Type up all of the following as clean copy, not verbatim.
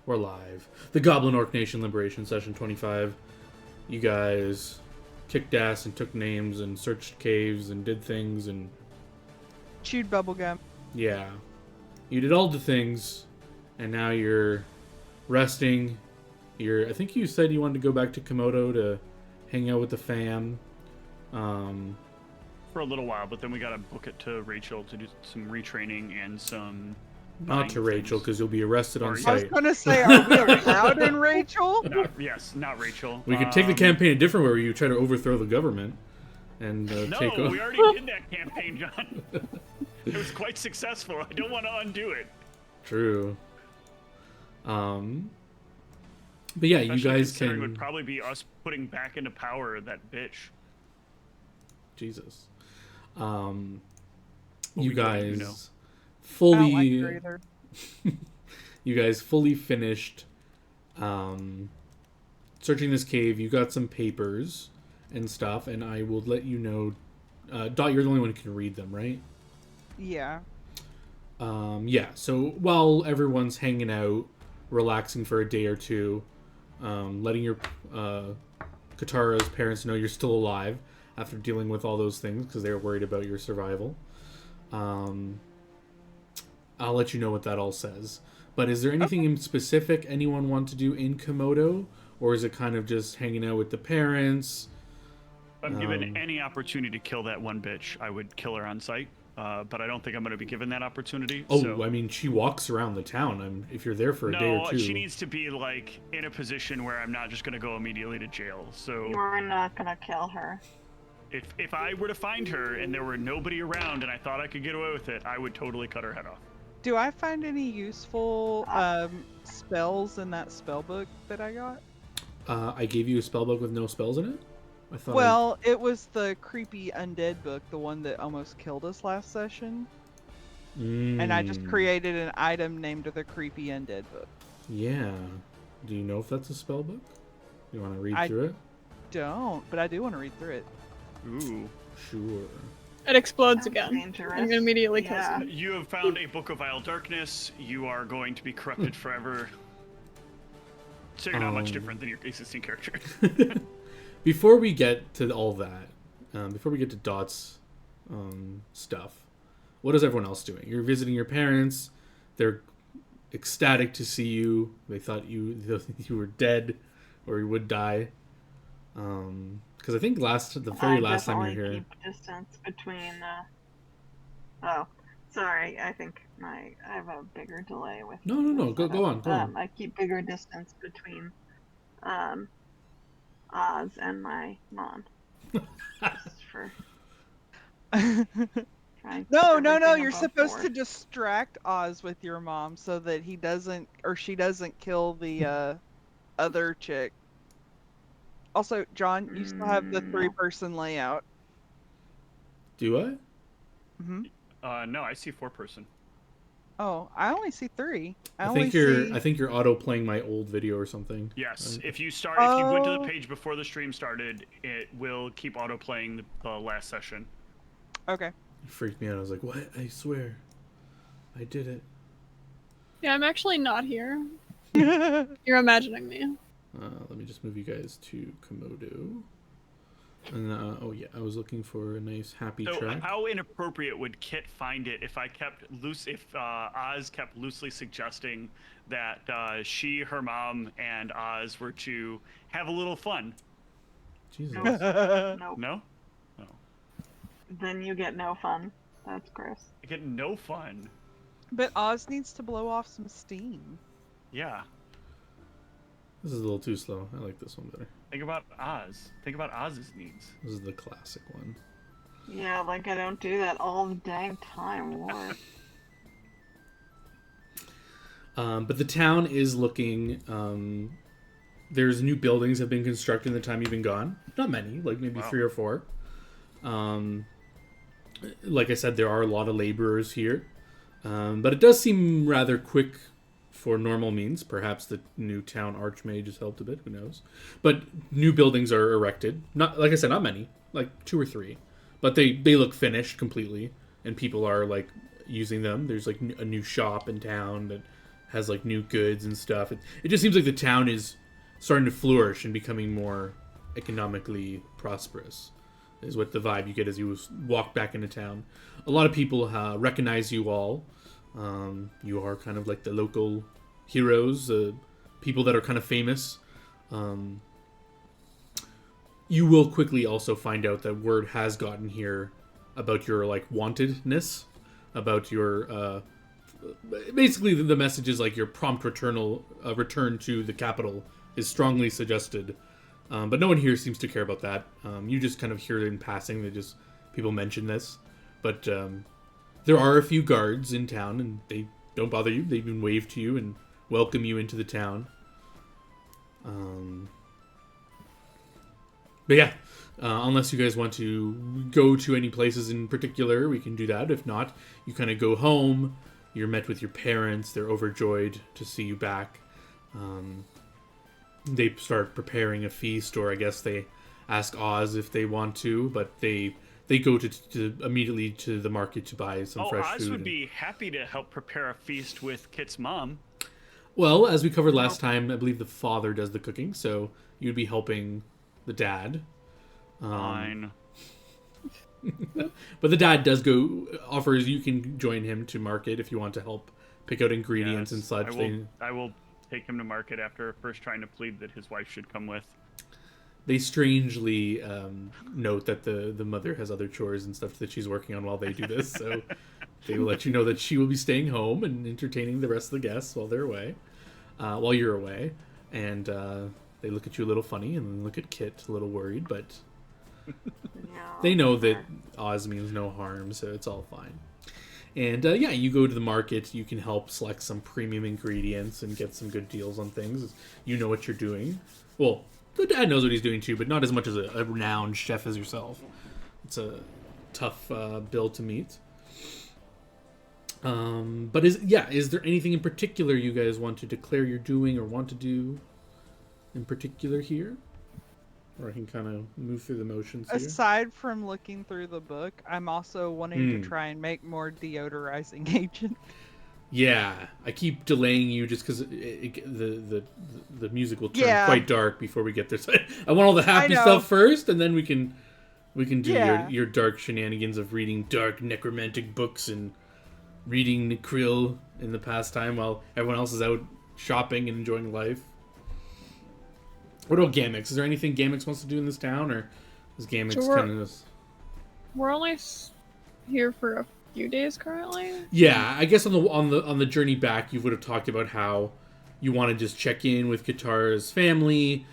We're live. The Goblin-Orc Nation Liberation Session 25. You guys kicked ass and took names and searched caves and did things and... Chewed bubblegum. Yeah. You did all the things, and now you're resting. I think you said you wanted to go back to Komodo to hang out with the fam. For a little while, but then we gotta book it to Rachel to do some retraining and some... Not to Rachel, because you'll be arrested on I was site. going to say, are we allowed in Rachel? Not Rachel. We could take the campaign a different way where you try to overthrow the government and take over. No, we already did that campaign, John. It was quite successful. I don't want to undo it. True. But yeah, Especially you guys considering can... It would probably be us putting back into power that bitch. Jesus. Well, You we guys know. fully... I don't like her either. You guys fully finished searching this cave. You got some papers and stuff, and I will let you know... Dot, you're the only one who can read them, right? Yeah. Yeah, so while everyone's hanging out, relaxing for a day or two, letting your Katara's parents know you're still alive after dealing with all those things because they were worried about your survival. I'll let you know what that all says. But is there anything in specific anyone want to do in Komodo? Or is it kind of just hanging out with the parents? If I'm given any opportunity to kill that one bitch, I would kill her on sight. But I don't think I'm going to be given that opportunity. Oh, so... I mean, she walks around the town. If you're there for a day or two... No, she needs to be, like, in a position where I'm not just going to go immediately to jail. So You're not gonna kill her. if I were to find her and there were nobody around and I thought I could get away with it, I would totally cut her head off. Do I find any useful spells in that spell book that I got? I gave you a spell book with no spells in it? I thought Well, it was the creepy undead book, the one that almost killed us last session. And I just created an item named the creepy undead book. Yeah. Do you know if that's a spell book? You want to read I- through it? Don't, but I do want to read through it. Ooh. Sure. It explodes Sounds again. dangerous. I'm gonna immediately kill Yeah. someone. You have found a book of vile darkness. You are going to be corrupted forever. So you're not much different than your existing character. Before we get to all that, before we get to Dot's stuff, what is everyone else doing? You're visiting your parents. They're ecstatic to see you. They thought you were dead or you would die. Because I think the very last time you were here... keep distance between, Oh, sorry, I think I have a bigger delay with... No, go on. I keep bigger distance between, Oz and my mom. Just for... No, you're supposed to distract Oz with your mom so that he doesn't, or she doesn't kill the, other chick. Also, John, you still have the 3-person layout. Do I? Mm-hmm. No, I see 4-person. Oh, I only see 3. I think you're auto playing my old video or something. Yes, if you went to the page before the stream started, it will keep auto playing the last session. Okay. It freaked me out. I was like, what? I swear. I did it. Yeah, I'm actually not here. You're imagining me. Let me just move you guys to Komodo. And, oh yeah, I was looking for a nice happy track. How inappropriate would Kit find it if Oz kept loosely suggesting that she, her mom, and Oz were to have a little fun? Jesus. Nope. No? No. Then you get no fun. That's gross. I get no fun. But Oz needs to blow off some steam. Yeah. This is a little too slow. I like this one better. Think about Oz. Think about Oz's needs. This is the classic one. Yeah, like I don't do that all the dang time. What? But the town is looking... there's new buildings have been constructed in the time you've been gone. Not many, like maybe 3 or 4. Like I said, there are a lot of laborers here. But it does seem rather quick for normal means. Perhaps the new town archmage has helped a bit. Who knows? But new buildings are erected. Not, like I said, not many. Like 2 or 3. But they look finished completely. And people are like using them. There's like a new shop in town that has like new goods and stuff. It just seems like the town is starting to flourish and becoming more economically prosperous, is what the vibe you get as you walk back into town. A lot of people recognize you all. You are kind of like the local heroes, people that are kind of famous. You will quickly also find out that word has gotten here about your like wantedness, about your basically the message is like your prompt return to the capital is strongly suggested. But no one here seems to care about that. You just kind of hear it in passing. People mention this, but there are a few guards in town, and they don't bother you. They even wave to you and welcome you into the town. But yeah, unless you guys want to go to any places in particular, we can do that. If not, you kind of go home. You're met with your parents. They're overjoyed to see you back. They start preparing a feast, or I guess they ask Oz if they want to, but they go to immediately to the market to buy some fresh food. Oz would be happy to help prepare a feast with Kit's mom. Well, as we covered last time, I believe the father does the cooking, so you'd be helping the dad. Fine. But the dad does offers you can join him to market if you want to help pick out ingredients and such. I will take him to market after first trying to plead that his wife should come with. They strangely note that the mother has other chores and stuff that she's working on while they do this, so they will let you know that she will be staying home and entertaining the rest of the guests while they're away, while you're away, and they look at you a little funny and look at Kit a little worried, but they know that Oz means no harm, so it's all fine. And yeah, you go to the market. You can help select some premium ingredients and get some good deals on things. You know what you're doing. Well, the dad knows what he's doing too, but not as much as a renowned chef as yourself. It's a tough bill to meet. But is there anything in particular you guys want to declare you're doing or want to do in particular here? Or I can kind of move through the motions here. Aside from looking through the book, I'm also wanting to try and make more deodorizing agent. Yeah, I keep delaying you just because the music will turn quite dark before we get there. So I want all the happy stuff first, and then we can do your dark shenanigans of reading dark necromantic books and reading Krill in the pastime while everyone else is out shopping and enjoying life. What about Gamix? Is there anything Gamix wants to do in this town, or is Gamix kind of just... We're only here for a few days currently. Yeah, I guess on the journey back, you would have talked about how you want to just check in with Katara's family,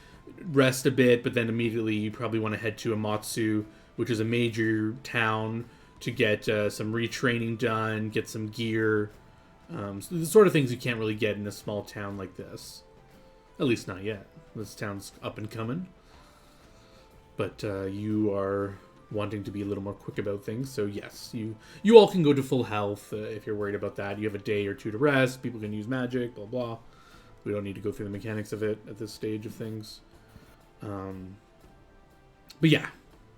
rest a bit, but then immediately you probably want to head to Amatsu, which is a major town, to get some retraining done, get some gear, so the sort of things you can't really get in a small town like this. At least not yet. This town's up and coming. But you are wanting to be a little more quick about things. So yes, you all can go to full health if you're worried about that. You have a day or two to rest. People can use magic, blah, blah. We don't need to go through the mechanics of it at this stage of things. But yeah,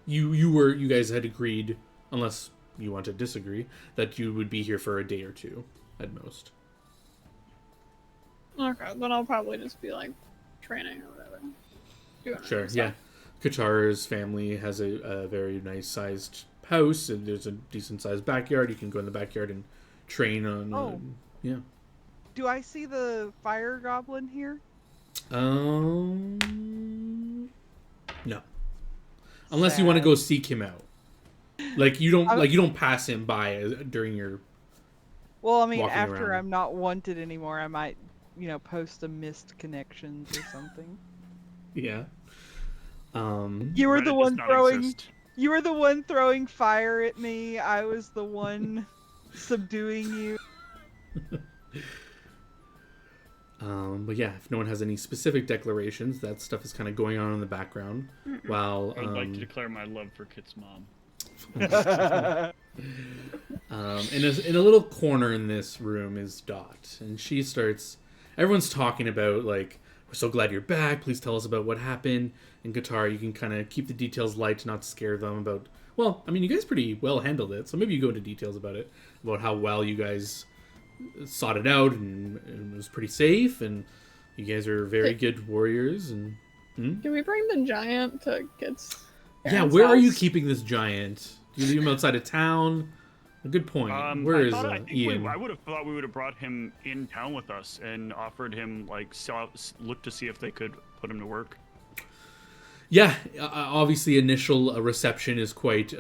you guys had agreed, unless you want to disagree, that you would be here for a day or two at most. Okay, then I'll probably just be like training or whatever. Sure, yeah. Katara's family has a very nice sized house, and there's a decent sized backyard. You can go in the backyard and train on. Yeah. Do I see the fire goblin here? No. Unless you want to go seek him out. Like you don't pass him by during your. Well, I mean, after around. I'm not wanted anymore, I might, post a missed connections or something. Yeah. You were the Reddit one does not throwing. exist. You were the one throwing fire at me. I was the one subduing you. But yeah, if no one has any specific declarations, that stuff is kind of going on in the background. While I would like to declare my love for Kit's mom. in a little corner in this room is Dot, and she starts. Everyone's talking about like, we're so glad you're back. Please tell us about what happened. And Katara, you can kind of keep the details light to not scare them about. Well, I mean, you guys pretty well handled it, so maybe you go into details about it, about how well you guys sought it out, and it was pretty safe, and you guys are very good warriors. And Can we bring the giant to kids? yeah, where are you keeping this giant? Do you leave him outside of town? A good point. Where is Ian? I would have thought we would have brought him in town with us and offered him look to see if they could put him to work. Yeah, obviously initial reception is quite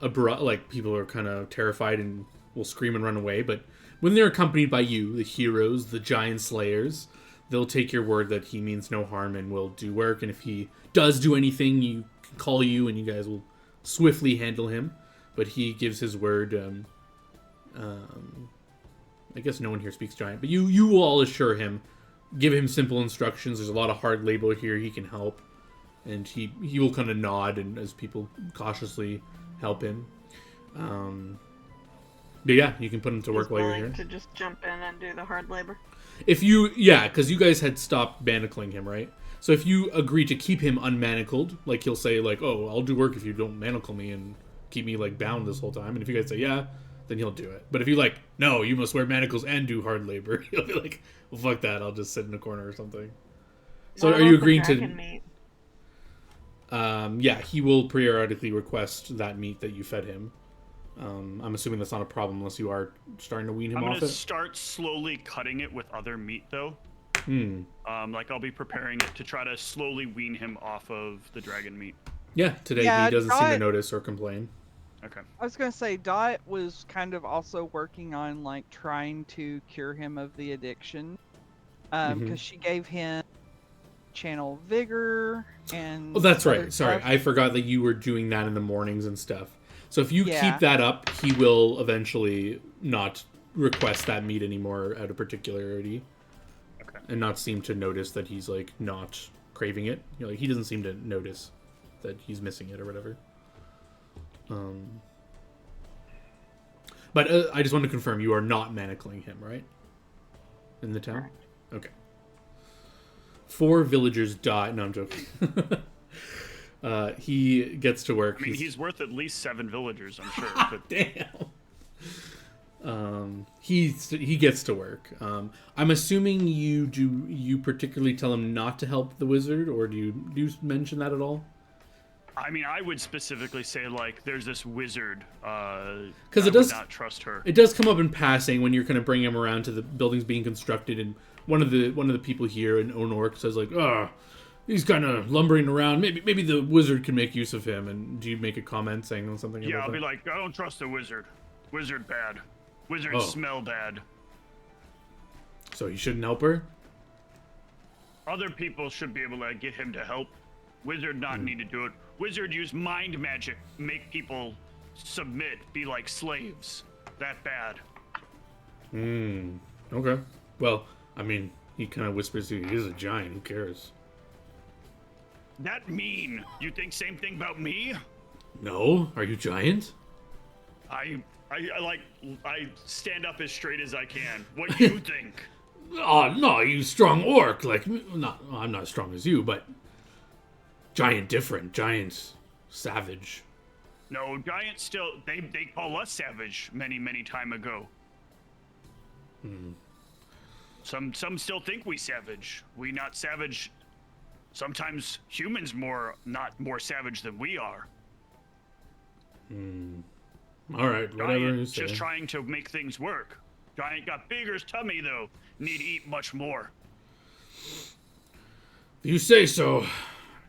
abrupt. Like, people are kind of terrified and will scream and run away. But when they're accompanied by you, the heroes, the giant slayers, they'll take your word that he means no harm and will do work. And if he does do anything, you can call you and you guys will swiftly handle him. But he gives his word. I guess no one here speaks giant, but you will all assure him, give him simple instructions. There's a lot of hard labor here. He can help, and he will kind of nod, and as people cautiously help him. But yeah, you can put him to work while you're here. To just jump in and do the hard labor. Because you guys had stopped manacling him, right? So if you agree to keep him unmanacled, like he'll say, like, "Oh, I'll do work if you don't manacle me and keep me like bound this whole time." And if you guys say yeah, then he'll do it. But if you like, no, you must wear manacles and do hard labor, he'll be like, well, fuck that, I'll just sit in a corner or something. So are you agreeing to? Yeah, he will periodically request that meat that you fed him. I'm assuming that's not a problem unless you are starting to wean him off it. I'm gonna start slowly cutting it with other meat though. Like I'll be preparing it to try to slowly wean him off of the dragon meat. Yeah, today he doesn't seem to notice or complain. Okay. I was gonna say Dot was kind of also working on like trying to cure him of the addiction, because she gave him channel vigor and. Oh, that's right. Stuff. Sorry, I forgot that you were doing that in the mornings and stuff. So if you keep that up, he will eventually not request that meat anymore out of particularity, and not seem to notice that he's like not craving it. You know, like, he doesn't seem to notice that he's missing it or whatever. But I just want to confirm you are not manacling him, right? In the town? Okay. 4 villagers die. No, I'm joking. He gets to work. I mean, he's worth at least 7 villagers, I'm sure. But... Damn. He gets to work. I'm assuming you particularly tell him not to help the wizard, or do you mention that at all? I mean, I would specifically say, like, there's this wizard. Because it does not trust her. It does come up in passing when you're kind of bringing him around to the buildings being constructed, and one of the people here in Goblin-Orc says like, he's kind of lumbering around. Maybe the wizard can make use of him. And do you make a comment saying something? Yeah, about I'll that? be like, I don't trust the wizard. Wizard bad. Wizards smell bad. So you shouldn't help her? Other people should be able to get him to help. Wizard not need to do it. Wizard use mind magic, make people submit, be like slaves. That bad. Okay. Well, I mean, he kind of whispers to you, he's a giant, who cares? That mean? You think same thing about me? No? Are you giant? I stand up as straight as I can. What do you think? Oh, no, you strong orc. Like, I'm not as strong as you, but giant different. Giant savage. No, giant still, they call us savage many time ago. Some still think we savage. We not savage. Sometimes humans not more savage than we are. All right, whatever you say. Just trying to make things work. Giant got bigger tummy though. Need to eat much more. You say so. I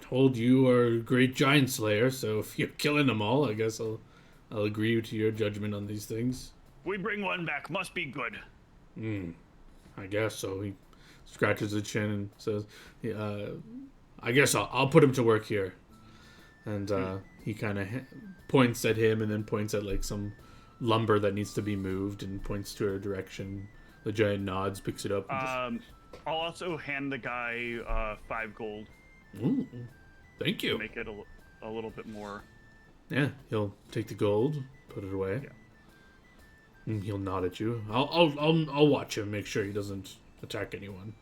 told you are a great giant slayer, so if you're killing them all, I guess I'll agree to your judgment on these things. We bring one back. Must be good. I guess so. He scratches his chin and says, I guess I'll put him to work here. And he kind of points at him and then points at like some lumber that needs to be moved and points to a direction. The giant nods, picks it up. I'll also hand the guy 5 gold. Ooh, thank you. Make it a little bit more. Yeah, he'll take the gold, put it away. Yeah. And he'll nod at you. I'll watch him, make sure he doesn't attack anyone.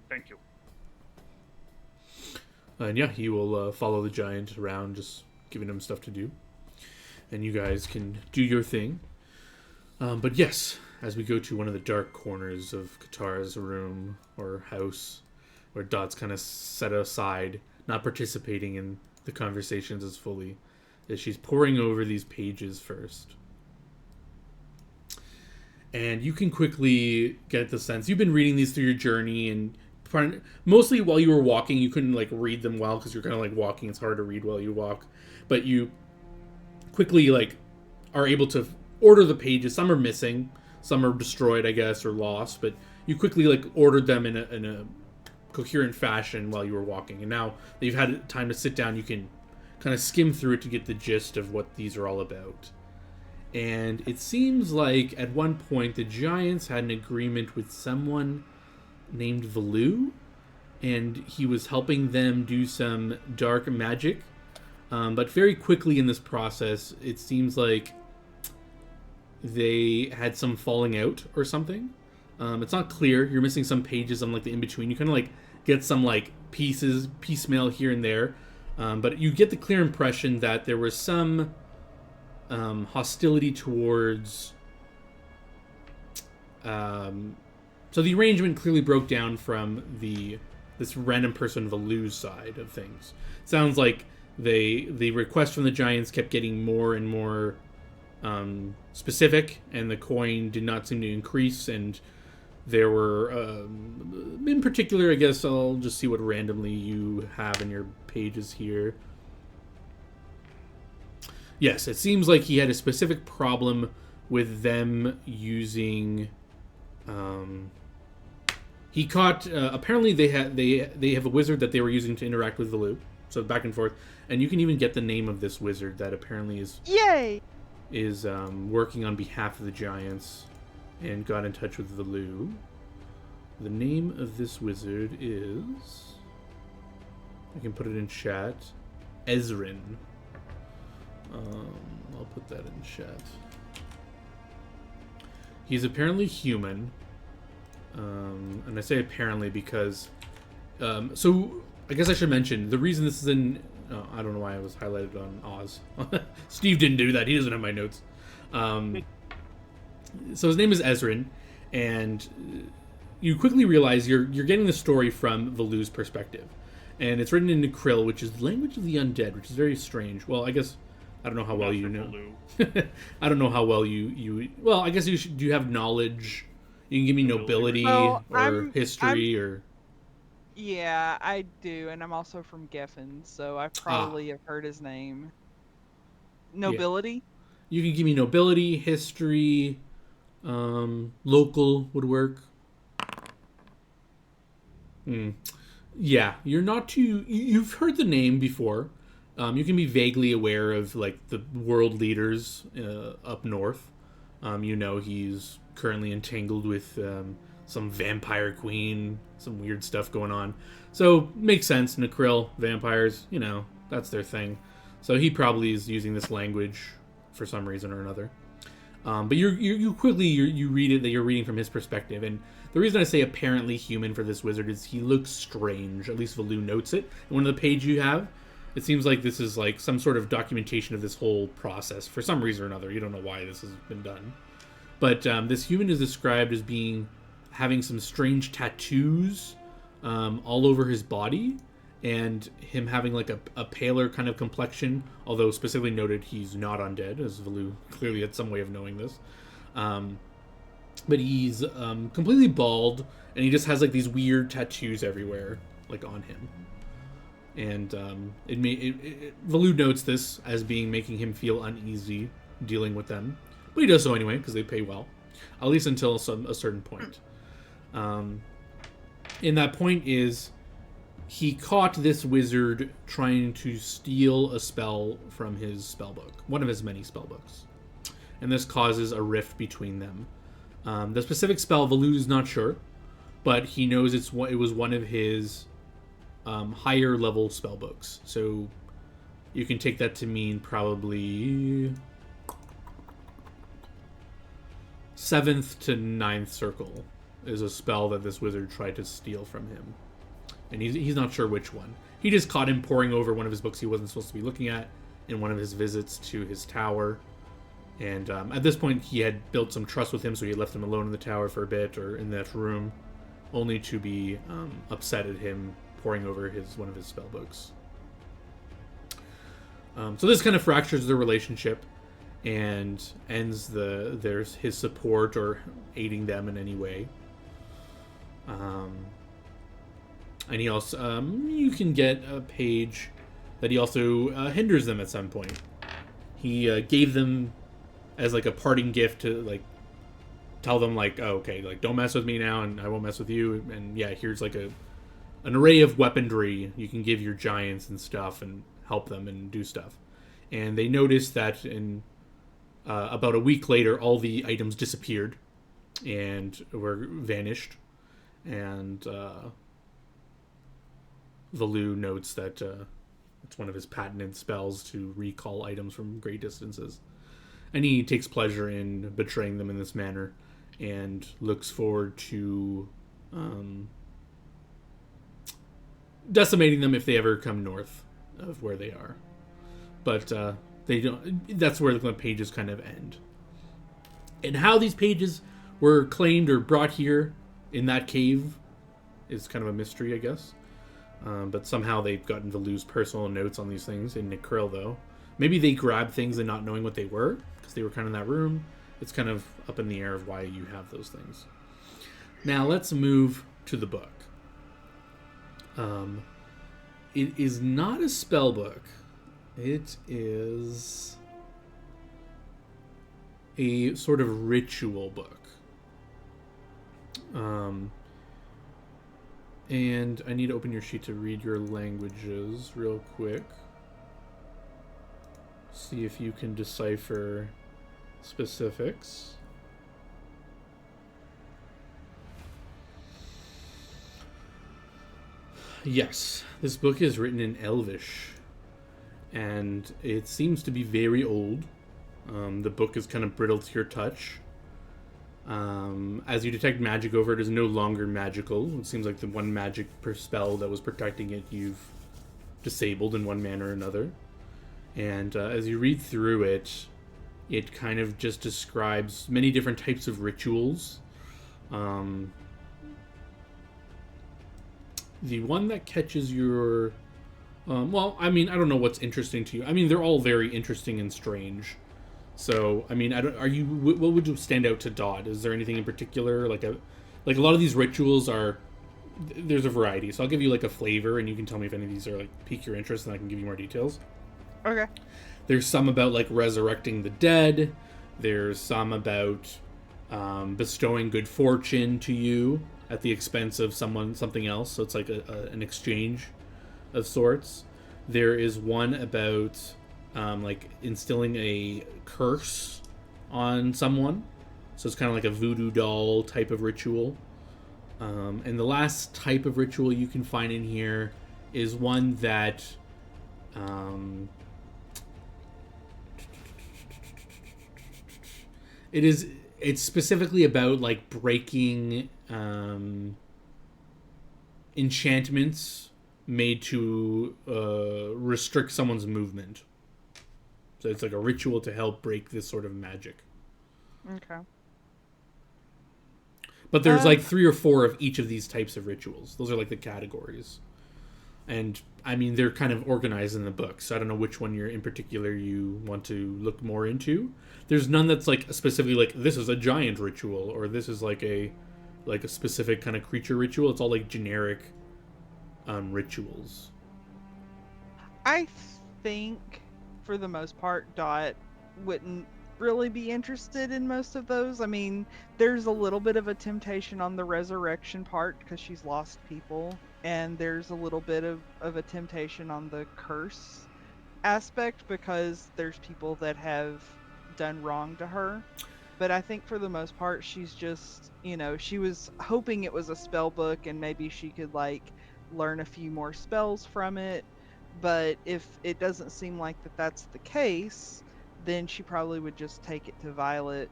Thank you. And yeah, he will follow the giant around, just giving him stuff to do. And you guys can do your thing. But yes, as we go to one of the dark corners of Katara's room or house, where Dot's kind of set aside, not participating in the conversations as fully, as she's poring over these pages first. And you can quickly get the sense, you've been reading these through your journey, and mostly while you were walking, you couldn't like read them well because you're kind of like walking. It's hard to read while you walk, but you quickly like are able to order the pages. Some are missing, some are destroyed, I guess, or lost, but you quickly like ordered them in a coherent fashion while you were walking. And now that you've had time to sit down, you can kind of skim through it to get the gist of what these are all about. And it seems like at one point the Giants had an agreement with someone named Valoo, and he was helping them do some dark magic. But very quickly in this process, it seems like they had some falling out or something. It's not clear. You're missing some pages on like the in-between. You kind of like get some like piecemeal here and there. But you get the clear impression that there was some hostility towards... So the arrangement clearly broke down from this random person Valoo's side of things. Sounds like the request from the Giants kept getting more and more specific, and the coin did not seem to increase, and there were, in particular, I guess I'll just see what randomly you have in your pages here. Yes, it seems like he had a specific problem with them using... he caught... apparently they have a wizard that they were using to interact with Valoo. So back and forth. And you can even get the name of this wizard that apparently is... Yay! Is working on behalf of the Giants and got in touch with Valoo. The name of this wizard is... I can put it in chat. Ezrin. I'll put that in chat. He's apparently human. And I say apparently because... so, I guess I should mention, the reason this is in... I don't know why I was highlighted on Oz. Steve didn't do that. He doesn't have my notes. So his name is Ezrin, and you quickly realize you're getting the story from Valoo's perspective. And it's written in Krill, which is the language of the undead, which is very strange. Well, I guess... I don't know how well you know. I don't know how well you... Well, I guess do you have knowledge? You can give me nobility or history or... Yeah, I do, and I'm also from Geffen, so I probably have heard his name. Nobility? Yeah. You can give me nobility, history, local would work. Yeah, you're not too... You've heard the name before. You can be vaguely aware of like the world leaders up north. You know he's currently entangled with some vampire queen, some weird stuff going on. So makes sense. Krill, vampires, you know, that's their thing. So he probably is using this language for some reason or another. But you quickly read it that you're reading from his perspective, and the reason I say apparently human for this wizard is he looks strange. At least Valoo notes it. And one of the pages you have, it seems like this is like some sort of documentation of this whole process for some reason or another. You don't know why this has been done. But this human is described as having some strange tattoos all over his body, and him having like a paler kind of complexion, although specifically noted he's not undead, as Valoo clearly had some way of knowing this. But he's completely bald, and he just has like these weird tattoos everywhere, like on him. And Valoo notes this as making him feel uneasy dealing with them, but he does so anyway because they pay well, at least until a certain point. And that point is he caught this wizard trying to steal a spell from his spellbook, one of his many spellbooks, and this causes a rift between them. The specific spell Valoo is not sure, but he knows it was one of his higher level spellbooks. So you can take that to mean probably 7th to 9th circle is a spell that this wizard tried to steal from him. And he's not sure which one. He just caught him poring over one of his books he wasn't supposed to be looking at in one of his visits to his tower. And at this point, he had built some trust with him, so he left him alone in the tower for a bit, or in that room, only to be upset at him poring over one of his spell books. So this kind of fractures the relationship and ends his support or aiding them in any way. And he also you can get a page that he also hinders them at some point. He gave them as like a parting gift to like tell them like, oh, okay, like don't mess with me now, and I won't mess with you. And yeah, here's like an array of weaponry you can give your giants and stuff and help them and do stuff. And they noticed that in about a week later, all the items disappeared and were vanished. And Valu notes that it's one of his patented spells to recall items from great distances. And he takes pleasure in betraying them in this manner and looks forward to decimating them if they ever come north of where they are. But they don't. That's where the pages kind of end. And how these pages were claimed or brought here in that cave is kind of a mystery, I guess. But somehow they've gotten to lose personal notes on these things. In Nick Krill, though, maybe they grabbed things and not knowing what they were because they were kind of in that room. It's kind of up in the air of why you have those things. Now let's move to the book. It is not a spell book. It is a sort of ritual book. And I need to open your sheet to read your languages real quick. See if you can decipher specifics. Yes, this book is written in Elvish, and it seems to be very old. The book is kind of brittle to your touch. As you detect magic over it is no longer magical. It seems like the one magic per spell that was protecting it you've disabled in one manner or another. And as you read through it, it kind of just describes many different types of rituals. The one that catches your... well, I mean, I don't know what's interesting to you. I mean, they're all very interesting and strange. So, I mean, what would you stand out to Dodd? Is there anything in particular? Like a lot of these rituals are... There's a variety. So I'll give you like a flavor, and you can tell me if any of these are like pique your interest, and I can give you more details. Okay. There's some about like resurrecting the dead. There's some about bestowing good fortune to you at the expense of something else. So it's like an exchange of sorts. There is one about like instilling a curse on someone. So it's kind of like a voodoo doll type of ritual. And the last type of ritual you can find in here is one that it's specifically about like breaking enchantments made to restrict someone's movement. So it's like a ritual to help break this sort of magic. Okay. But there's like 3 or 4 of each of these types of rituals. Those are like the categories. And I mean, they're kind of organized in the book. So I don't know which one in particular you want to look more into. There's none that's like specifically like this is a giant ritual or this is like a specific kind of creature ritual. It's all like generic rituals. I think for the most part Dot wouldn't really be interested in most of those. I mean, there's a little bit of a temptation on the resurrection part because she's lost people, and there's a little bit of a temptation on the curse aspect because there's people that have done wrong to her. But I think for the most part she's just, she was hoping it was a spell book and maybe she could like learn a few more spells from it. But if it doesn't seem like that's the case, then she probably would just take it to Violet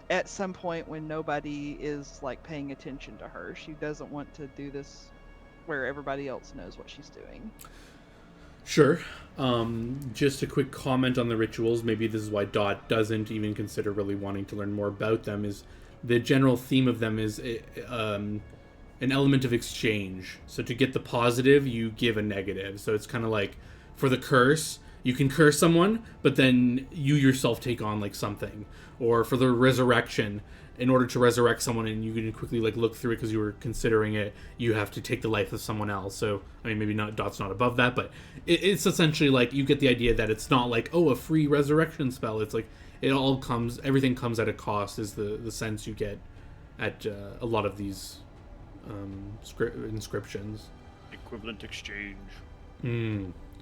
at some point when nobody is like paying attention to her. She doesn't want to do this where everybody else knows what she's doing. Sure. Just a quick comment on the rituals. Maybe this is why Dot doesn't even consider really wanting to learn more about them. Is the general theme of them is an element of exchange. So to get the positive, you give a negative. So it's kind of like for the curse, you can curse someone, but then you yourself take on like something. Or for the resurrection, in order to resurrect someone and you can quickly like look through it because you were considering it, you have to take the life of someone else. So I mean, maybe not Dot's not above that, but it's essentially like you get the idea that it's not like, oh, a free resurrection spell. It's like everything comes at a cost is the sense you get at a lot of these inscriptions. Equivalent exchange.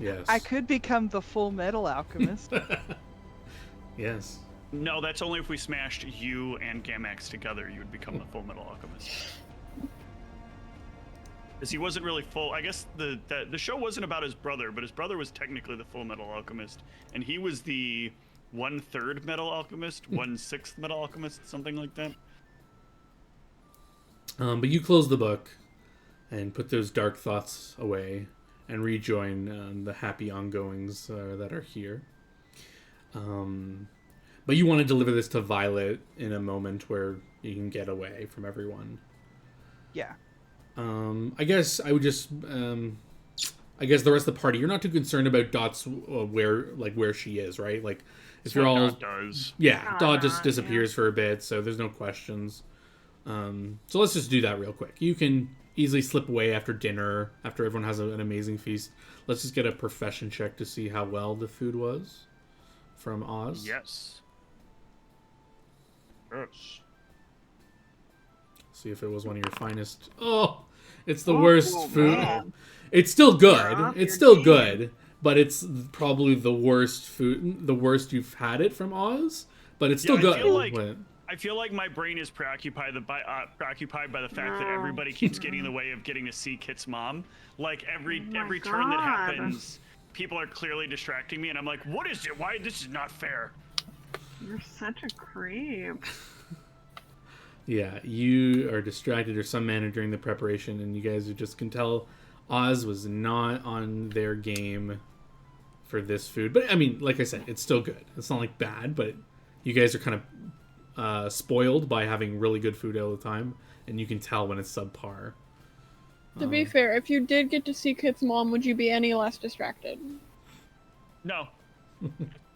Yes. I could become the Full Metal Alchemist. Yes. No, that's only if we smashed you and Gamax together. You would become the Full Metal Alchemist. Because he wasn't really full. I guess the show wasn't about his brother, but his brother was technically the Full Metal Alchemist, and he was the 1/3 Metal Alchemist, 1/6 Metal Alchemist, something like that. But you close the book and put those dark thoughts away and rejoin the happy ongoings that are here. But you want to deliver this to Violet in a moment where you can get away from everyone. Yeah. I guess I would just... I guess the rest of the party, you're not too concerned about Dot's where she is, right? Like, if you're all... Dot does. Yeah, Dot just yeah. disappears for a bit, so there's no questions. So let's just do that real quick. You can easily slip away after dinner, after everyone has an amazing feast. Let's just get a profession check to see how well the food was from Oz. Yes. Yes. See if it was one of your finest. Oh, it's the worst food. Man. It's still good. off It's your still game. good, but it's probably the worst food, the worst you've had it from Oz. But it's still I good. feel like- But- I feel like my brain is preoccupied by the fact that everybody keeps getting in the way of getting to see Kit's mom. Like every Oh my turn that God. happens, people are clearly distracting me, and I'm like, what is it? Why this is not fair? You're such a creep. Yeah, you are distracted or some manner during the preparation, and you guys just can tell Oz was not on their game for this food. But I mean, like I said, it's still good. It's not like bad, but you guys are kind of spoiled by having really good food all the time, and you can tell when it's subpar. To be fair, if you did get to see Kit's mom, would you be any less distracted? No.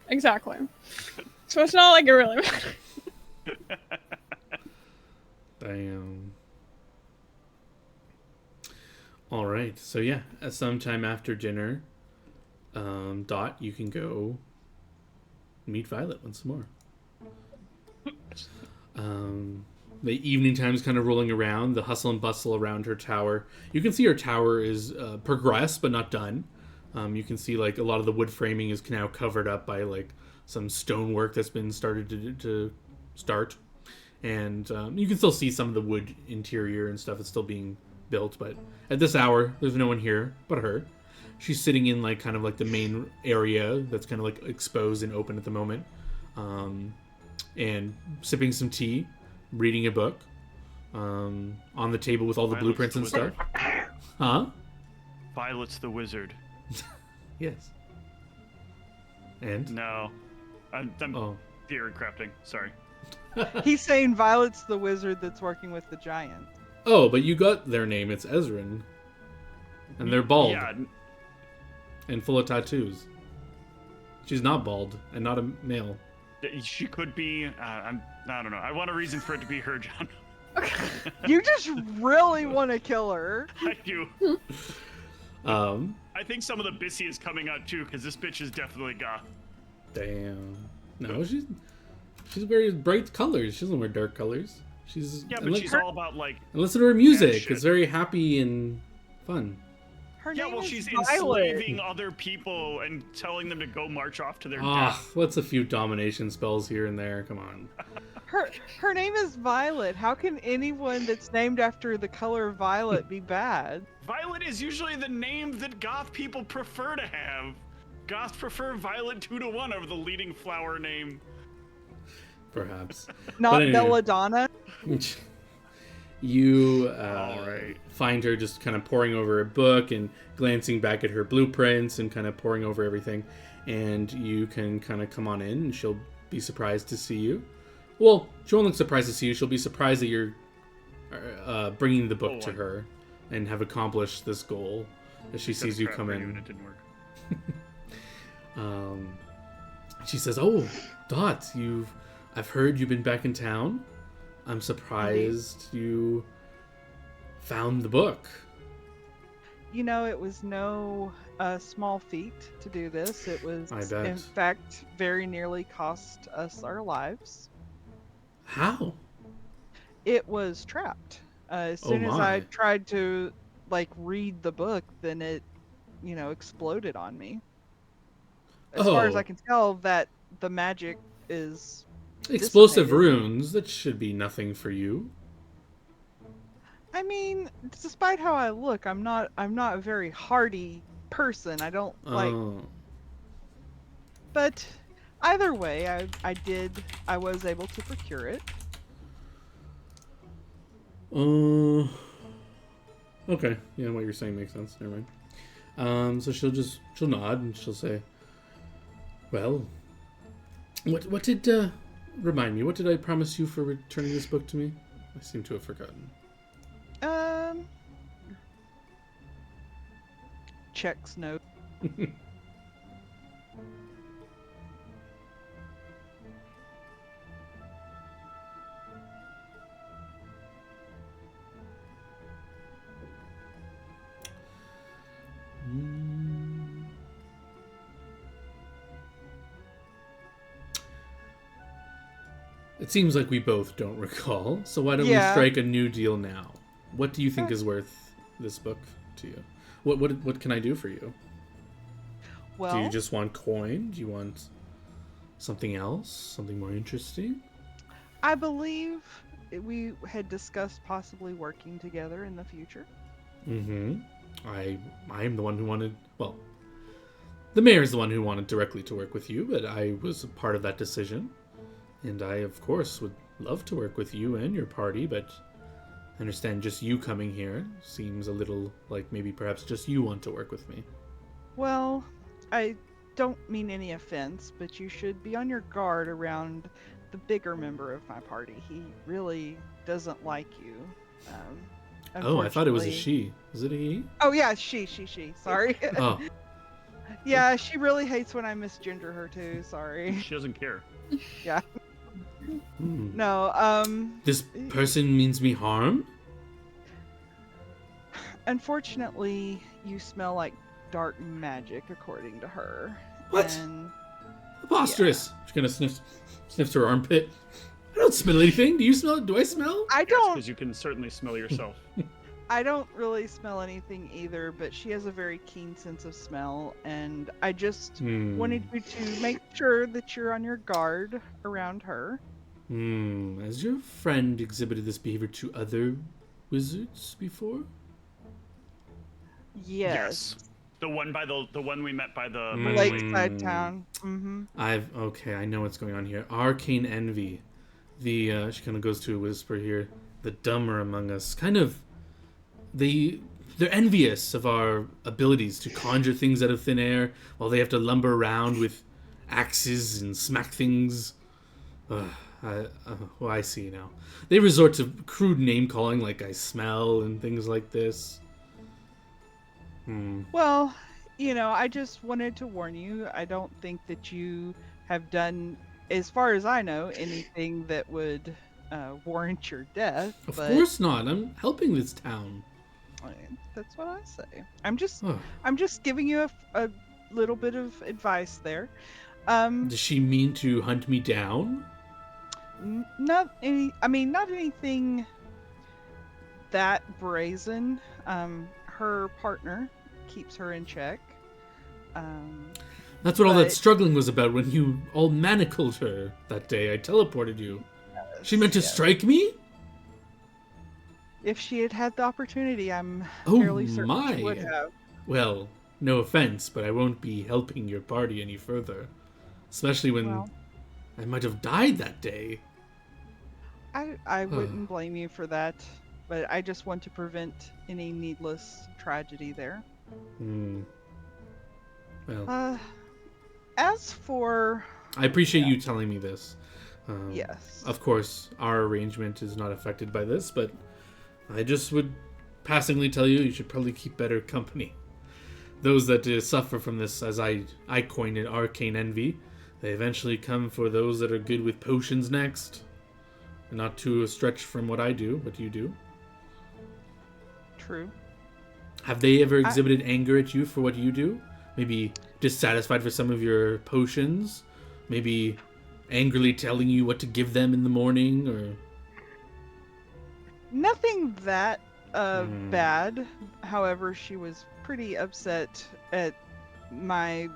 Exactly. So it's not like it really matters. Damn. All right. So yeah, sometime after dinner, Dot, you can go meet Violet once more. The evening time is kind of rolling around. The hustle and bustle around her tower. You can see her tower is progressed but not done. You can see like a lot of the wood framing is now covered up by like some stonework that's been started to start. And you can still see some of the wood interior and stuff is still being built, but at this hour, there's no one here but her. She's sitting in like kind of like the main area that's kind of like exposed and open at the moment, and sipping some tea, reading a book, on the table with all the Violet's blueprints and the stuff. Huh? Violet's the wizard. Yes. And? No. I'm Oh. theory crafting. Sorry. He's saying Violet's the wizard that's working with the giant. Oh, but you got their name. It's Ezrin. And they're bald Yeah. and full of tattoos. She's not bald and not a male. She could be. I don't know. I want a reason for it to be her, John. You just really want to kill her. I do. Um, I think some of the Bissy is coming out too, because this bitch is definitely goth. Damn. No, she's wearing bright colors. She doesn't wear dark colors. She's Yeah, but she's all about like. and listen to her music. shit. It's very happy and fun. Her Yeah, name well, is she's Violet. enslaving other people and telling them to go march off to their Ah, death. what's a few domination spells here and there? Come on. Her name is Violet. How can anyone that's named after the color violet be bad? Violet is usually the name that goth people prefer to have. Goths prefer Violet 2-1 over the leading flower name. Perhaps. Not anyway. Belladonna. You Alright. find her just kind of poring over a book and glancing back at her blueprints and kind of poring over everything. And you can kind of come on in and she'll be surprised to see you. Well, she won't look surprised to see you. She'll be surprised that you're bringing the book to her and have accomplished this goal as she sees you come in. And it didn't work. She says, "Oh, Dot, I've heard you've been back in town. I'm surprised you found the book." You know, it was no small feat to do this. It was, I bet. in fact, very nearly cost us our lives. How? It was trapped. As soon as I tried to, read the book, then it, exploded on me. As far as I can tell, that the magic is explosive dissipated. runes. That should be nothing for you. I mean, despite how I look, I'm not a very hardy person. I don't like. But either way, I was able to procure it. Okay. Yeah, what you're saying makes sense. Never mind. So she'll nod and she'll say, "Well, what did remind me? What did I promise you for returning this book to me? I seem to have forgotten." Checks note. It seems like we both don't recall, so why don't we strike a new deal now? What do you think is worth this book to you? What can I do for you? Well, do you just want coin? Do you want something else? Something more interesting? I believe we had discussed possibly working together in the future. Mm-hmm. I'm the one who wanted... Well, the mayor's the one who wanted directly to work with you, but I was a part of that decision. And I, of course, would love to work with you and your party, but I understand just you coming here seems a little like maybe perhaps just you want to work with me. Well, I don't mean any offense, but you should be on your guard around the bigger member of my party. He really doesn't like you. Oh, I thought it was a she. Is it a he? Oh, yeah, she. Sorry. Oh. Yeah, she really hates when I misgender her, too. Sorry. She doesn't care. Yeah. No, This person means me harm? Unfortunately, you smell like dark magic, according to her. What? And, preposterous. She's gonna sniffs her armpit. I don't smell anything. Do you smell? Do I smell? I don't. Because you can certainly smell yourself. I don't really smell anything either, but she has a very keen sense of smell, and I just wanted you to make sure that you're on your guard around her. Has your friend exhibited this behavior to other wizards before? Yes. The one we met by the Lakeside town. Mm-hmm. I know what's going on here. Arcane envy. She kind of goes to a whisper here. The dumber among us, they're envious of our abilities to conjure things out of thin air while they have to lumber around with axes and smack things. I see now. They resort to crude name calling like I smell and things like this. Well, I just wanted to warn you. I don't think that you have done, as far as I know, anything that would warrant your death. Of course not. I'm helping this town. That's what I say. I'm just giving you a little bit of advice there. Does she mean to hunt me down? Not anything that brazen. Her partner keeps her in check. That's what all that struggling was about when you all manacled her that day. I teleported you. Yes, she meant to strike me? If she had had the opportunity, I'm fairly certain she would have. Well, no offense, but I won't be helping your party any further. Especially when I might have died that day. I wouldn't blame you for that. but I just want to prevent any needless tragedy there. Well, As for I appreciate you telling me this. yes, Of course, our arrangement is not affected by this, but I just would passingly tell you should probably keep better company. Those that suffer from this, as I coined it, arcane envy, they eventually come for those that are good with potions next. Not too stretch from what I do, what you do. true. Have they ever exhibited anger at you for what you do? Maybe dissatisfied for some of your potions? Maybe angrily telling you what to give them in the morning, or Nothing that bad. However, she was pretty upset at my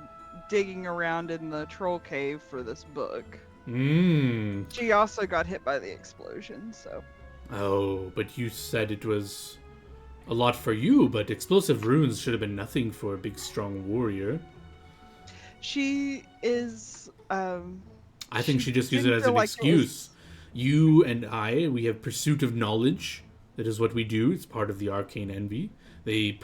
digging around in the troll cave for this book. She also got hit by the explosion, so. Oh, but you said it was a lot for you, but explosive runes should have been nothing for a big, strong warrior. She is, I think she just used it didn't as feel an like it excuse. You and I, we have pursuit of knowledge. That is what we do. It's part of the arcane envy. I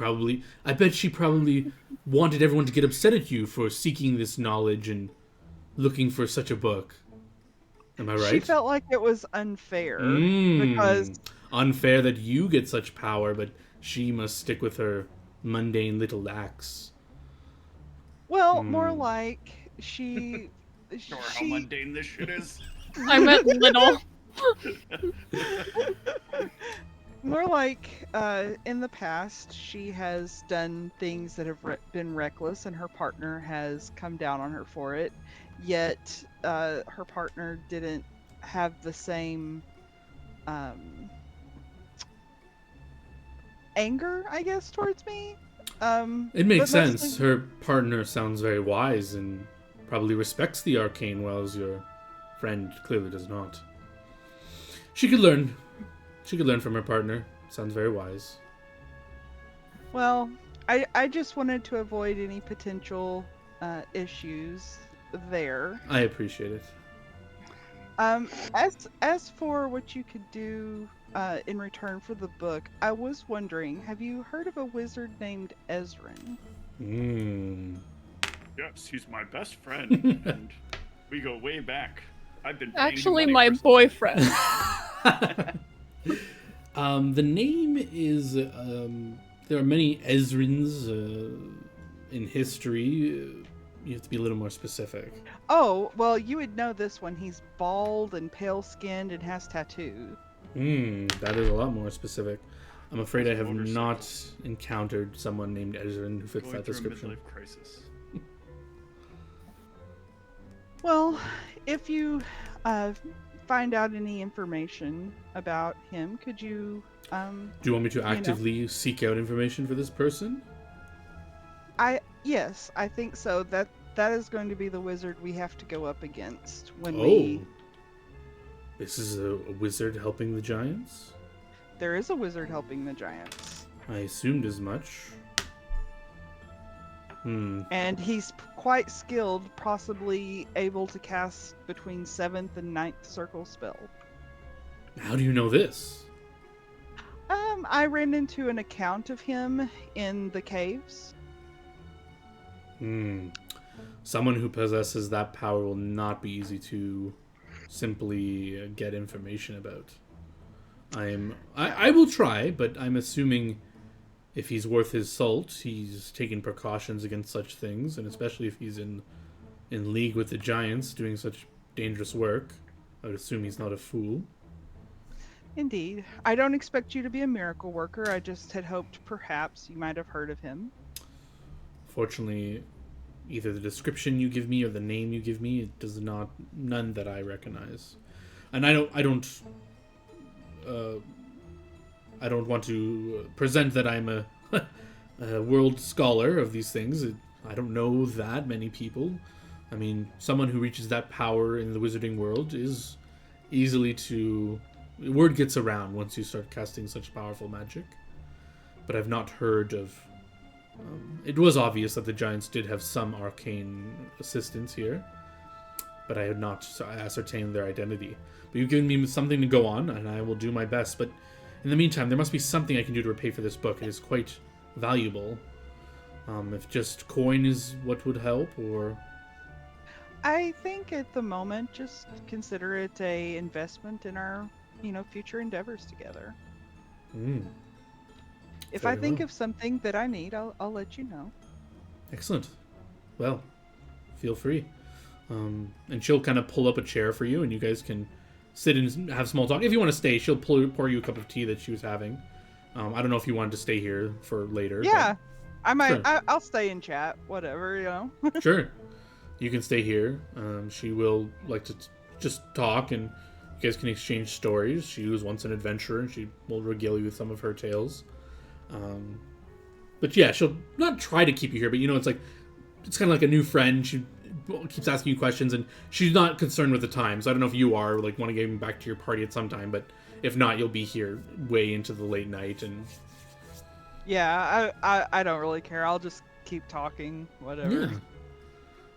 bet she probably wanted everyone to get upset at you for seeking this knowledge and looking for such a book. Am I right? She felt like it was unfair because unfair that you get such power, but she must stick with her mundane little axe. well, more like she Or how mundane this shit is. I meant little. more like in the past she has done things that have been reckless and her partner has come down on her for it, yet her partner didn't have the same anger, I guess, towards me. It makes but mostly- sense. Her partner sounds very wise and probably respects the arcane, while your friend clearly does not. She could learn. She could learn from her partner. Sounds very wise. Well, I just wanted to avoid any potential issues there. I appreciate it. As for what you could do in return for the book, I was wondering, have you heard of a wizard named Ezrin? Yes, he's my best friend, and we go way back. I've been paying him Actually, money my for- boyfriend. The name is. There are many Ezrins in history. You have to be a little more specific. Oh, well, you would know this one. He's bald and pale-skinned and has tattoos. That is a lot more specific. I'm afraid I have Motorcycle. not encountered someone named Ezrin who fits Going that through description. a midlife crisis. Well, if you find out any information about him, could you Do you want me to actively seek out information for this person? Yes, I think so. That is going to be the wizard we have to go up against when Oh. This is a wizard helping the giants? there is a wizard helping the giants. I assumed as much. And he's quite skilled, possibly able to cast between 7th and 9th circle spell. How do you know this? I ran into an account of him in the caves. Someone who possesses that power will not be easy to simply get information about. I will try, but I'm assuming if he's worth his salt, he's taken precautions against such things, and especially if he's in league with the giants doing such dangerous work, I would assume he's not a fool. Indeed. I don't expect you to be a miracle worker. I just had hoped perhaps you might have heard of him. Fortunately, either the description you give me or the name you give me, it does not, none that I recognize. And I don't want to present that I'm a world scholar of these things. I don't know that many people. I mean, someone who reaches that power in the wizarding world is easily to... Word gets around once you start casting such powerful magic. But I've not heard of... it was obvious that the giants did have some arcane assistance here, but I had not ascertained their identity. But you've given me something to go on, and I will do my best. But In the meantime, there must be something I can do to repay for this book. It is quite valuable. If just coin is what would help, or... I think at the moment, just consider it a investment in our, future endeavors together. If I Very think well. of something that I need, I'll let you know. Excellent. Well, feel free. And she'll kind of pull up a chair for you, and you guys can sit and have small talk. If you want to stay, she'll pour you a cup of tea that she was having. I don't know if you wanted to stay here for later. Yeah, I might. Sure. I'll stay and chat. Whatever. Sure. You can stay here. She will like to just talk, and you guys can exchange stories. She was once an adventurer, and she will regale you with some of her tales. But yeah, she'll not try to keep you here, but it's kind of like a new friend. She keeps asking you questions, and she's not concerned with the time. So I don't know if you are want to get back to your party at some time, but if not, you'll be here way into the late night. And yeah, I don't really care. I'll just keep talking. Whatever. yeah,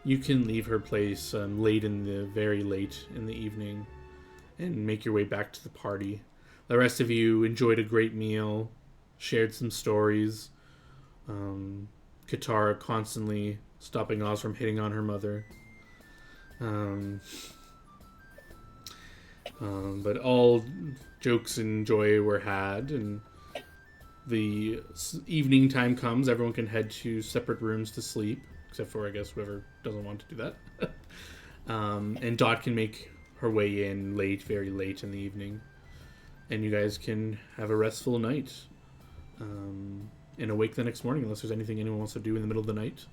you can leave her place very late in the evening, and make your way back to the party. The rest of you enjoyed a great meal, shared some stories. Katara constantly stopping Oz from hitting on her mother. But all jokes and joy were had, and the evening time comes. Everyone can head to separate rooms to sleep, except for, I guess, whoever doesn't want to do that. And Dot can make her way in very late in the evening. And you guys can have a restful night. And awake the next morning, unless there's anything anyone wants to do in the middle of the night.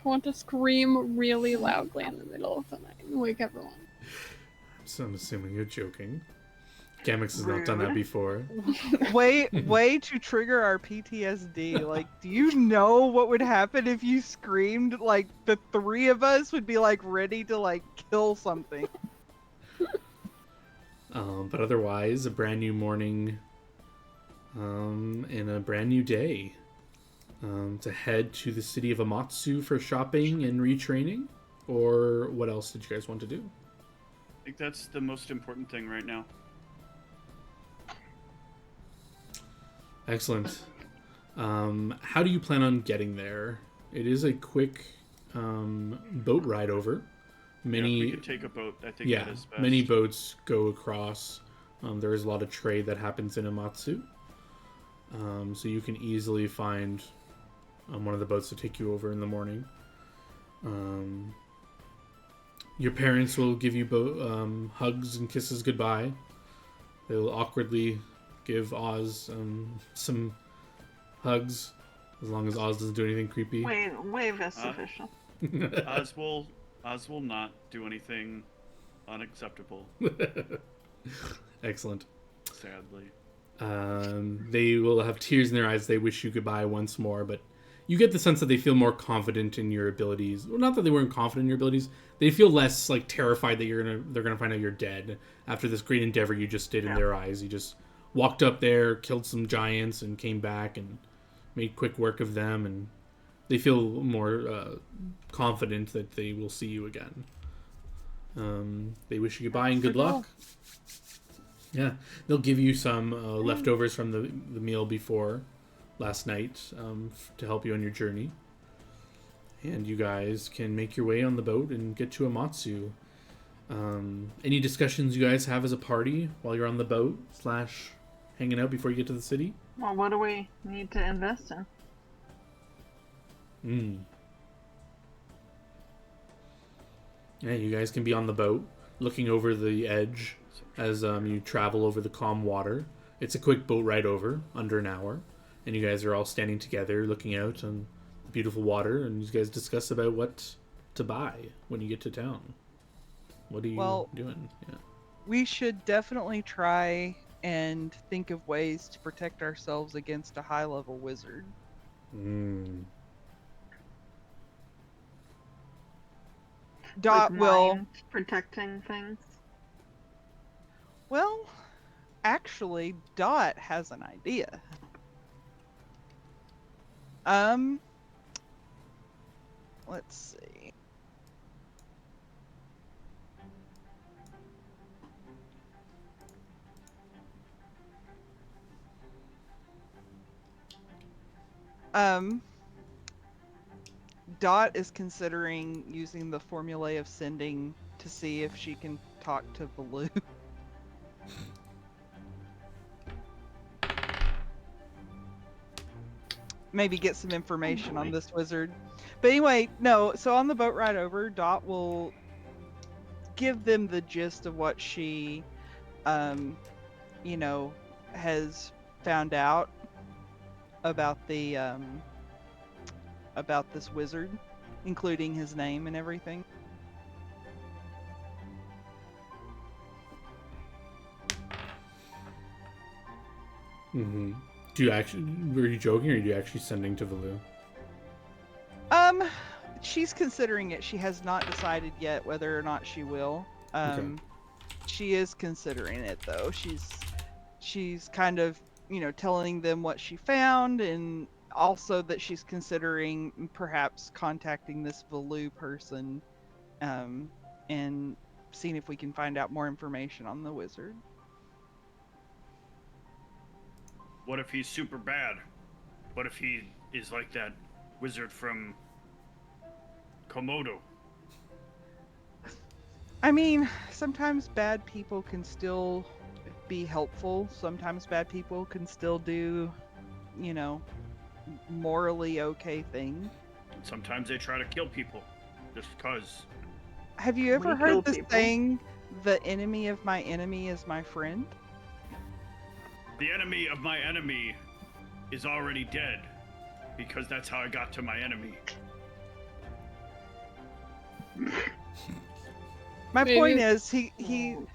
I want to scream really loudly in the middle of the night and wake everyone. So I'm assuming you're joking. Gamix has not done that before. way to trigger our PTSD. Do you know what would happen if you screamed? The three of us would be ready to kill something. But otherwise, a brand new morning, and a brand new day. To head to the city of Amatsu for shopping and retraining, or what else did you guys want to do? I think that's the most important thing right now. Excellent. How do you plan on getting there? It is a quick boat ride over. We could take a boat. I think that is best. Many boats go across. There is a lot of trade that happens in Amatsu. So you can easily find one of the boats to take you over in the morning. Your parents will give you hugs and kisses goodbye. They'll awkwardly give Oz some hugs, as long as Oz doesn't do anything creepy. Wave is sufficient. Oz will not do anything unacceptable. Excellent. Sadly. They will have tears in their eyes. They wish you goodbye once more, but you get the sense that they feel more confident in your abilities. Well, not that they weren't confident in your abilities. They feel less terrified that they're gonna find out you're dead after this great endeavor you just did in their eyes. You just walked up there, killed some giants, and came back and made quick work of them, and they feel more confident that they will see you again. They wish you goodbye and good luck. Yeah, they'll give you some leftovers from the meal before last night to help you on your journey. And you guys can make your way on the boat and get to Amatsu. Any discussions you guys have as a party while you're on the boat / hanging out before you get to the city? Well, what do we need to invest in? Yeah, you guys can be on the boat, looking over the edge as you travel over the calm water. It's a quick boat ride over, under an hour, and you guys are all standing together, looking out on the beautiful water, and you guys discuss about what to buy when you get to town. What are you doing? Yeah. We should definitely try and think of ways to protect ourselves against a high-level wizard. Dot will protecting things. Well, actually, Dot has an idea. Let's see. Um, Dot is considering using the formulae of sending to see if she can talk to Baloo. Maybe get some information on this wizard. But anyway, no, so on the boat ride over, Dot will give them the gist of what she, you know, has found out about the, about this wizard, including his name and everything. Mm-hmm. Do you actually? Were you joking, or are you actually sending to Valoo? She's considering it. She has not decided yet whether or not she will. Okay. She is considering it though. She's kind of, you know, telling them what she found, and also that she's considering perhaps contacting this Valoo person, and seeing if we can find out more information on the wizard. What if he's super bad? What if he is like that wizard from Komodo? I mean, sometimes bad people can still be helpful. Sometimes bad people can still do, you know, morally okay things. Sometimes they try to kill people just because. Have you ever We kill heard this people. saying, the enemy of my enemy is my friend? The enemy of my enemy is already dead because that's how I got to my enemy. My Maybe- point is, he Oh,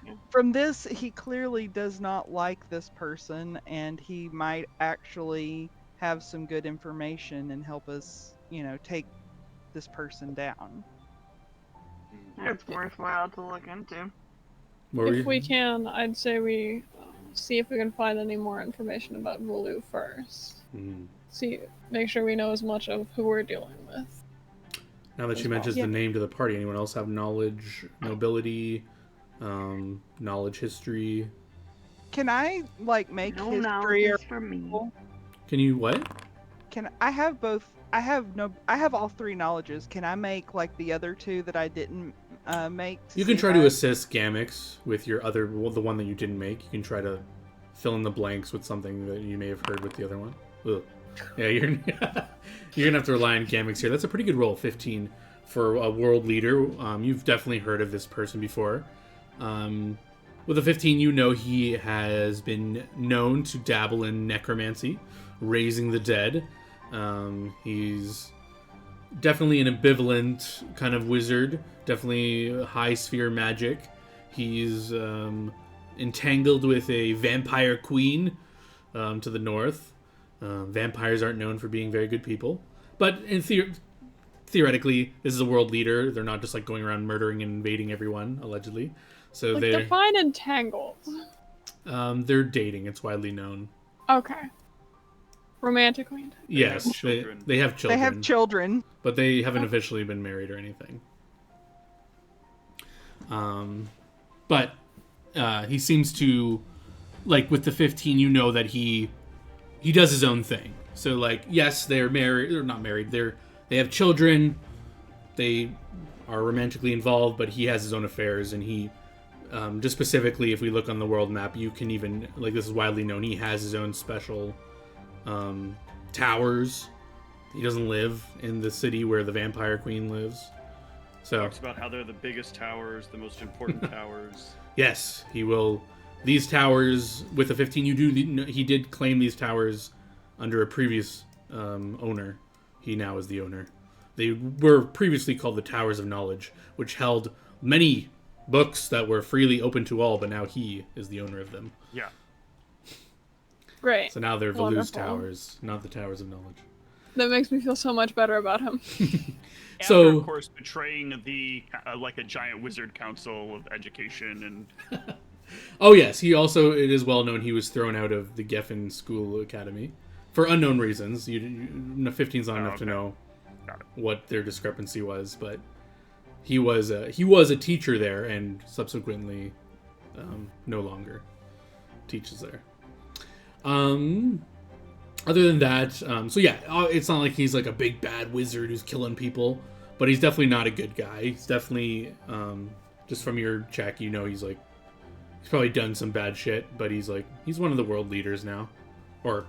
okay. from this, he clearly does not like this person, and he might actually have some good information and help us, you know, take this person down. It's worthwhile to look into. What were If you- we can, I'd say we see if we can find any more information about Volu first. Mm. Make sure we know as much of who we're dealing with. Now that she as well. mentions Yeah. the name to the party, anyone else have knowledge, nobility, knowledge, history? Can I like make No history knowledge or for me. Can you what? can I have both? I have all three knowledges. Can I make like the other two that I didn't make? You see can if try I- to assist Gamix with your other, well, the one that you didn't make. You can try to fill in the blanks with something that you may have heard with the other one. Ugh. Yeah, you're you're gonna have to rely on Gamix here. That's a pretty good roll, 15 for a world leader. You've definitely heard of this person before. With a 15, you know he has been known to dabble in necromancy, raising the dead. He's definitely an ambivalent kind of wizard, definitely high sphere magic. He's entangled with a vampire queen to the north. Vampires aren't known for being very good people, but in theoretically, this is a world leader. They're not just like going around murdering and invading everyone, allegedly. So Like, they're define entangled. they're dating. It's widely known. Okay. Romantically entangled. Yes, have children. they have children. They have children. But they haven't officially been married or anything. But he seems to, like with the 15, you know that he does his own thing. So like, yes, they're married or not married. They have children. They are romantically involved, but he has his own affairs, and he just specifically, if we look on the world map, you can even like this is widely known. He has his own special towers. He doesn't live in the city where the vampire queen lives. So Talks about how they're the biggest towers, the most important towers. yes, he will. These towers with the 15, he did claim these towers under a previous owner. He now is the owner. They were previously called the Towers of Knowledge, which held many books that were freely open to all, but now he is the owner of them. Yeah. Great. So now they're Valu's Wonderful. Towers, not the Towers of Knowledge. That makes me feel so much better about him. So- After, of course, betraying the like a giant wizard council of education and Oh yes, he also, it is well known he was thrown out of the Geffen School Academy for unknown reasons. 15's not enough to okay. know Got it. what their discrepancy was, but he was a teacher there and subsequently no longer teaches there. other than that, so yeah, it's not like he's like a big bad wizard who's killing people, but he's definitely not a good guy. He's definitely, just from your check, you know, he's probably done some bad shit, but he's one of the world leaders now, or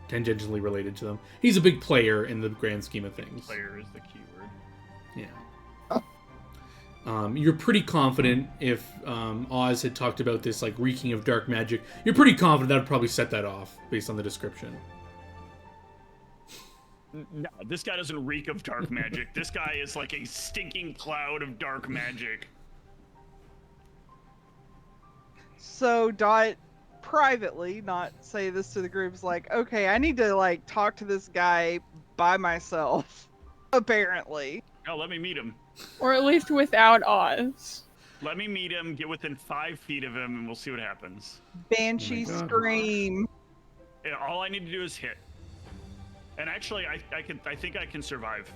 tangentially related to them. He's a big player in the grand scheme of things. Player is the key word. Yeah. You're pretty confident if Oz had talked about this like reeking of dark magic, you're pretty confident that would probably set that off based on the description. No, this guy doesn't reek of dark magic. This guy is like a stinking cloud of dark magic. So Dot privately, not say this to the group, is like, okay, I need to like talk to this guy by myself. Apparently. Oh, let me meet him. Or at least without Oz. Let me meet him, get within 5 feet of him, and we'll see what happens. Banshee Oh my God. scream. Yeah, all I need to do is hit. And actually, I think I can survive.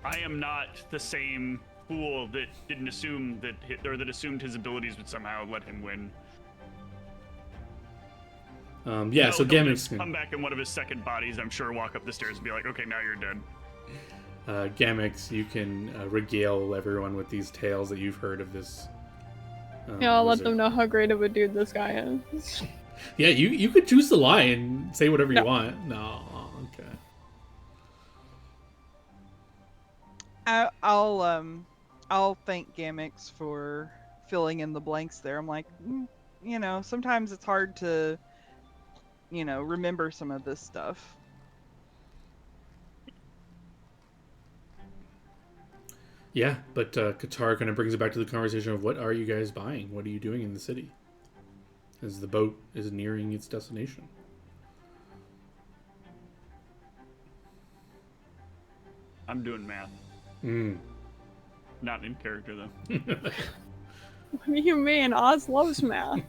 I am not the same fool that didn't assume that that assumed his abilities would somehow let him win. Yeah, No, so he'll Gamix just come back in one of his second bodies, I'm sure, walk up the stairs and be like, okay, now you're dead. Gamix, you can regale everyone with these tales that you've heard of this. Yeah, I'll let wizard. them know how great of a dude this guy is. Yeah, you could choose to lie and say whatever No. you want. No, okay. I'll thank Gamix for filling in the blanks there. I'm like, you know, sometimes it's hard to, you know, remember some of this stuff. Yeah, but Qatar kind of brings it back to the conversation of what are you guys buying? What are you doing in the city? As the boat is nearing its destination. I'm doing math. Mm. Not in character, though. What do you mean? Oz loves math.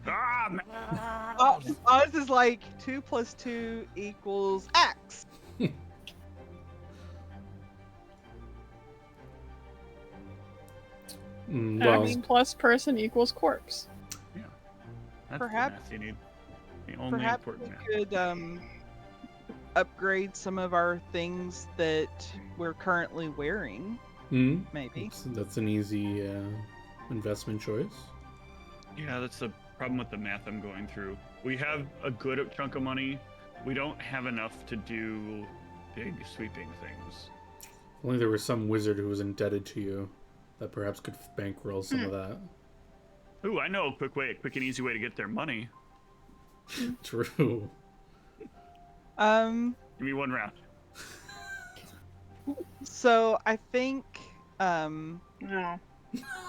Ah, man! Oz is like 2 + 2 = X. Well, X plus person equals corpse. That's Perhaps- the math you need. The only Perhaps we important math. could upgrade some of our things that we're currently wearing. Maybe. that's an easy investment choice. Yeah, that's the problem with the math I'm going through. We have a good chunk of money. We don't have enough to do big sweeping things. If only there was some wizard who was indebted to you that perhaps could bankroll some of that. Ooh, I know a quick and easy way to get their money. True. Give me one round. So I think No.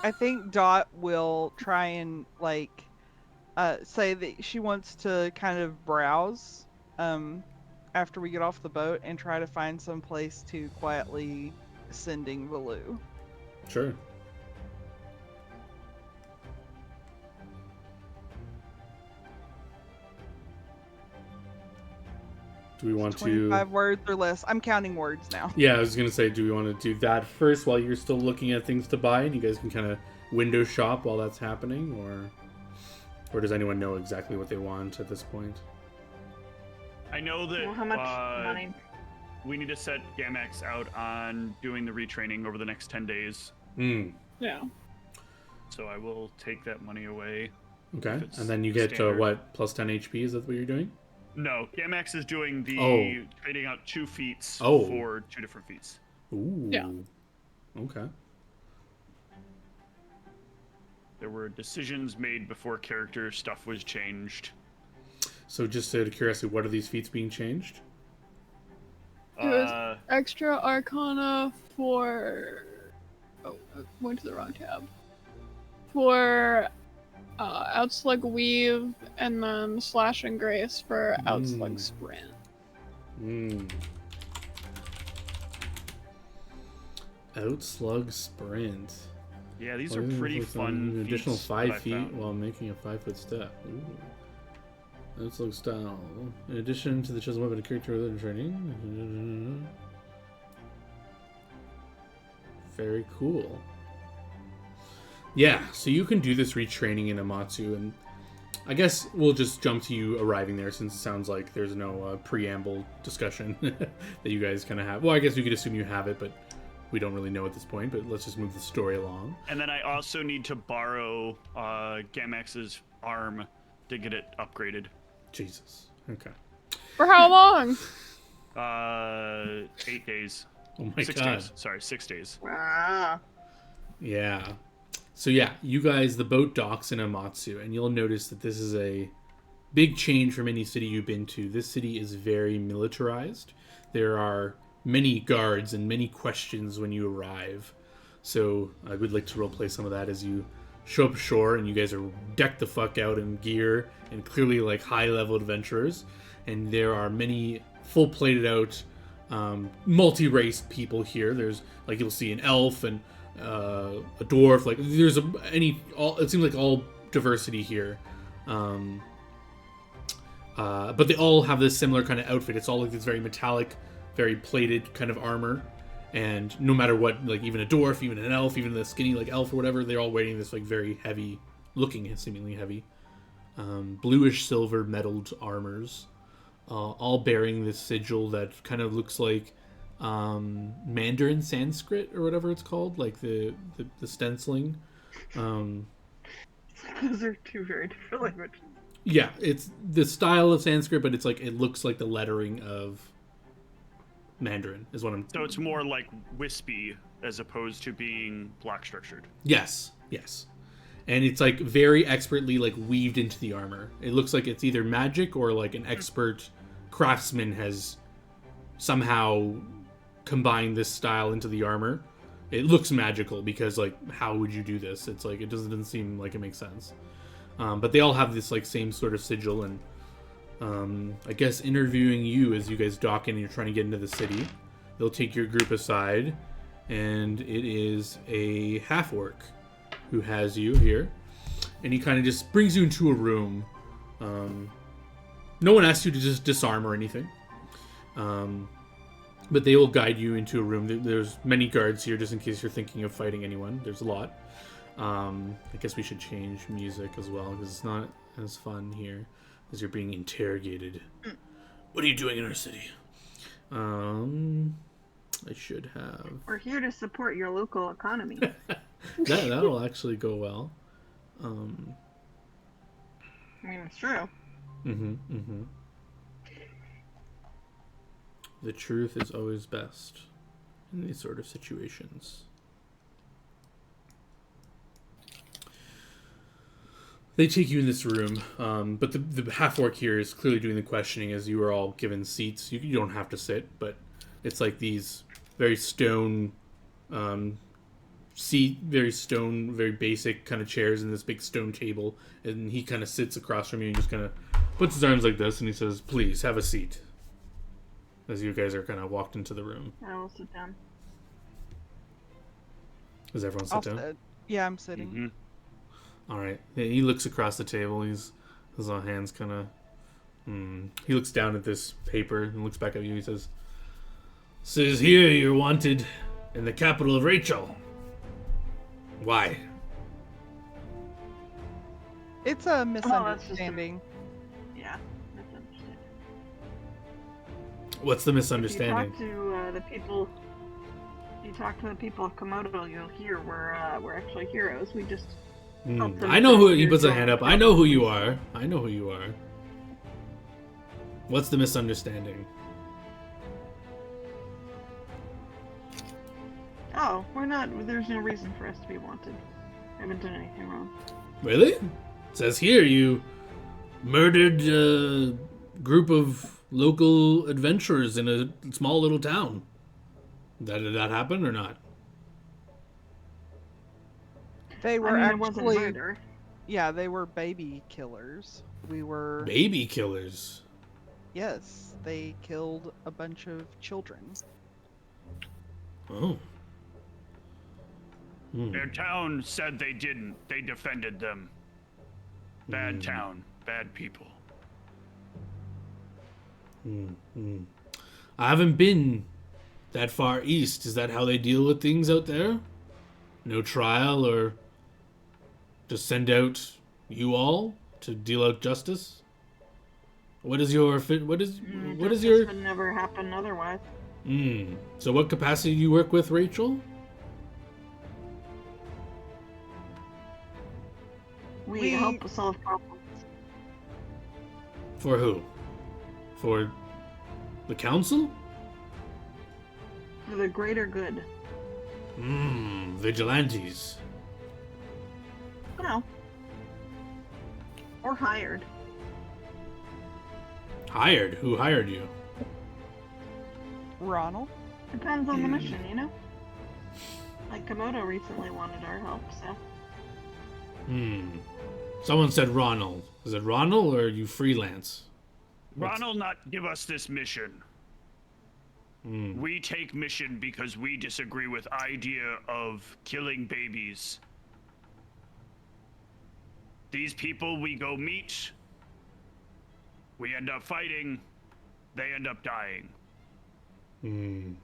I think Dot will try and like say that she wants to kind of browse after we get off the boat and try to find some place to quietly sending Valoo. Sure. Do we want to... 25 words or less. I'm counting words now. Yeah, I was going to say, do we want to do that first while you're still looking at things to buy and you guys can kind of window shop while that's happening? Or does anyone know exactly what they want at this point? I know that Well, how much money? we need to set Gamex out on doing the retraining over the next 10 days. Yeah. So I will take that money away. Okay. If it's And then you get, standard. what, plus 10 HP? Is that what you're doing? No, Gamex is doing the Oh. trading out 2 feats Oh. for 2 different feats. Ooh. Yeah. Okay. There were decisions made before character stuff was changed. So just out of curiosity, what are these feats being changed? It was extra arcana for... Oh, I went to the wrong tab. For Outslug Weave, and then Slash and Grace for Outslug Sprint. Outslug Sprint. Yeah, these Well, are pretty with fun. An additional feats that I 5 feet found. while making a 5-foot step. Ooh. Outslug style. In addition to the chosen weapon of character within training. Very cool. Yeah, so you can do this retraining in Amatsu, and I guess we'll just jump to you arriving there, since it sounds like there's no preamble discussion that you guys kind of have. Well, I guess we could assume you have it, but we don't really know at this point. But let's just move the story along. And then I also need to borrow Gamax's arm to get it upgraded. Jesus. Okay. For how long? 8 days. Oh my 6 god. days. Sorry, 6 days. Ah. Yeah. So yeah, you guys, the boat docks in Amatsu, and you'll notice that this is a big change from any city you've been to. This city is very militarized. There are many guards and many questions when you arrive. So I would like to roleplay some of that as you show up ashore, and you guys are decked the fuck out in gear and clearly like high-level adventurers. And there are many full-plated out, multi-race people here. There's, like, you'll see an elf and a dwarf. Like, there's it seems like all diversity here. But they all have this similar kind of outfit. It's all like this very metallic, very plated kind of armor. And no matter what, like even a dwarf, even an elf, even the skinny like elf or whatever, they're all wearing this like very heavy looking, seemingly heavy, bluish silver metalled armors, all bearing this sigil that kind of looks like Mandarin Sanskrit or whatever it's called, like the stenciling. Those are two very different languages. Yeah, it's the style of Sanskrit, but it's like it looks like the lettering of Mandarin is what I'm. So it's more like wispy as opposed to being block structured. Yes, and it's like very expertly like weaved into the armor. It looks like it's either magic or like an expert craftsman has somehow combined this style into the armor. It looks magical because like how would you do this? It's like it doesn't seem like it makes sense. But they all have this like same sort of sigil, and I guess interviewing you as you guys dock in and you're trying to get into the city. They'll take your group aside, and it is a half-orc who has you here, and he kind of just brings you into a room. No one asks you to just disarm or anything, but they will guide you into a room. There's many guards here just in case you're thinking of fighting anyone. There's a lot. I guess we should change music as well because it's not as fun here as you're being interrogated. What are you doing in our city? I should have. We're here to support your local economy. That'll actually go well. I mean, it's true. The truth is always best in these sort of situations. They take you in this room, but the half-orc here is clearly doing the questioning as you are all given seats. You don't have to sit, but it's like these very stone very basic kind of chairs and this big stone table, and he kind of sits across from you and just kind of puts his arms like this, and he says, "Please, have a seat," as you guys are kind of walked into the room. I will sit down. Does everyone sit down? Yeah, I'm sitting. Mm-hmm. All right. He looks across the table. His hands kind of. He looks down at this paper and looks back at you. He says, "Says here you're wanted in the capital of Rachel. Why?" It's a misunderstanding. Yeah, misunderstanding. What's the misunderstanding? If you talk to the people of Komodo, you'll hear we're actually heroes. We just. I know who. He puts a hand up. I know who you are. What's the misunderstanding? Oh, we're not. There's no reason for us to be wanted. I haven't done anything wrong. Really? It says here you murdered a group of local adventurers in a small little town. Did that happen or not? They were it wasn't actually, murder. yeah, they were baby killers. Baby killers? Yes, they killed a bunch of children. Oh. Their town said they didn't. They defended them. Bad town. Bad people. I haven't been that far east. Is that how they deal with things out there? No trial or just send out you all to deal out justice? What is your Justice would never happen otherwise. So what capacity do you work with, Rachel? We help solve problems. For who? For the council? For the greater good. Vigilantes. No. Or hired. Hired? Who hired you? Ronald? Depends on the mission, you know? Like Komodo recently wanted our help, so. Someone said Ronald. Is it Ronald or are you freelance? Ronald not give us this mission. We take mission because we disagree with idea of killing babies. These people we go meet, we end up fighting, they end up dying. And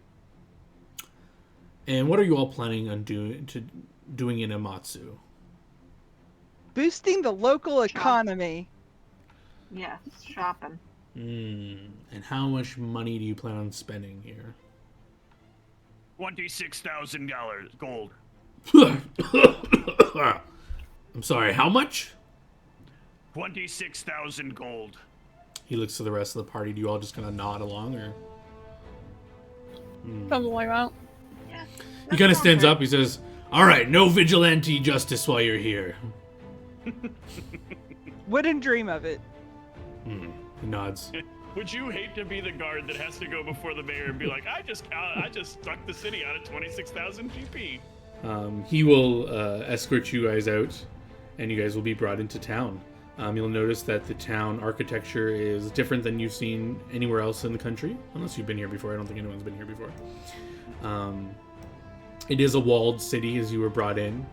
what are you all planning on doing in Amatsu? Boosting the local economy. Yes, shopping. And how much money do you plan on spending here? $26,000 gold. I'm sorry, how much? 26,000 gold. He looks to the rest of the party. Do you all just kind of nod along, or? Something like that. Yeah. He kind of stands up. He says, "All right, no vigilante justice while you're here." Wouldn't dream of it. He nods. Would you hate to be the guard that has to go before the mayor and be like, I just stuck the city out of 26,000 GP? He will escort you guys out, and you guys will be brought into town. You'll notice that the town architecture is different than you've seen anywhere else in the country, unless you've been here before. I don't think anyone's been here before. It is a walled city as you were brought in.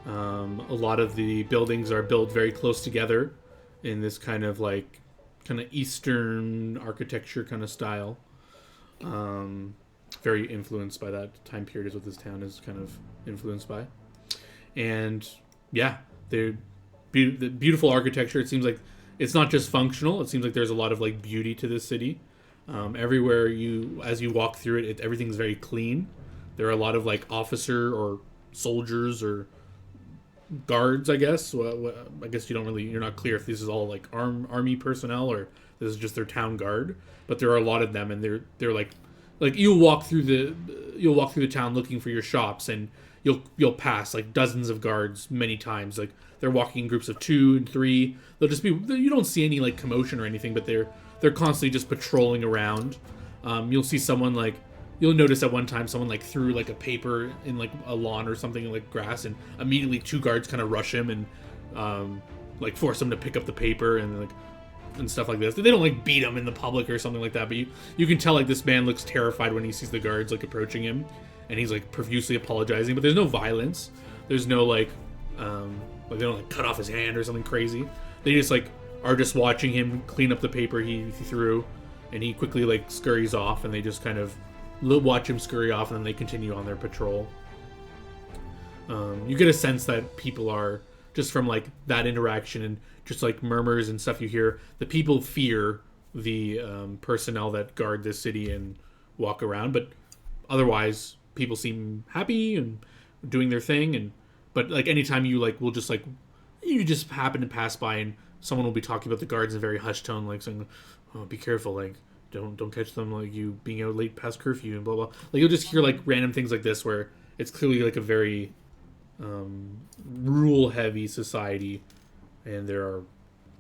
A lot of the buildings are built very close together in this kind of Eastern architecture kind of style. Very influenced by that time period is what this town is kind of influenced by. And yeah, the beautiful architecture. It seems like it's not just functional. It seems like there's a lot of beauty to this city. Everywhere as you walk through it, everything's very clean. There are a lot of officer or soldiers or guards, I guess. Well, I guess you're not clear if this is all army personnel or this is just their town guard. But there are a lot of them, and they're like you'll walk through the town looking for your shops, and you'll pass dozens of guards many times. They're walking in groups of 2 and 3. They'll just be, you don't see any commotion or anything, but they're constantly just patrolling around. You'll see someone you'll notice at one time someone threw a paper in a lawn or something grass, and immediately 2 guards kind of rush him and force him to pick up the paper and stuff like this. They don't beat him in the public or something like that, but you can tell this man looks terrified when he sees the guards approaching him, and he's profusely apologizing. But there's no violence. There's no they don't cut off his hand or something crazy. They just are just watching him clean up the paper he threw, and he quickly scurries off, and they just kind of watch him scurry off, and then they continue on their patrol. You get a sense that people are, just from that interaction and just murmurs and stuff you hear, the people fear the personnel that guard this city and walk around, but otherwise people seem happy and doing their thing. But anytime you will just you just happen to pass by, and someone will be talking about the guards in a very hushed tone, saying, "Oh, be careful, don't catch them you being out late past curfew," and blah blah. You'll just hear random things like this, where it's clearly a very rule heavy society, and there are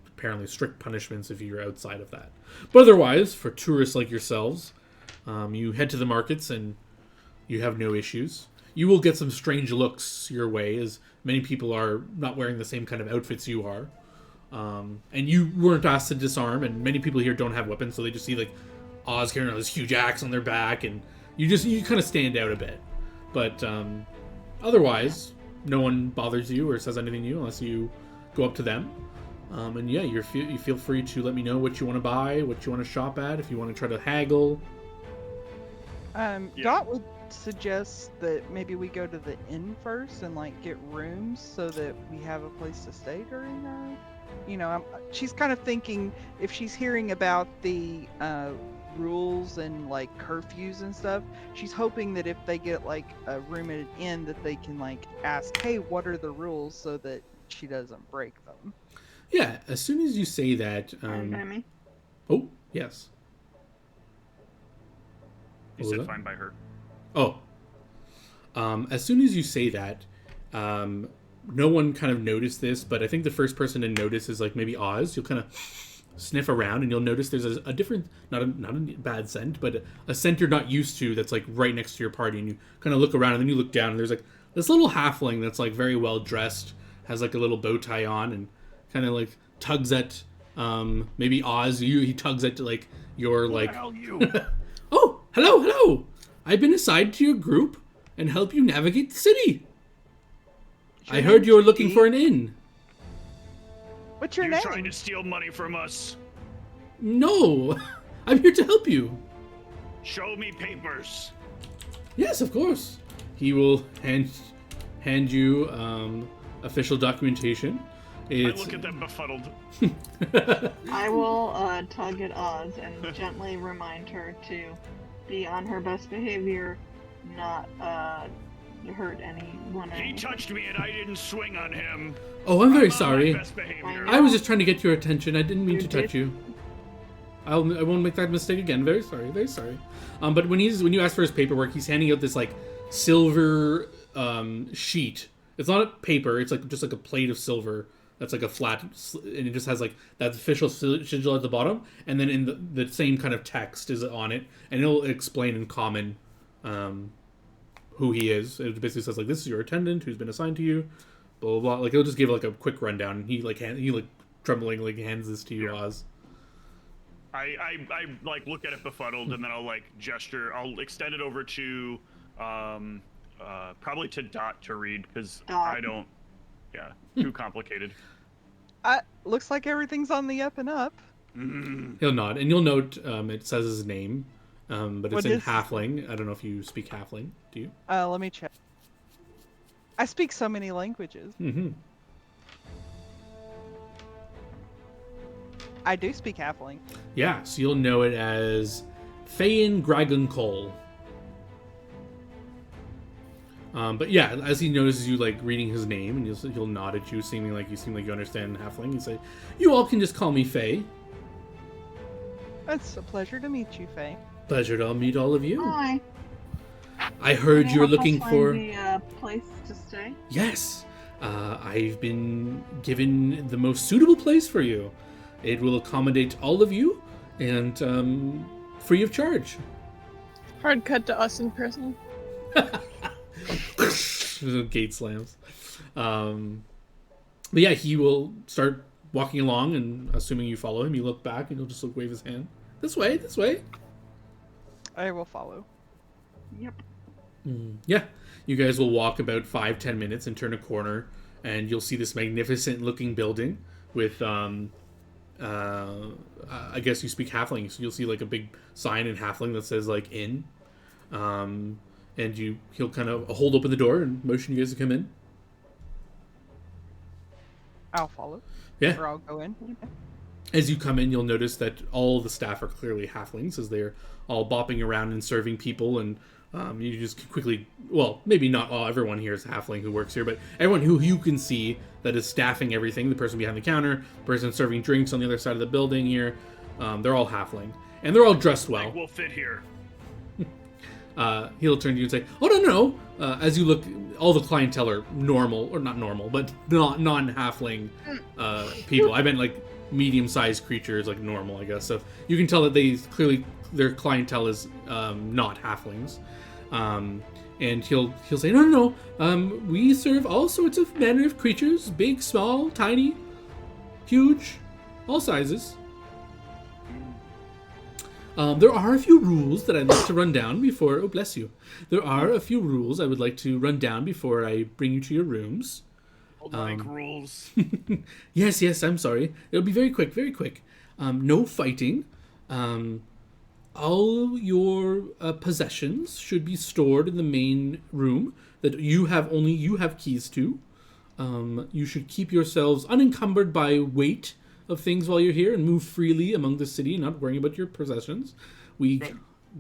apparently strict punishments if you're outside of that. But otherwise, for tourists like yourselves, you head to the markets and you have no issues. You will get some strange looks your way, as many people are not wearing the same kind of outfits you are. And you weren't asked to disarm, and many people here don't have weapons, so they just see Oz carrying this huge axe on their back, and you kind of stand out a bit. But otherwise, no one bothers you or says anything to you unless you go up to them. And yeah, you feel free to let me know what you want to buy, what you want to shop at, if you want to try to haggle. Dot would suggest that maybe we go to the inn first and get rooms so that we have a place to stay during our she's kind of thinking if she's hearing about the rules and like curfews and stuff, she's hoping that if they get like a room at an inn that they can like ask, hey, what are the rules, so that she doesn't break them. Yeah, as soon as you say that, Fine by me. oh yes, He What was said that? fine by her. oh, as soon as you say that, no one kind of noticed this, but I think the first person to notice is like maybe Oz. You'll kind of sniff around and you'll notice there's a different, not a bad scent, but a scent you're not used to that's like right next to your party, and you kind of look around and then you look down and there's like this little halfling that's like very well dressed, has like a little bow tie on, and kind of like tugs at maybe Oz. He tugs at like your like Hell you. oh, hello. I've been assigned to your group and help you navigate the city. I heard you were looking for an inn. What's your You're name? trying to steal money from us. No, I'm here to help you. Show me papers. Yes, of course. He will hand you official documentation. I look at them befuddled. I will tug at Oz and gently remind her to be on her best behavior, not hurt anyone. He touched me and I didn't swing on him. Oh, I'm very I'm on my sorry. best behavior. I was just trying to get your attention. I didn't mean You to touch did. you. I won't make that mistake again. Very sorry. Very sorry. But when you ask for his paperwork, he's handing out this like silver sheet. It's not a paper. It's like just like a plate of silver. That's like a flat, and it just has like that official sigil at the bottom, and then in the same kind of text is on it, and it'll explain in common who he is. It basically says like, this is your attendant who's been assigned to you, blah blah blah. Like it'll just give like a quick rundown. And he trembling like hands this to you, Oz. I like look at it befuddled, and then I'll like gesture. I'll extend it over to probably to Dot to read, because Dot. I don't. Yeah, too complicated. Looks like everything's on the up and up. He'll nod, and you'll note it says his name, but it's What in is- Halfling. I don't know if you speak Halfling. Do you? Let me check. I speak so many languages. Mm-hmm. I do speak Halfling. Yeah, so you'll know it as Fayin Gragon Cole. But yeah, as he notices you like reading his name, and he'll nod at you, seeming like you understand Halfling. He'll say, "You all can just call me Faye. It's a pleasure to meet you, Faye. Pleasure to meet all of you. Hi. I heard Can you were help us looking find for the place to stay. Yes, I've been given the most suitable place for you. It will accommodate all of you, and free of charge." Hard cut to us in person. Gate slams. But yeah, he will start walking along, and assuming you follow him, you look back and he'll just wave his hand. This way, this way. I will follow. Yep. Yeah, you guys will walk about 5-10 minutes and turn a corner, and you'll see this magnificent looking building with I guess you speak Halfling, so you'll see like a big sign in Halfling that says like inn. And he'll kind of hold open the door and motion you guys to come in. I'll follow. Yeah. Or I'll go in. As you come in, you'll notice that all the staff are clearly halflings, as they're all bopping around and serving people. And you just quickly, well, maybe not all, everyone here is a halfling who works here, but everyone who you can see that is staffing everything, the person behind the counter, the person serving drinks on the other side of the building here, they're all halfling. And they're all dressed well. Like, we'll fit here. He'll turn to you and say, "Oh, no. As you look, all the clientele are normal, or not normal, but not non-halfling people. I meant like medium-sized creatures, like normal, I guess. So you can tell that their clientele is not halflings. And he'll say, no. We serve all sorts of manner of creatures, big, small, tiny, huge, all sizes. There are a few rules that I'd like to run down before... Oh, bless you. There are a few rules I would like to run down before I bring you to your rooms. Like rules. Yes, I'm sorry. It'll be very quick, very quick. No fighting. All your possessions should be stored in the main room that only you have keys to. You should keep yourselves unencumbered by weight of things while you're here and move freely among the city, not worrying about your possessions. We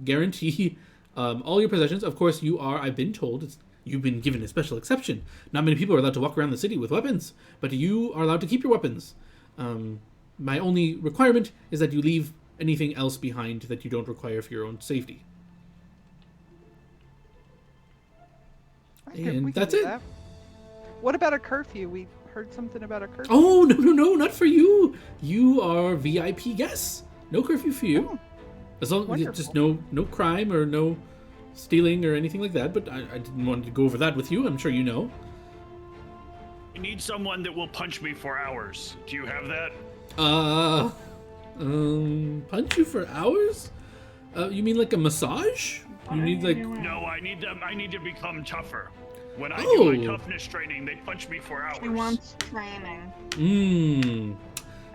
guarantee all your possessions. Of course, I've been told, you've been given a special exception. Not many people are allowed to walk around the city with weapons, but you are allowed to keep your weapons. My only requirement is that you leave anything else behind that you don't require for your own safety. And that's it. That. What about a curfew? We heard something about a curfew. Oh, no, not for you. You are VIP guests. No curfew for you. Oh, as long as just no crime or no stealing or anything like that. But I didn't want to go over that with you. I'm sure you know. I need someone that will punch me for hours. Do you have that? Punch you for hours? You mean like a massage? You need like... No, I need to become tougher. When I do my toughness training, they punch me for hours. He wants training.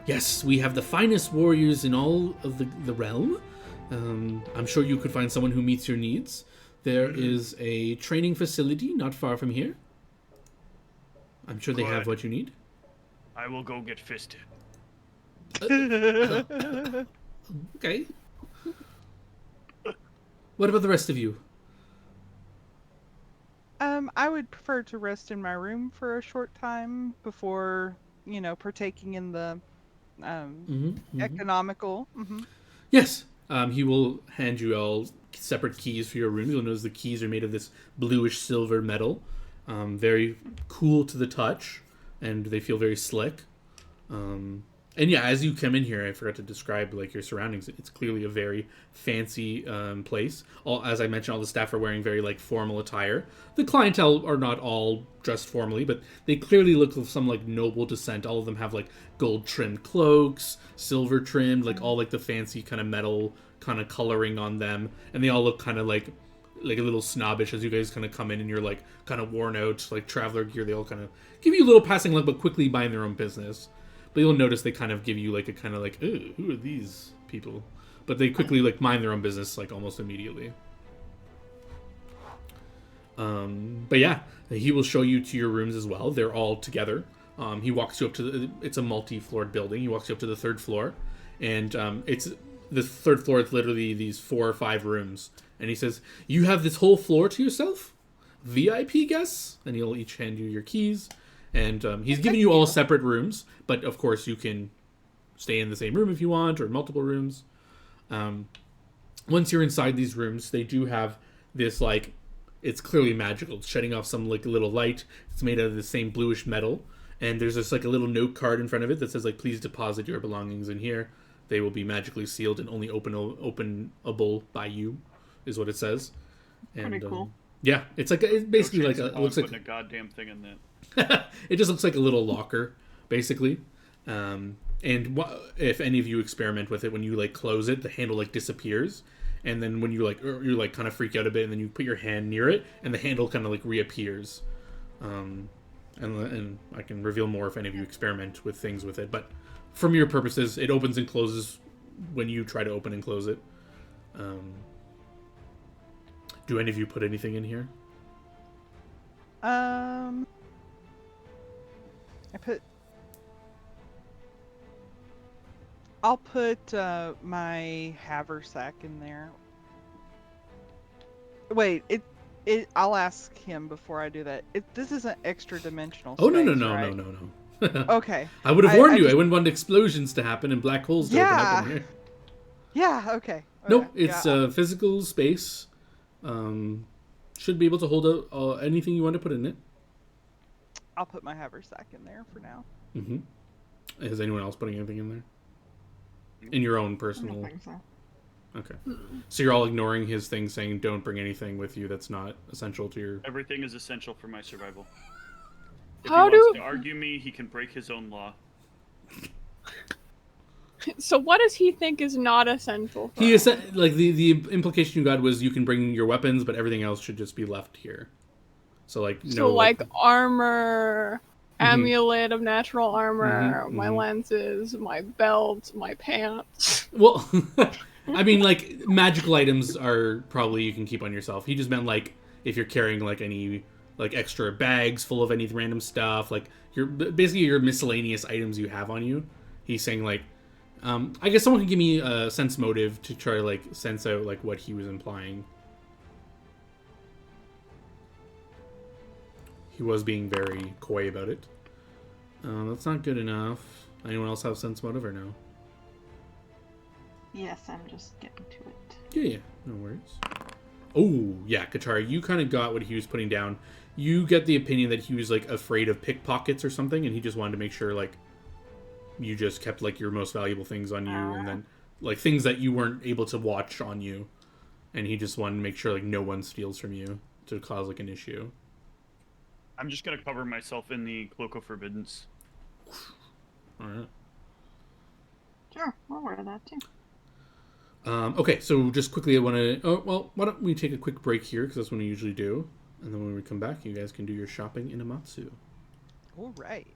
Yes, we have the finest warriors in all of the realm. I'm sure you could find someone who meets your needs. There is a training facility not far from here. I'm sure they have what you need. I will go get fisted. Okay. What about the rest of you? I would prefer to rest in my room for a short time before, partaking in the economical. Mm-hmm. Yes. He will hand you all separate keys for your room. You'll notice the keys are made of this bluish silver metal. Very cool to the touch, and they feel very slick. And yeah, as you come in here, I forgot to describe like your surroundings. It's clearly a very fancy place. As I mentioned, all the staff are wearing very like formal attire. The clientele are not all dressed formally, but they clearly look of some like noble descent. All of them have like gold trimmed cloaks, silver trimmed, like all like the fancy kind of metal kind of coloring on them, and they all look kind of like a little snobbish as you guys kind of come in and you're like kind of worn out, like traveler gear. They all kind of give you a little passing look, but quickly mind their own business. But you'll notice they kind of give you like a kind of like, ooh, who are these people? But they quickly like mind their own business like almost immediately. But yeah, he will show you to your rooms as well. They're all together. He walks you up to it's a multi-floored building. He walks you up to the third floor, and it's the third floor. It's literally these 4 or 5 rooms, and he says, "You have this whole floor to yourself, VIP guests." And he'll each hand you your keys. And he's giving you all separate rooms, but of course you can stay in the same room if you want, or multiple rooms. Once you're inside these rooms, they do have this, like, it's clearly magical. It's shedding off some, like, little light. It's made out of the same bluish metal. And there's just, like, a little note card in front of it that says, like, please deposit your belongings in here. They will be magically sealed and only openable by you, is what it says. And, pretty cool. Yeah, it's like, it's basically like it looks like putting a goddamn thing in that. It just looks like a little locker, basically. And if any of you experiment with it, when you like close it, the handle like disappears, and then when you like kind of freak out a bit, and then you put your hand near it, and the handle kind of like reappears. And I can reveal more if any of you experiment with things with it. But from your purposes, it opens and closes when you try to open and close it. Do any of you put anything in here? I'll put my haversack in there. Wait, I'll ask him before I do that. This isn't extra dimensional space, right? No. Okay. I would have warned you. I wouldn't want explosions to happen and black holes to open up in here. Yeah, okay. No, it's a physical space. Should be able to hold anything you want to put in it. I'll put my haversack in there for now. Mm-hmm. Is anyone else putting anything in there? In your own personal... I don't think so. Okay. So you're all ignoring his thing saying don't bring anything with you that's not essential to your... Everything is essential for my survival. If How he wants to argue me, he can break his own law. So what does he think is not essential? He is like the implication you got was you can bring your weapons, but everything else should just be left here. So like armor, amulet of natural armor, my lenses, my belt, my pants. Well, I mean, like magical items are probably you can keep on yourself. He just meant like if you're carrying like any like extra bags full of any random stuff, like basically your miscellaneous items you have on you. He's saying like, I guess someone can give me a sense motive to try to like sense out like what he was implying. He was being very coy about it. That's not good enough. Anyone else have sense motive or no? Yes, I'm just getting to it. Yeah, no worries. Oh, yeah, Katara, you kind of got what he was putting down. You get the opinion that he was, like, afraid of pickpockets or something, and he just wanted to make sure, like, you just kept, like, your most valuable things on you, and then, like, things that you weren't able to watch on you. And he just wanted to make sure, like, no one steals from you to cause, like, an issue. I'm just gonna cover myself in the Cloak of Forbiddance. Alright. Sure, I'll wear that too. Okay, so just quickly, I want to... Oh, well, why don't we take a quick break here, because that's what we usually do. And then when we come back, you guys can do your shopping in Amatsu. All right.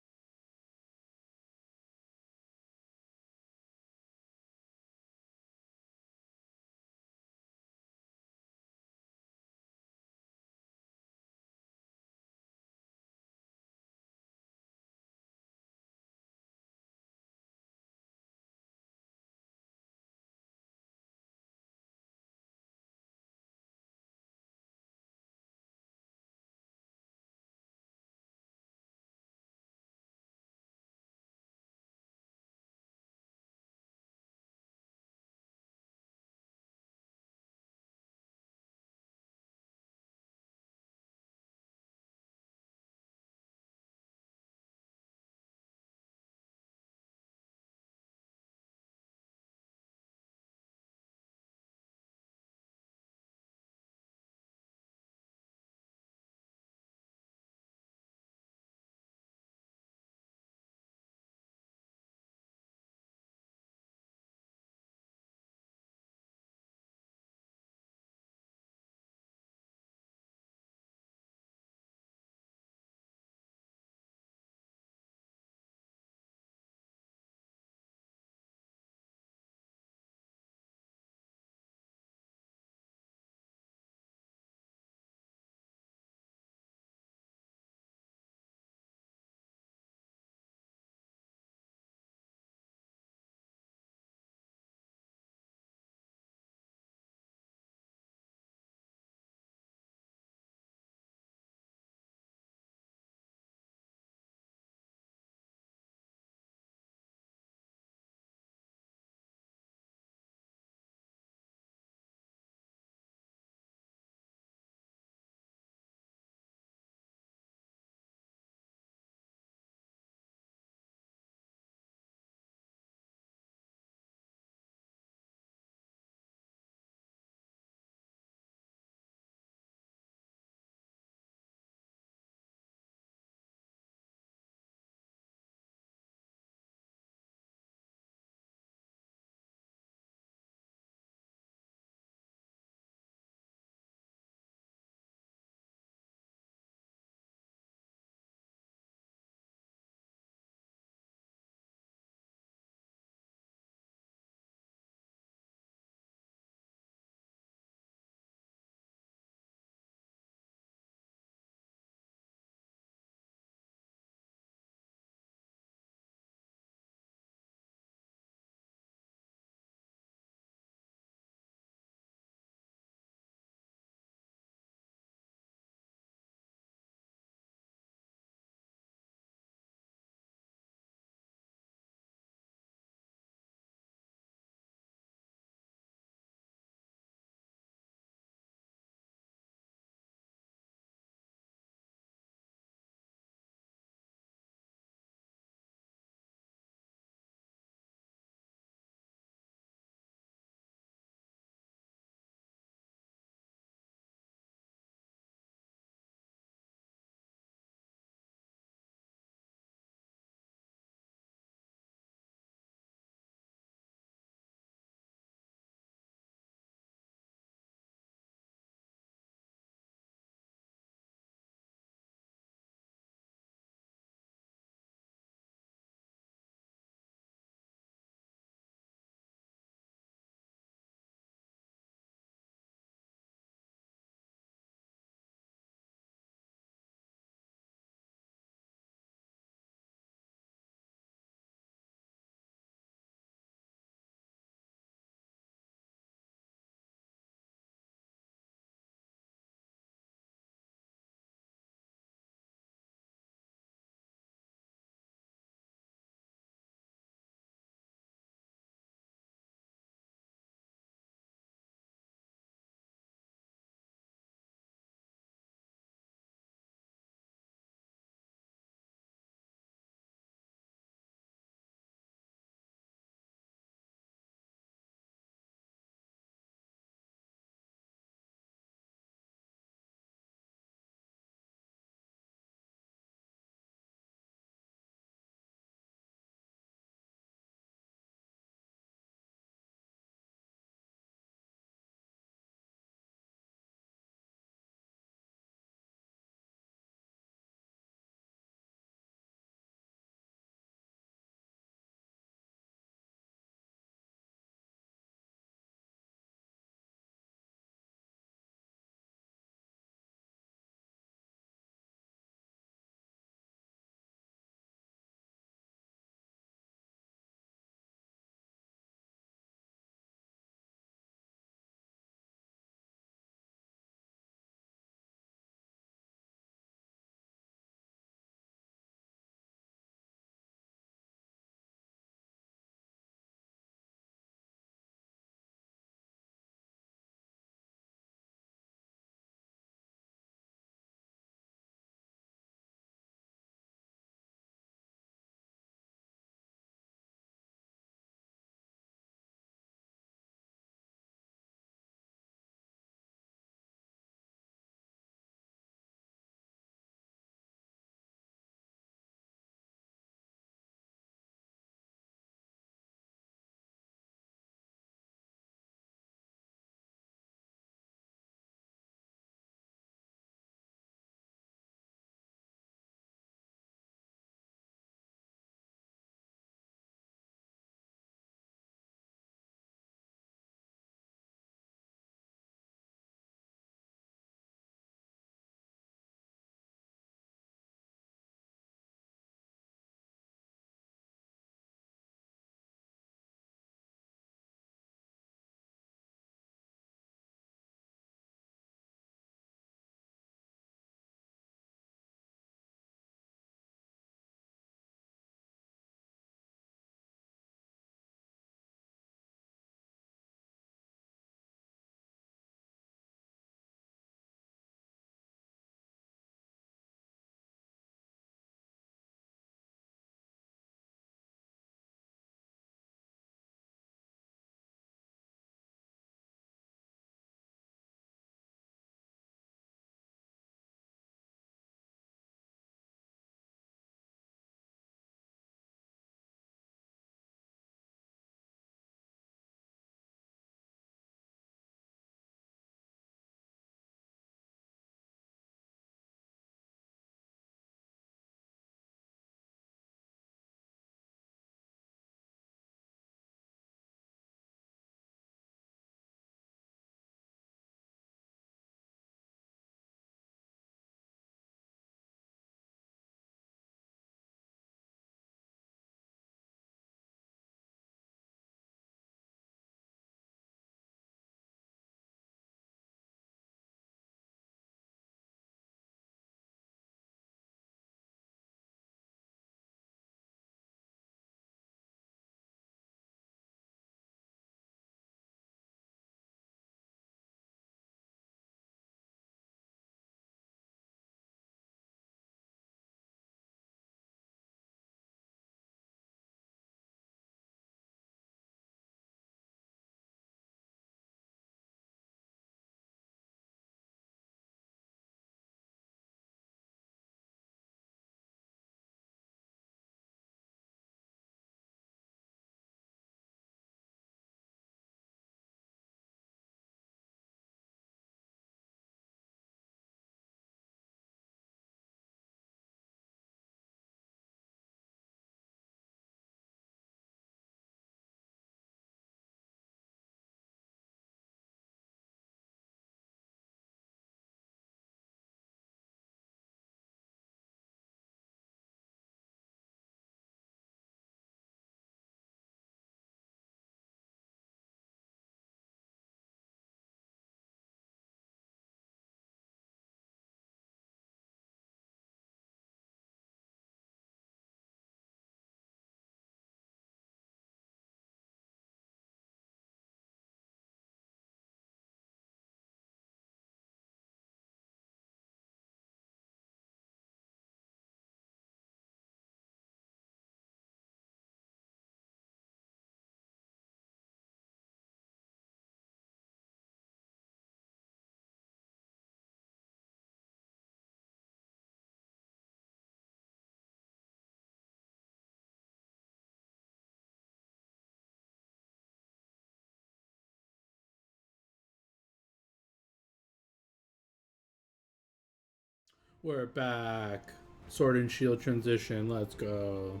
We're back. Sword and shield transition. Let's go.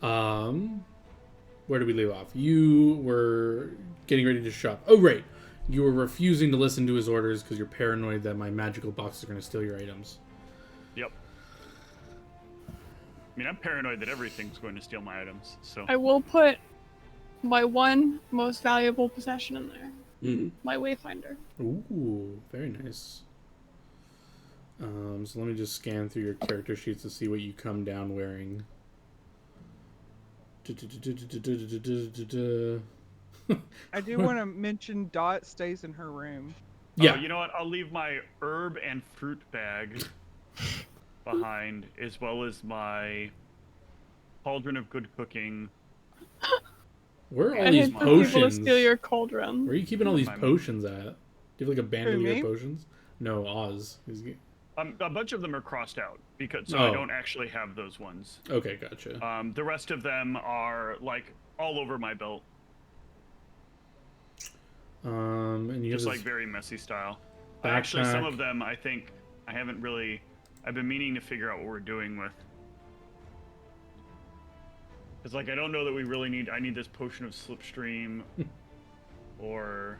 Where did we leave off? You were getting ready to shop. Oh, right. You were refusing to listen to his orders because you're paranoid that my magical box is going to steal your items. Yep. I mean, I'm paranoid that everything's going to steal my items, so... I will put my one most valuable possession in there. Mm-hmm. My Wayfinder. Ooh, very nice. So let me just scan through your character sheets to see what you come down wearing. I do want to mention Dot stays in her room. Yeah. You know what? I'll leave my herb and fruit bag behind, as well as my cauldron of good cooking. Where are all I these hate for people to potions? steal your cauldron. Where are you keeping all these potions at? Do you have like a bandolier me? of potions? No, Oz. A bunch of them are crossed out because I don't actually have those ones. Okay, gotcha. The rest of them are like all over my belt. And you Just have like very messy style. backpack. Actually, some of them I think I haven't really. I've been meaning to figure out what we're doing with. It's like I don't know that we really need. I need this potion of slipstream, or.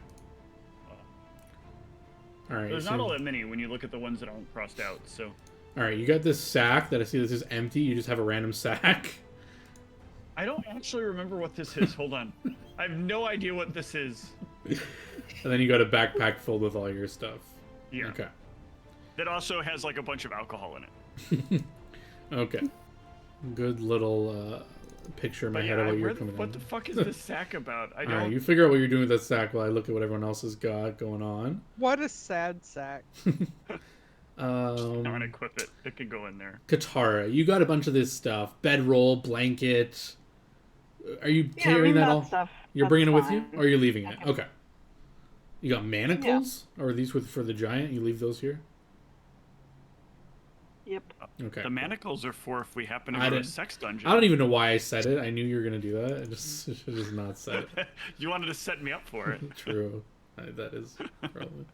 All right. There's not all that many when you look at the ones that aren't crossed out. So. All right, you got this sack that I see this is empty. You just have a random sack. I don't actually remember what this is. Hold on. I have no idea what this is. And then you got a backpack filled with all your stuff. Yeah. Okay. That also has like a bunch of alcohol in it. Okay. Good little picture in my head of what you're coming What the fuck is this sack about? I don't. All right, you figure out what you're doing with that sack while I look at what everyone else has got going on. What a sad sack. I'm gonna equip it. It can go in there. Katara, you got a bunch of this stuff. Bedroll, blanket. Are you carrying that all? Stuff. You're That's bringing it with you? fine. Or are you leaving it? Okay. You got manacles? Or are these for the giant? You leave those here? Yep. Okay. The manacles are for if we happen to I go to a didn't- sex dungeon. I don't even know why I said it. I knew you were going to do that. I just should have just not said it. You wanted to set me up for it. True. That is probably.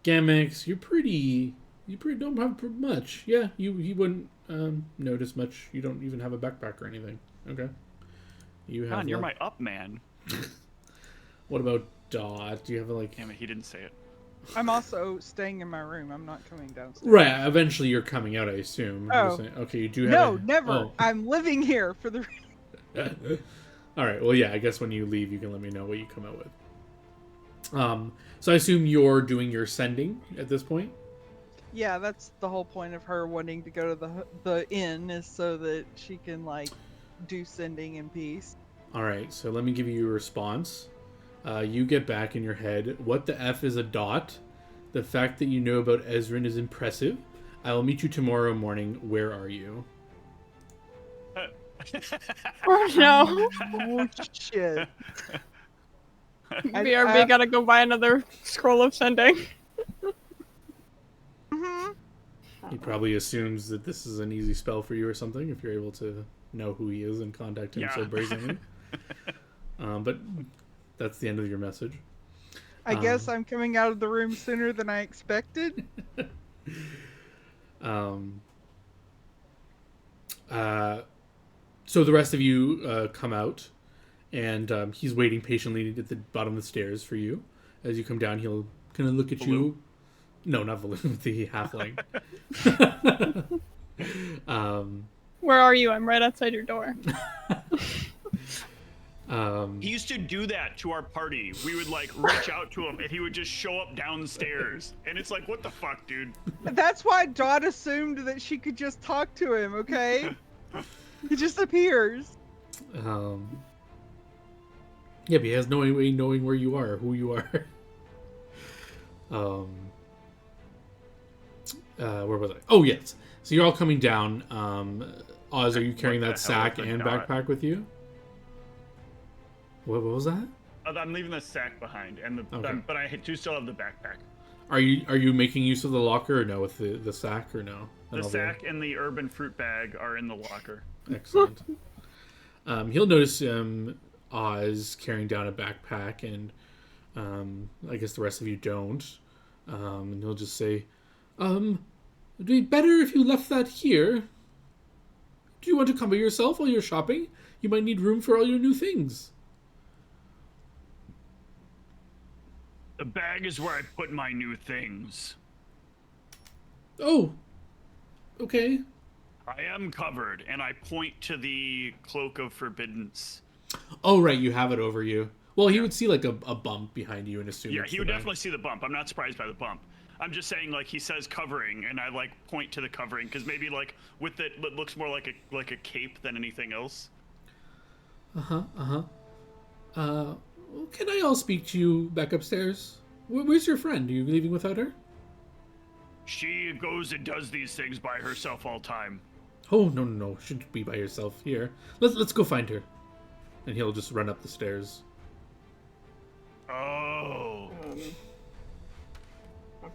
Gimmicks, you don't have much. Yeah, you wouldn't notice much. You don't even have a backpack or anything. Okay. You have. John, you're my up man. What about Dot? Do you have like? Damn it, he didn't say it. I'm also staying in my room. I'm not coming downstairs. Right. Eventually, you're coming out. I assume. Oh. Okay. You do have. No, a... never. Oh. I'm living here for the. All right. Well, yeah. I guess when you leave, you can let me know what you come out with. So I assume you're doing your sending at this point. Yeah, that's the whole point of her wanting to go to the inn is so that she can like do sending in peace. All right. So let me give you your response. You get back in your head. What the F is a dot? The fact that you know about Ezrin is impressive. I will meet you tomorrow morning. Where are you? Oh no. Oh shit. BRB gotta go buy another scroll of sending. He probably assumes that this is an easy spell for you or something if you're able to know who he is and contact him so brazenly. But that's the end of your message. I guess I'm coming out of the room sooner than I expected. So the rest of you come out, and he's waiting patiently at the bottom of the stairs for you. As you come down, he'll kind of look at you. No, not Valoon, the halfling. Where are you? I'm right outside your door. He used to do that to our party. We would like reach out to him and he would just show up downstairs. And it's like, what the fuck, dude? That's why Dot assumed that she could just talk to him, okay? He just appears. Yeah, but he has no way knowing where you are, who you are. Where was I? Oh, yes. So you're all coming down. Oz, are you carrying that sack and backpack with you? What was that? I'm leaving the sack behind, and but I do still have the backpack. Are you making use of the locker or no with the sack or no? The sack and the urban fruit bag are in the locker. Excellent. He'll notice Oz carrying down a backpack, and I guess the rest of you don't. And he'll just say, it'd be better if you left that here. Do you want to come by yourself while you're shopping? You might need room for all your new things. The bag is where I put my new things. Oh, okay. I am covered, and I point to the Cloak of Forbiddance. Oh, right, you have it over you. Well, he would see like a bump behind you and assume. Yeah, it's he the would bag. definitely see the bump. I'm not surprised by the bump. I'm just saying, like, he says covering, and I like point to the covering because maybe like with it looks more like a cape than anything else. Can I all speak to you back upstairs? Where's your friend? Are you leaving without her? She goes and does these things by herself all time. Oh, no. Shouldn't be by yourself here. Let's go find her. And he'll just run up the stairs. Oh.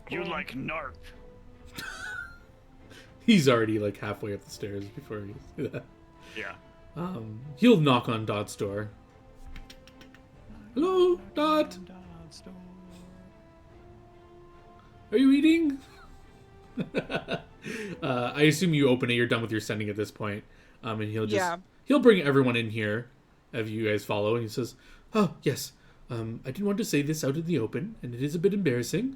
You like narc. He's already like halfway up the stairs before he gets to that. Yeah. He'll knock on Dot's door. Hello, Dot. Are you eating? I assume you open it. You're done with your sending at this point. And he'll bring everyone in here, if you guys follow. And he says, "Oh yes, I didn't want to say this out in the open, and it is a bit embarrassing,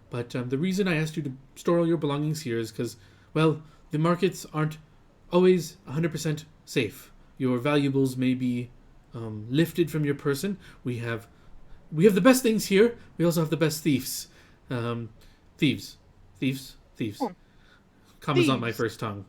but the reason I asked you to store all your belongings here is because, well, the markets aren't always 100% safe. Your valuables may be lifted from your person. We have the best things here. We also have the best thieves. Thieves. Oh. Comma's not my first tongue.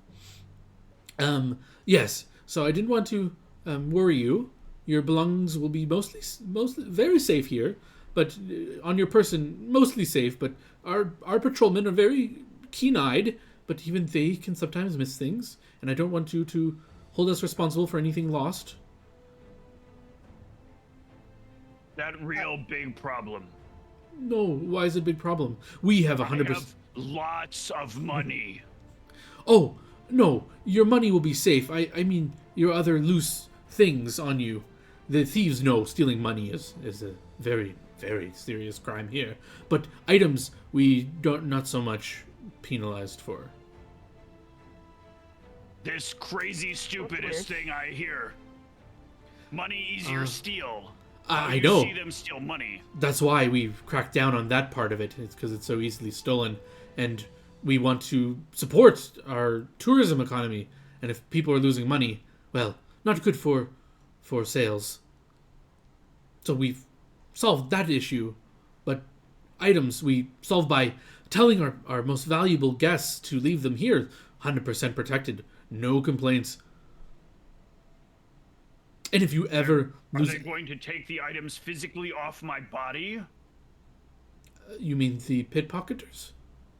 Yes. So I didn't want to worry you. Your belongings will be mostly very safe here, but on your person, mostly safe. But our patrolmen are very keen-eyed, but even they can sometimes miss things, and I don't want you to hold us responsible for anything lost." That real big problem. No, why is it a big problem? We have 100%. I have lots of money. Oh, no, your money will be safe. I mean, your other loose things on you. The thieves know stealing money is a very, very serious crime here. But items we don't not so much penalized for. This crazy, stupidest thing I hear. Money easier steal. I You know. see them steal money. That's why we've cracked down on that part of it. It's because it's so easily stolen. And we want to support our tourism economy. And if people are losing money, well, not good for sales. So we've solved that issue. But items we solve by telling our most valuable guests to leave them here 100% protected. No complaints. And if you ever Are lose... they going to take the items physically off my body? You mean the pickpocketers?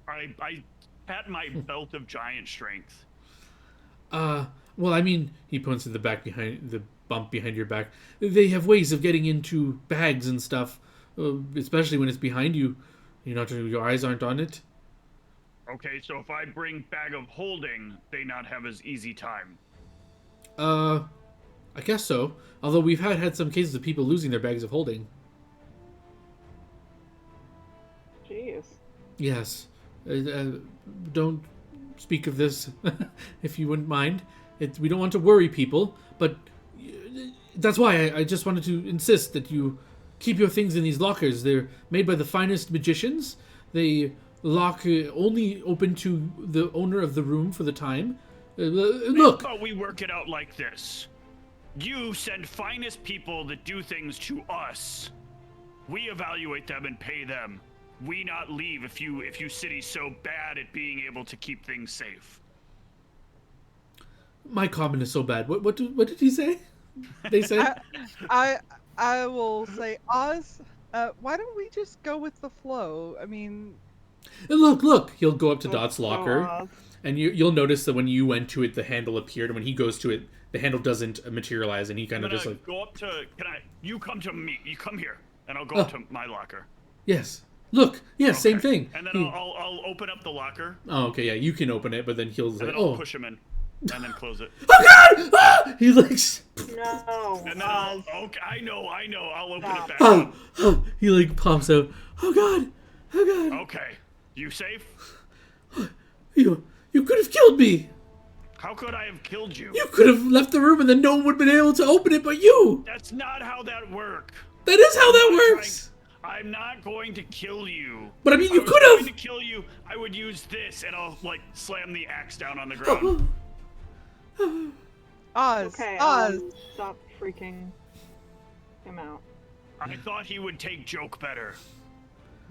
I pat my belt of giant strength. Well, I mean, he points to the back behind the bump behind your back. They have ways of getting into bags and stuff, especially when it's behind you. Your eyes aren't on it. Okay, so if I bring bag of holding, they not have as easy time. I guess so. Although we've had some cases of people losing their bags of holding. Jeez. Yes. Don't speak of this, if you wouldn't mind. We don't want to worry people, but that's why I just wanted to insist that you keep your things in these lockers. They're made by the finest magicians. They lock only open to the owner of the room for the time. Look. How about we work it out like this? You send finest people that do things to us. We evaluate them and pay them. We not leave if you city's so bad at being able to keep things safe. My comment is so bad. What did he say? They said. I will say, Oz. Why don't we just go with the flow? I mean, Look. He'll go up to Dot's locker, Oz. and you'll notice that when you went to it, the handle appeared, and when he goes to it, the handle doesn't materialize, and he kind of just like go up to. You come to me. You come here, and I'll go up to my locker. Yes. Look. Yes. Okay. Same thing. And then I'll open up the locker. Oh, okay. Yeah, you can open it, but then he'll And say, then I'll push him in, and then close it. Oh God! Ah! He like. No. And then Oz. okay, I know. I'll open it back Oh, up. oh, he like pops out. Oh God! Oh God! Okay. You safe? You could have killed me. How could I have killed you? You could have left the room and then no one would have been able to open it but you. That's not how that works. That is how that works. I'm not going to kill you. But I mean, you If could I was have. going to kill you, I would use this, and I'll like slam the axe down on the ground. Oz, Okay, Oz. stop freaking him out. I thought he would take joke better.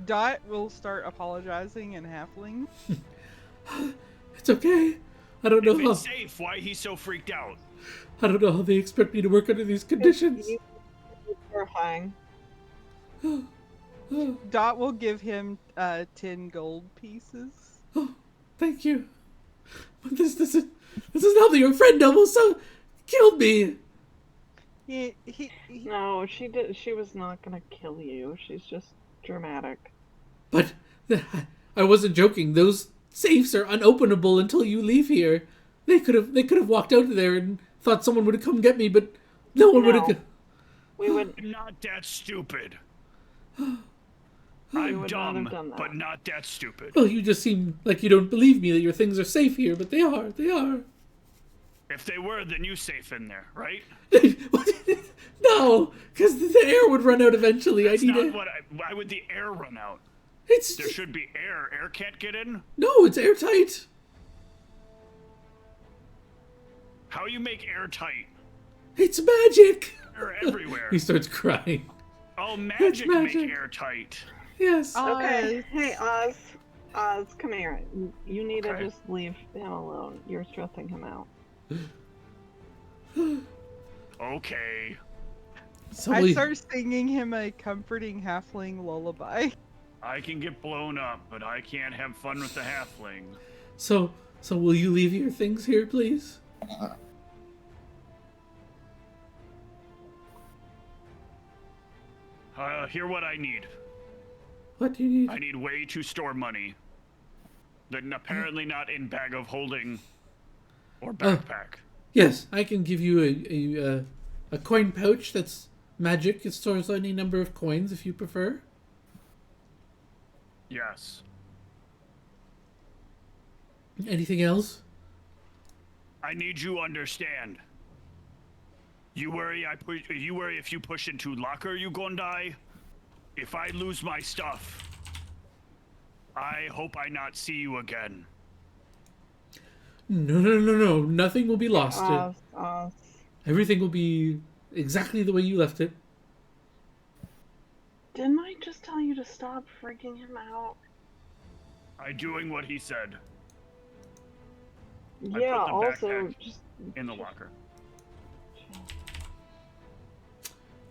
Dot will start apologizing in halfling. It's okay. I don't know If how. it's safe, why he's so freaked out? I don't know how they expect me to work under these conditions. It's horrifying. Dot will give him 10 gold pieces. Oh, thank you. But this is how your friend almost killed me. He No, she was not gonna kill you. She's just dramatic. But I wasn't joking. Those safes are unopenable until you leave here. They could have walked out of there and thought someone would have come get me, but no one would have. We would. I'm not that stupid. We I'm would not dumb, have done that. but not that stupid. Well, you just seem like you don't believe me that your things are safe here, but they are. They are. If they were, then you safe in there, right? No, because the air would run out eventually. That's I need not it. why would the air run out? It's There should be air. Air can't get in. no, it's airtight. How you make air tight? It's magic. Air everywhere. He starts crying. Oh, magic make magic. air tight. Yes. Okay, hey Oz. Oz, come here. You need to Okay. just leave him alone. You're stressing him out. Okay. So I we- start singing him a comforting halfling lullaby. I can get blown up, but I can't have fun with the halfling. So will you leave your things here, please? Hear what I need. What do you need? I need way to store money. Then apparently not in bag of holding or backpack. Yes, I can give you a coin pouch that's magic. It stores any number of coins if you prefer. Yes. Anything else? I need you understand. You worry if you push into locker you gon' die? If I lose my stuff, I hope I not see you again. No. Nothing will be lost. Oz. Everything will be exactly the way you left it. Didn't I just tell you to stop freaking him out? I doing what he said Yeah, put the also, backpack just... in the locker.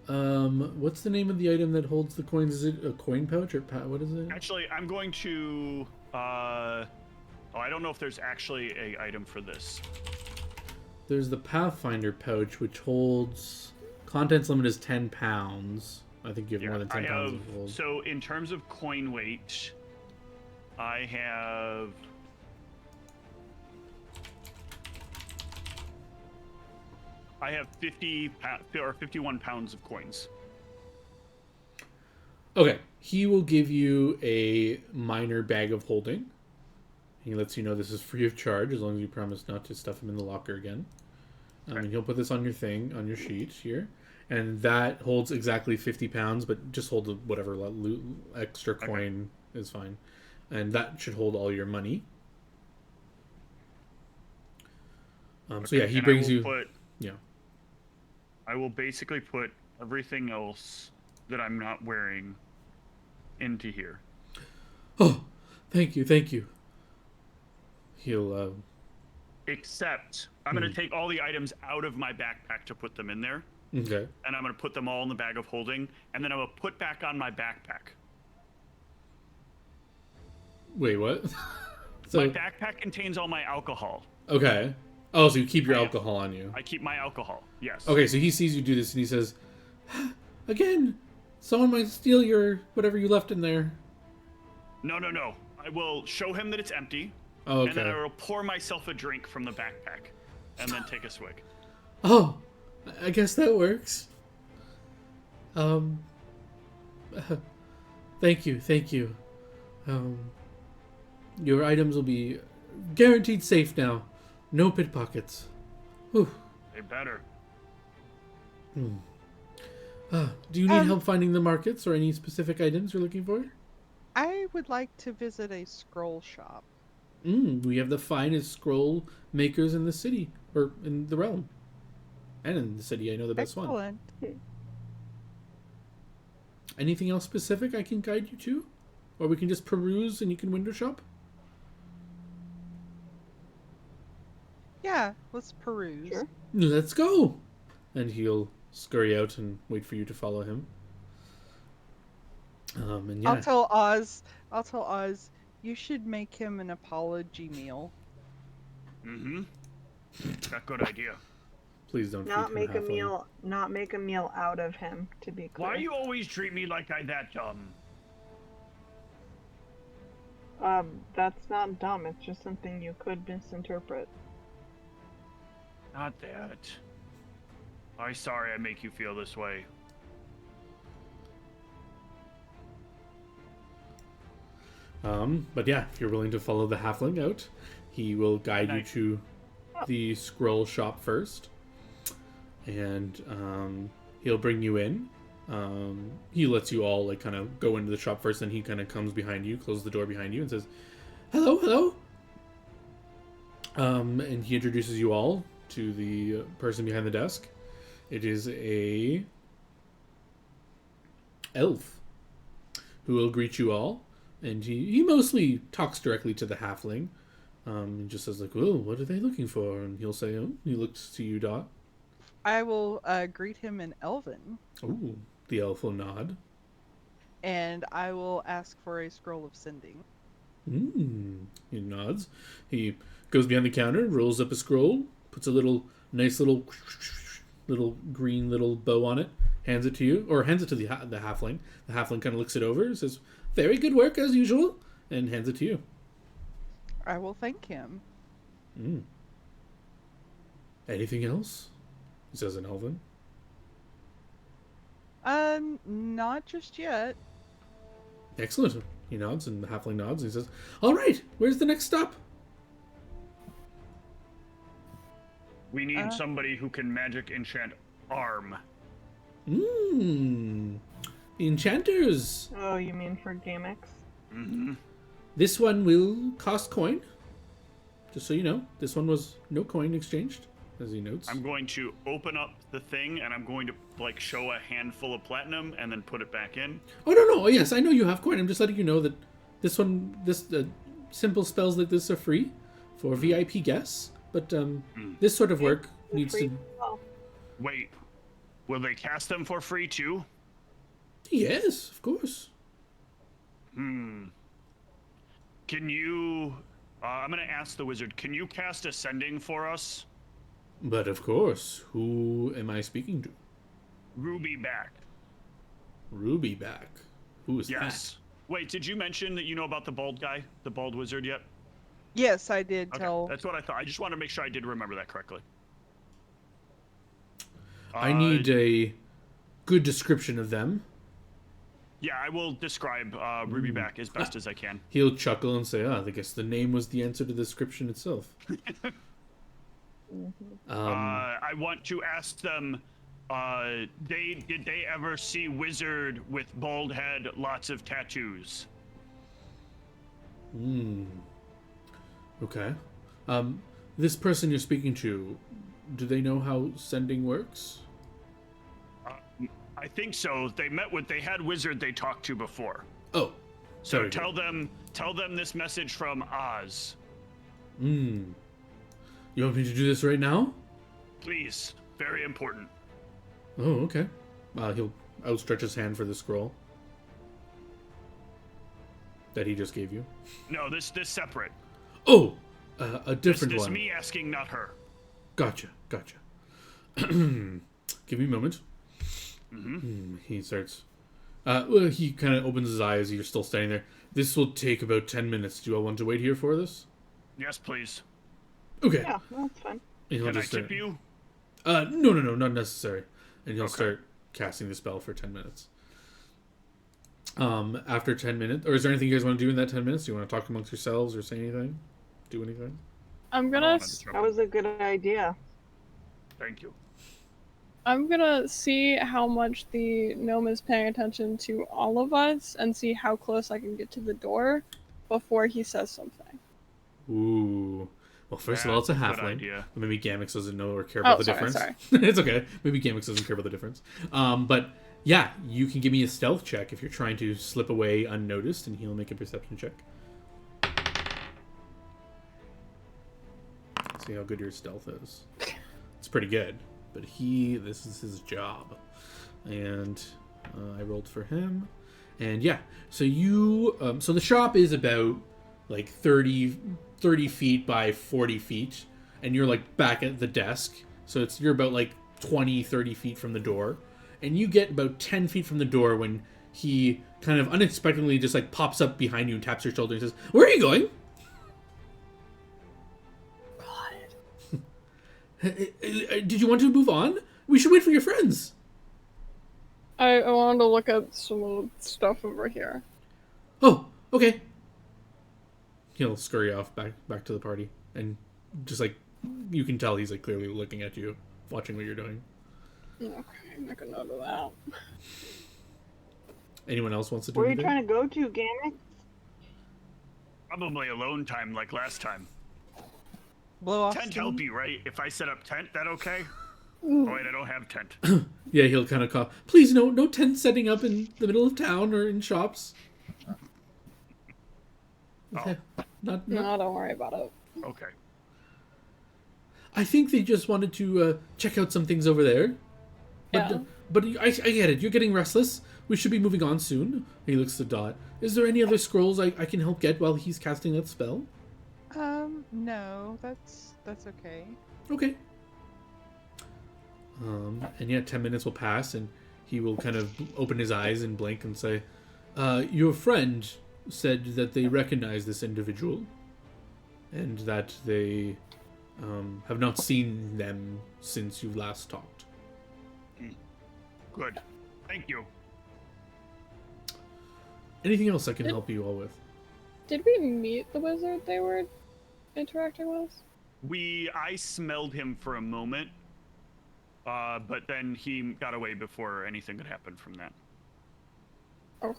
What's the name of the item that holds the coins? Is it a coin pouch or what is it? Actually, I'm going to I don't know if there's actually a item for this. There's the Pathfinder pouch, which holds contents limit is 10 pounds. I think you have more than 10 pounds of gold. So in terms of coin weight, I have I have 51 pounds of coins. Okay, he will give you a minor bag of holding. He lets you know this is free of charge as long as you promise not to stuff him in the locker again. And he'll put this on your thing, on your sheet here. And that holds exactly 50 pounds, but just hold whatever extra coin is fine. And that should hold all your money. So yeah, he And brings I will you... Yeah. I will basically put everything else that I'm not wearing into here. Oh, thank you. He'll... Except, I'm going to take all the items out of my backpack to put them in there. Okay. And I'm going to put them all in the bag of holding. And then I'm going to put back on my backpack. Wait, what? My backpack contains all my alcohol. Okay. Oh, so you keep your alcohol on you. I keep my alcohol, yes. Okay, so he sees you do this and he says, again, someone might steal your whatever you left in there. No. I will show him that it's empty. Oh, okay. And then I will pour myself a drink from the backpack. And then take a swig. Oh, I guess that works. Thank you. Your items will be guaranteed safe now. No pickpockets. Whew. They better. Do you need help finding the markets or any specific items you're looking for? I would like to visit a scroll shop. We have the finest scroll makers in the city, or in the realm. And in the city, I know the best one. Excellent. Anything else specific I can guide you to? Or we can just peruse and you can window shop? Yeah, let's peruse. Sure. Let's go! And he'll scurry out and wait for you to follow him. And yeah. I'll tell Oz, you should make him an apology meal. Mm-hmm. That's a good idea. Please don't Not feed him make a halfling. meal. Not make a meal out of him. To be clear. Why you always treat me like I'm that dumb? That's not dumb. It's just something you could misinterpret. Not that. I'm sorry I make you feel this way. But yeah, if you're willing to follow the halfling out, he will guide you to the scroll shop first. And he'll bring you in. He lets you all like kind of go into the shop first, and he kind of comes behind you, closes the door behind you, and says, "Hello, hello." And he introduces you all to the person behind the desk. It is a elf who will greet you all, and he mostly talks directly to the halfling. He just says like, "Oh, what are they looking for?" And he'll say, "Oh," he looks to you, Dot. I will greet him in Elven, Ooh, the elf will nod. and I will ask for a scroll of sending. He nods. He goes behind the counter, rolls up a scroll, puts a nice little green little bow on it, hands it to you, or hands it to the halfling. The halfling kind of looks it over, says, "Very good work as usual," and hands it to you. I will thank him. Anything else? He says in Elven. Not just yet. Excellent. He nods, and the halfling nods, and he says, "All right, where's the next stop?" We need somebody who can magic enchant arm. Enchanters. Oh, you mean for gimmicks? Mm-hmm. This one will cost coin. Just so you know, this one was no coin exchanged, as he notes. I'm going to open up the thing and I'm going to like show a handful of platinum and then put it back in. Oh no! Yes, I know you have coin. I'm just letting you know that this simple spells like this are free for VIP guests. But this sort of work needs Free. to. Oh, Wait, will they cast them for free too? Yes, of course. Can you... I'm going to ask the wizard, can you cast Ascending for us? But of course, who am I speaking to? Ruby back. Ruby back. Who is Yes. Wait, did you mention that you know about the bald guy? The bald wizard yet? Yes, I did Okay, tell. that's what I thought. I just want to make sure I did remember that correctly. that? I need a good description of them. Yeah, I will describe Ruby back as best as I can. He'll chuckle and say, I guess the name was the answer to the description itself. I want to ask them, did they ever see wizard with bald head, lots of tattoos? Okay. This person you're speaking to, do they know how sending works? I think so. They had wizard they talked to before. Oh, So sorry. tell them this message from Oz. You want me to do this right now? Please. Very important. Oh, okay. He'll outstretch his hand for the scroll that he just gave you. No, this separate. Oh, a different This one. me asking, not her. Gotcha. Give me a moment. He starts. Well, he kind of opens his eyes. You're still standing there. This will take about 10 minutes. Do you all want to wait here for this? Yes, please. Okay. yeah, that's fine. And he'll Can I just tip start- you? No, not necessary. And he'll Okay. start casting the spell for 10 minutes. After 10 minutes, or is there anything you guys want to do in that 10 minutes? Do you want to talk amongst yourselves or say anything? Do anything? I'm I don't gonna wanna disrupt That him. was a good idea. Thank you. I'm gonna see how much the gnome is paying attention to all of us and see how close I can get to the door before he says something. Ooh. Well, first of all, it's a That's good halfling. idea. Maybe Gamix doesn't know or care about the sorry, difference. sorry. It's okay. Maybe Gamix doesn't care about the difference. But yeah, you can give me a stealth check if you're trying to slip away unnoticed, and he'll make a perception check. See how good your stealth is. It's pretty good, but this is his job. And I rolled for him. And yeah, so so the shop is about like 30 feet by 40 feet, and you're like back at the desk. So you're about like 20-30 feet from the door, and you get about 10 feet from the door when he kind of unexpectedly just like pops up behind you and taps your shoulder and says, "Where are you going?" Did you want to move on? We should wait for your friends. I wanted to look at some of the stuff over here. Oh, okay. He'll scurry off back to the party, and just like you can tell, he's like clearly looking at you, watching what you're doing. Okay, make a note of that. Anyone else wants to do Where are you anything? trying to go to, Gammox? Probably alone time like last time. Blow off Tent steam. help you, right? If I set up tent, that okay? Mm. Oh wait, I don't have tent. Yeah, he'll kind of call. Please, no tent setting up in the middle of town or in shops. Oh, Not. No, don't worry about it. okay. I think they just wanted to check out some things over there. But, Yeah. but I get it. You're getting restless. We should be moving on soon. He looks at Dot. Is there any other scrolls I can help get while he's casting that spell? No, that's okay. Okay. And yeah, 10 minutes will pass, and he will kind of open his eyes and blink and say, your friend said that they recognize this individual, and that they have not seen them since you last talked. Good. Thank you. Anything else I can help you all with? Did we meet the wizard they were interacting with? I smelled him for a moment, but then he got away before anything could happen from that. Oh.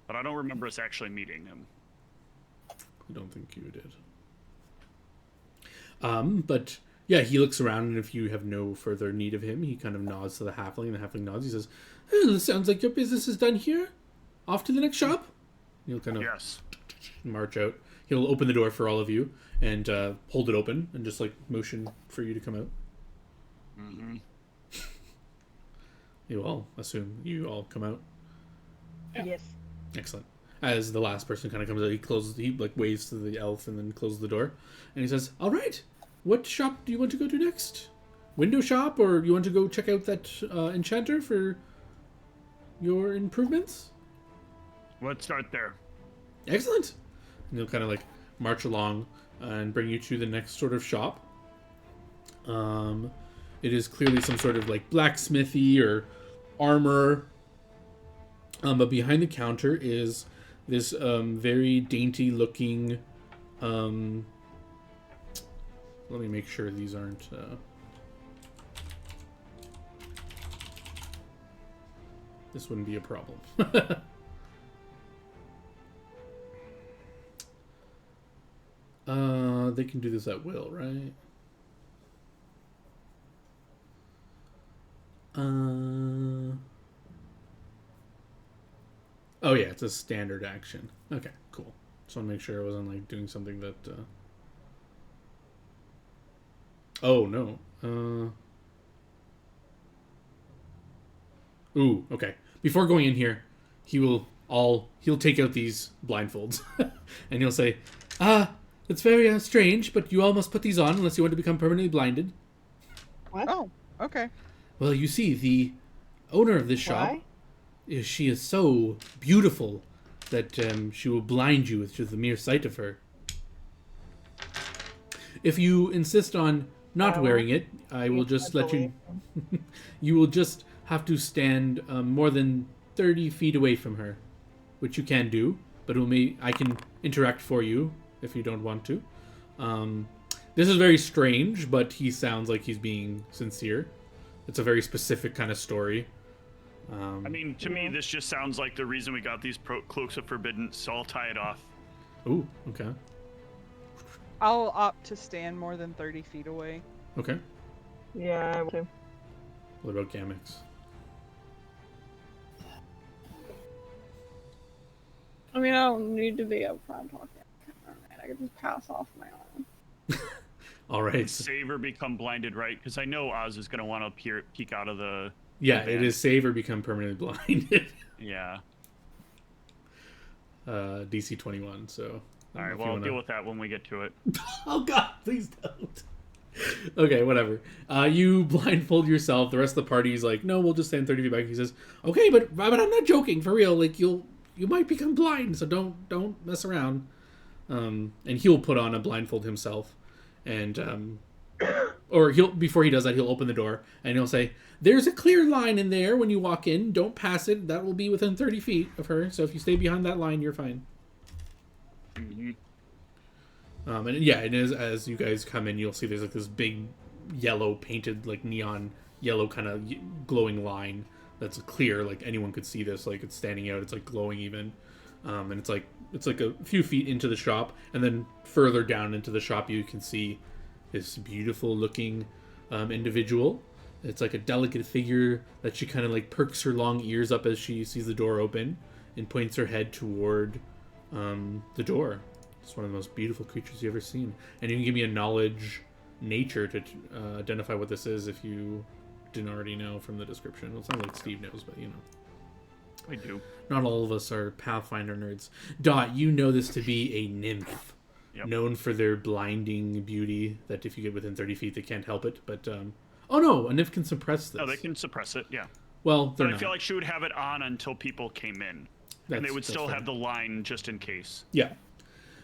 But I don't remember us actually meeting him. I don't think you did. But yeah, he looks around, and if you have no further need of him, he kind of nods to the halfling, and the halfling nods. He says, "It sounds like your business is done here. Off to the next shop." He'll kind of Yes. march out. He'll open the door for all of you and hold it open and just like motion for you to come out. Mm-hmm. You all assume you all come out. Yes. Excellent. As the last person kind of comes out, he like waves to the elf and then closes the door, and he says, "All right, what shop do you want to go to next? Window shop, or you want to go check out that enchanter for your improvements?" Let's start there. Excellent. And he'll kind of like march along and bring you to the next sort of shop. It is clearly some sort of like blacksmithy or armor. But behind the counter is this very dainty looking. Let me make sure these aren't. This wouldn't be a problem. They can do this at will, right? Oh yeah, it's a standard action. Okay, cool. Just want to make sure I wasn't like doing something that. Oh no. Ooh, okay. Before going in here, he'll take out these blindfolds, and he'll say, it's very strange, but you all must put these on unless you want to become permanently blinded." What? Oh, okay. Well, you see, the owner of this shop, Why? she is so beautiful that she will blind you with just the mere sight of her. If you insist on not wearing it, I will just let you. You will just have to stand more than 30 feet away from her, which you can do, but I can interact for you if you don't want to. This is very strange, but he sounds like he's being sincere. It's a very specific kind of story. I mean, to me, this just sounds like the reason we got these cloaks of forbidden, so I'll tie it off. Ooh, okay. I'll opt to stand more than 30 feet away. Okay. Yeah, I will too. What about Gamix? I mean, I don't need to be up front talking. Alright, I can just pass off my arm. All right. Does Save or become blinded, right? Because I know Oz is going to want to peek out of the... Yeah, the it is save or become permanently blinded. Yeah. DC 21, so... All right, well, I'll deal with that when we get to it. Oh, God, please don't. Okay, whatever. You blindfold yourself. The rest of the party is like, no, we'll just stand 30 feet back. He says, okay, but I'm not joking. For real, like, you might become blind, so don't mess around. And he'll put on a blindfold himself. And, or before he does that, he'll open the door and he'll say, there's a clear line in there when you walk in. Don't pass it. That will be within 30 feet of her. So if you stay behind that line, you're fine. Mm-hmm. And yeah, and as you guys come in, you'll see there's like this big yellow painted, like neon yellow kind of glowing line that's clear. Like anyone could see this. Like it's standing out. It's like glowing even. And it's like a few feet into the shop, and then further down into the shop, you can see this beautiful looking individual. It's like a delicate figure that she kind of like perks her long ears up as she sees the door open and points her head toward the door. It's one of the most beautiful creatures you've ever seen. And you can give me a knowledge nature to identify what this is if you didn't already know from the description. Well, it sounds like Steve knows, but you know. I do. Not all of us are Pathfinder nerds. Dot, you know this to be a nymph. Yep. Known for their blinding beauty, that if you get within 30 feet, they can't help it. But, oh no, a nymph can suppress this. No, they can suppress it, yeah. Well, they're But not. I feel like she would have it on until people came in. And they would still have the line just in case. Yeah.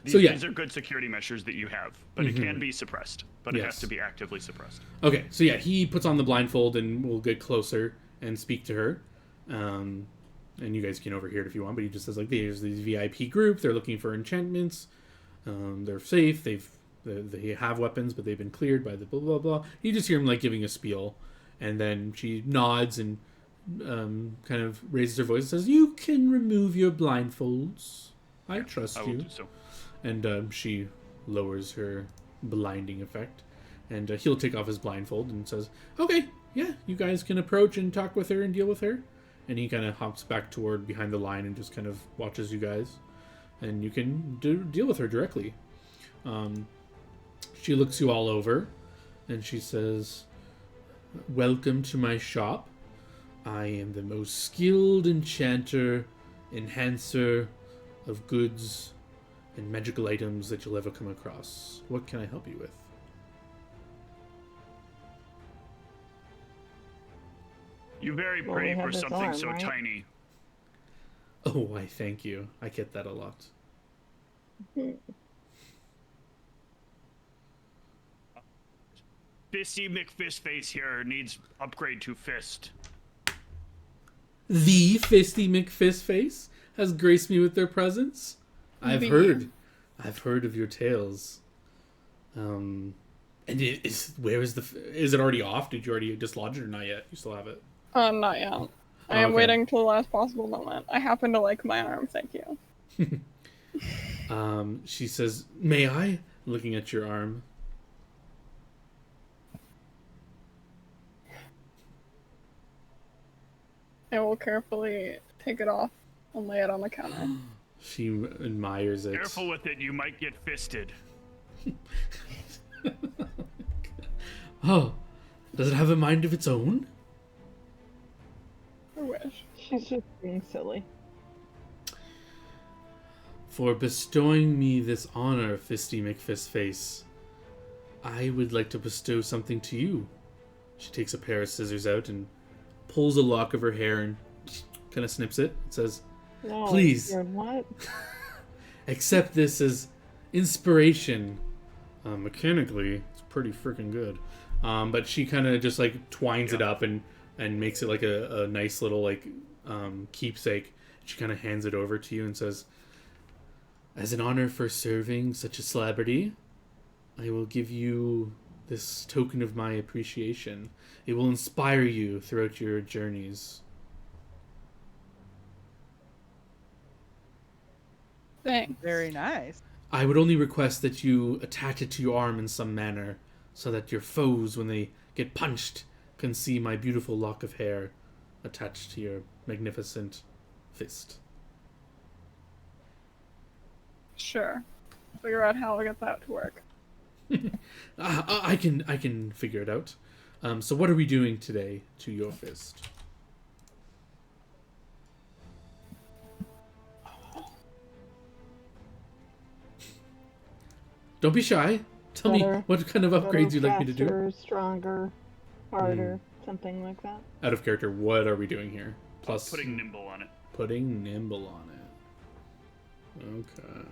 These are good security measures that you have, but it can be suppressed. But it Yes. has to be actively suppressed. Okay, so yeah, he puts on the blindfold and we'll get closer and speak to her. And you guys can overhear it if you want, but he just says, like, there's these VIP group, they're looking for enchantments, they're safe, they have weapons, but they've been cleared by the blah, blah, blah. You just hear him, like, giving a spiel, and then she nods and kind of raises her voice and says, you can remove your blindfolds. I trust I will you. do so. And she lowers her blinding effect, and he'll take off his blindfold and says, okay, yeah, you guys can approach and talk with her and deal with her. And he kind of hops back toward behind the line and just kind of watches you guys, and you can deal with her directly. She looks you all over, and she says, welcome to my shop. I am the most skilled enchanter, enhancer of goods and magical items that you'll ever come across. What can I help you with? You're very Well, pretty we have for this something arm, so right? tiny. Oh, why, thank you. I get that a lot. Fisty McFistface here needs upgrade to fist. The Fisty McFistface has graced me with their presence. I've heard of your tales. And is it already off? Did you already dislodge it or not yet? You still have it? Not yet. I am okay. waiting till the last possible moment. I happen to like my arm, thank you. She says, may I? Looking at your arm. I will carefully take it off and lay it on the counter. She admires it. Careful with it, you might get fisted. Oh, does it have a mind of its own? I wish. She's just being silly. For bestowing me this honor, Fisty McFistface, I would like to bestow something to you. She takes a pair of scissors out and pulls a lock of her hair and kind of snips it and says, No, please, you're what? accept this as inspiration. Mechanically, it's pretty freaking good. But she kind of just like twines it up and makes it like a nice little like keepsake. She kind of hands it over to you and says, "As an honor for serving such a celebrity, I will give you this token of my appreciation. It will inspire you throughout your journeys." Thanks. Very nice. I would only request that you attach it to your arm in some manner, so that your foes, when they get punched, can see my beautiful lock of hair attached to your magnificent fist. Sure. Figure out how to get that to work. I can figure it out. So what are we doing today to your fist? Don't be shy. Tell me Better. what kind of upgrades you'd like me to do. Faster, stronger, harder, something like that. Out of character, what are we doing here? Plus Putting nimble on it. putting nimble on it. Okay.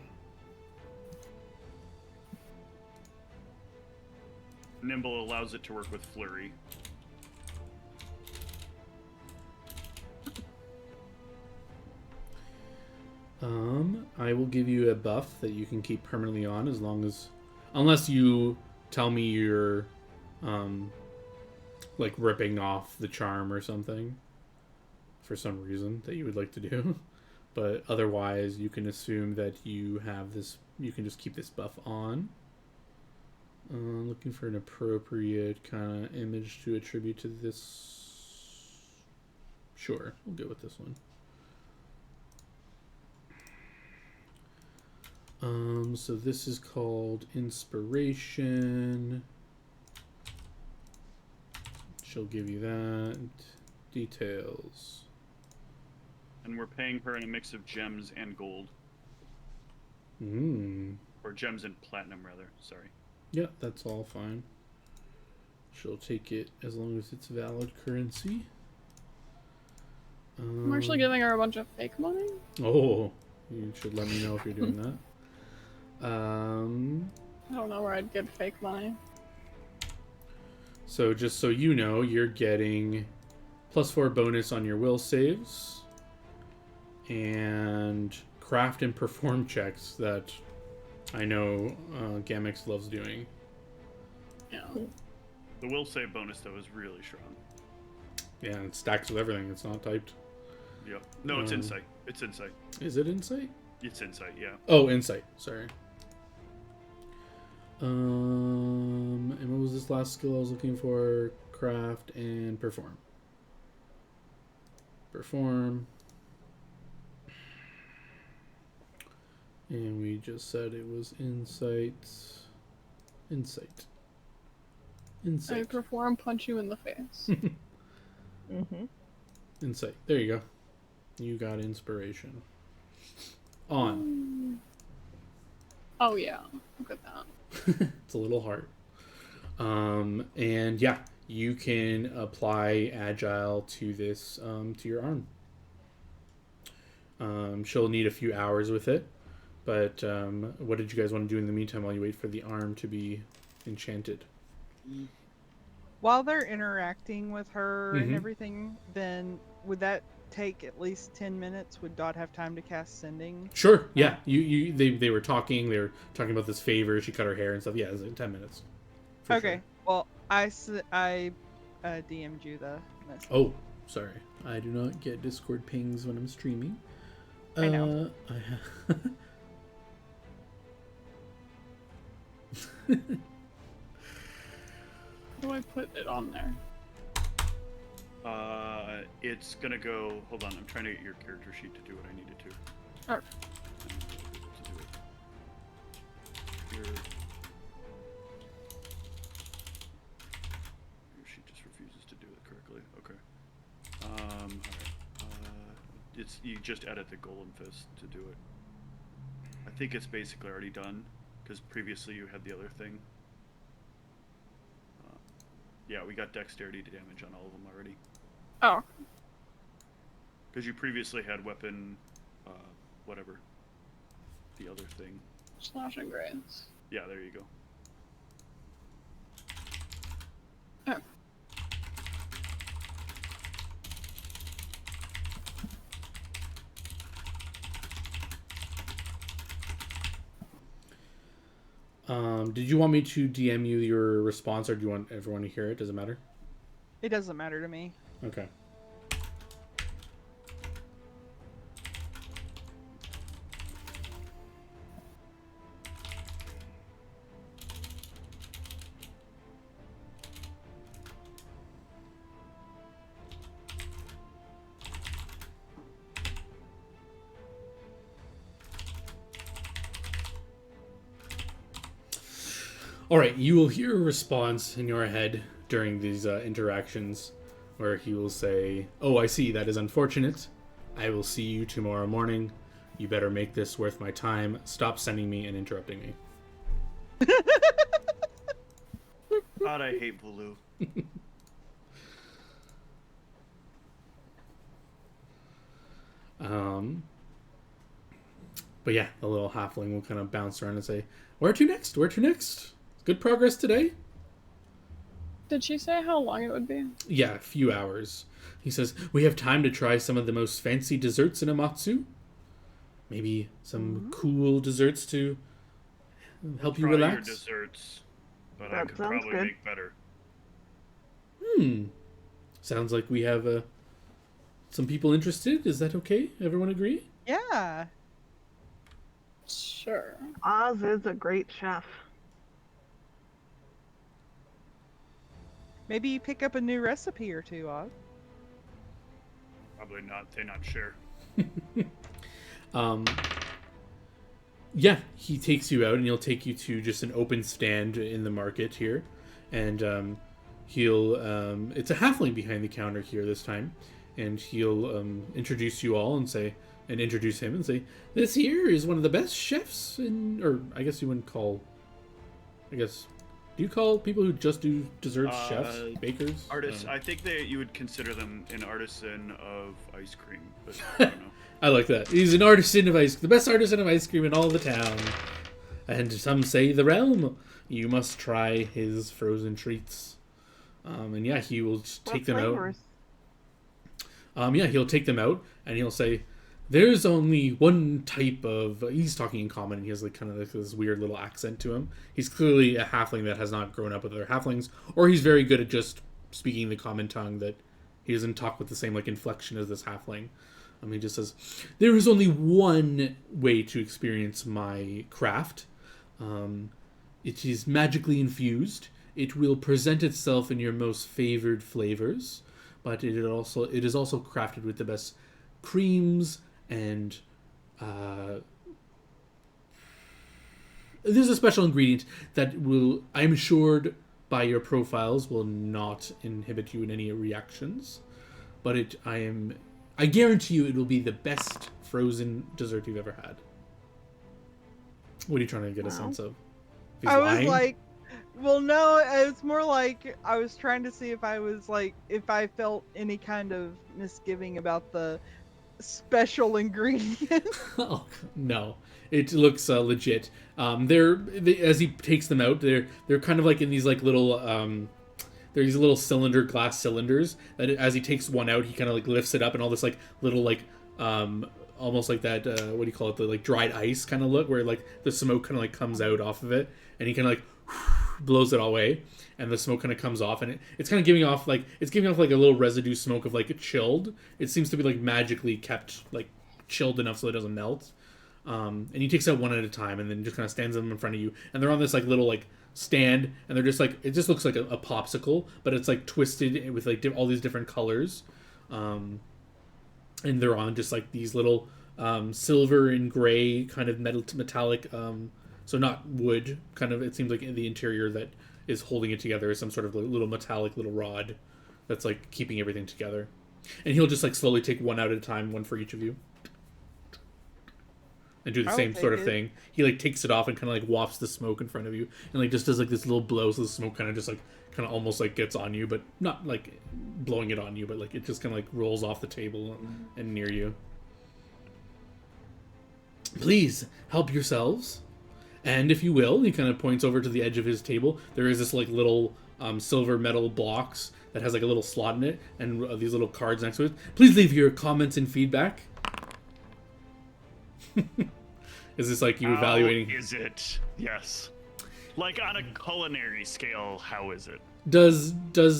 Nimble allows it to work with flurry. I will give you a buff that you can keep permanently on unless you tell me you're, like ripping off the charm or something for some reason that you would like to do. But otherwise, you can assume that you have this, you can just keep this buff on. Looking for an appropriate kind of image to attribute to this. Sure, we'll go with this one. So this is called Inspiration. She'll give you that. Details. And we're paying her in a mix of gems and gold. Or gems and platinum, rather. Sorry. Yeah, that's all fine. She'll take it as long as it's valid currency. I'm actually giving her a bunch of fake money. Oh, you should let me know if you're doing that. I don't know where I'd get fake money. So just so you know, you're getting +4 bonus on your will saves and craft and perform checks that I know Gamix loves doing. Yeah. The will save bonus, though, is really strong. Yeah, it stacks with everything. It's not typed. Yep. No, it's insight. It's insight. Is it insight? It's insight, yeah. Oh, insight. Sorry. And what was this last skill I was looking for? Craft and perform. Perform. And we just said it was insight. Insight. I Insight. perform punch you in the face. Mm-hmm. Insight. There you go. You got inspiration. On. Oh yeah, look at that. It's a little hard. And yeah, you can apply agile to this, to your arm. She'll need a few hours with it, but what did you guys want to do in the meantime while you wait for the arm to be enchanted? While they're interacting with her and Mhm. everything, then would that take at least 10 minutes? Would Dot have time to cast Sending? Sure. Yeah. They were talking. They were talking about this favor. She cut her hair and stuff. Yeah, it's like 10 minutes. For Okay. sure. Well, I DM'd you the message. Oh, sorry. I do not get Discord pings when I'm streaming. I know. How do I put it on there? It's gonna go. Hold on, I'm trying to get your character sheet to do what I needed to. Oh. To do it. Your sheet just refuses to do it correctly. Okay. Alright. It's you just edit the golem fist to do it. I think it's basically already done because previously you had the other thing. Yeah, we got dexterity damage on all of them already. Oh. Because you previously had weapon, whatever. The other thing. Slash and graze. Yeah, there you go. Oh. Did you want me to DM you your response, or do you want everyone to hear it? Does it matter? It doesn't matter to me. Okay. All right, you will hear a response in your head during these interactions where he will say, "Oh, I see. That is unfortunate. I will see you tomorrow morning. You better make this worth my time. Stop sending me and interrupting me." God, I hate Vulu. But yeah, the little halfling will kind of bounce around and say, "Where to next? Where to next? Good progress today?" Did she say how long it would be? Yeah, a few hours. He says, "We have time to try some of the most fancy desserts in Amatsu. Maybe some cool desserts to help you Try your relax." desserts, but I That could sounds probably good. make better. Sounds like we have some people interested. Is that okay? Everyone agree? Yeah. Sure. Oz is a great chef. Maybe you pick up a new recipe or two, Oz. Probably not. They not share. Yeah, he takes you out and he'll take you to just an open stand in the market here. And he'll, it's a halfling behind the counter here this time. And he'll introduce you all and introduce him and say, "This here is one of the best chefs or I guess you wouldn't call, do you call people who just do desserts chefs, bakers? Artists. I think you would consider them an artisan of ice cream, but I don't know. I like that. He's an artisan of the best artisan of ice cream in all the town. And some say the realm. You must try his frozen treats." And yeah, he will just take them flavors? out. Yeah, he'll take them out and he'll say, "There's only one type of..." He's talking in common and he has like kind of like this weird little accent to him. He's clearly a halfling that has not grown up with other halflings, or he's very good at just speaking the common tongue that he doesn't talk with the same like inflection as this halfling. He just says, "There is only one way to experience my craft. It is magically infused. It will present itself in your most favored flavors, but it is also crafted with the best creams and there's a special ingredient that will, I'm assured by your profiles, will not inhibit you in any reactions, but I guarantee you it will be the best frozen dessert you've ever had." What are you trying to get a sense of? If he's I lying? was like, well, no, it's more like I was trying to see if I felt any kind of misgiving about the special ingredient. Oh, no. It looks legit. As he takes them out, they're kind of like in these like little they're these little glass cylinders that as he takes one out, he kind of like lifts it up and all this like little like almost like that what do you call it, the like dried ice kind of look where like the smoke kind of like comes out off of it and he kind of like blows it all away and the smoke kind of comes off and it's kind of giving off like a little residue smoke of like chilled. It seems to be like magically kept like chilled enough so it doesn't melt. And he takes out one at a time and then just kind of stands them in front of you and they're on this like little like stand and they're just like, it just looks like a popsicle, but it's like twisted with like all these different colors. And they're on just like these little silver and gray kind of metallic so not wood kind of, it seems like in the interior that is holding it together is some sort of little metallic little rod that's like keeping everything together. And he'll just like slowly take one out at a time, one for each of you, and do the same sort of thing. He like takes it off and kind of like wafts the smoke in front of you and like just does like this little blow so the smoke kind of just like kind of almost like gets on you, but not like blowing it on you, but like it just kind of like rolls off the table and near you. "Please help yourselves. And if you will," he kind of points over to the edge of his table. There is this like little silver metal box that has like a little slot in it and these little cards next to it. "Please leave your comments and feedback." Is this like you evaluating? How is it? Yes. Like on a culinary scale, how is it? Does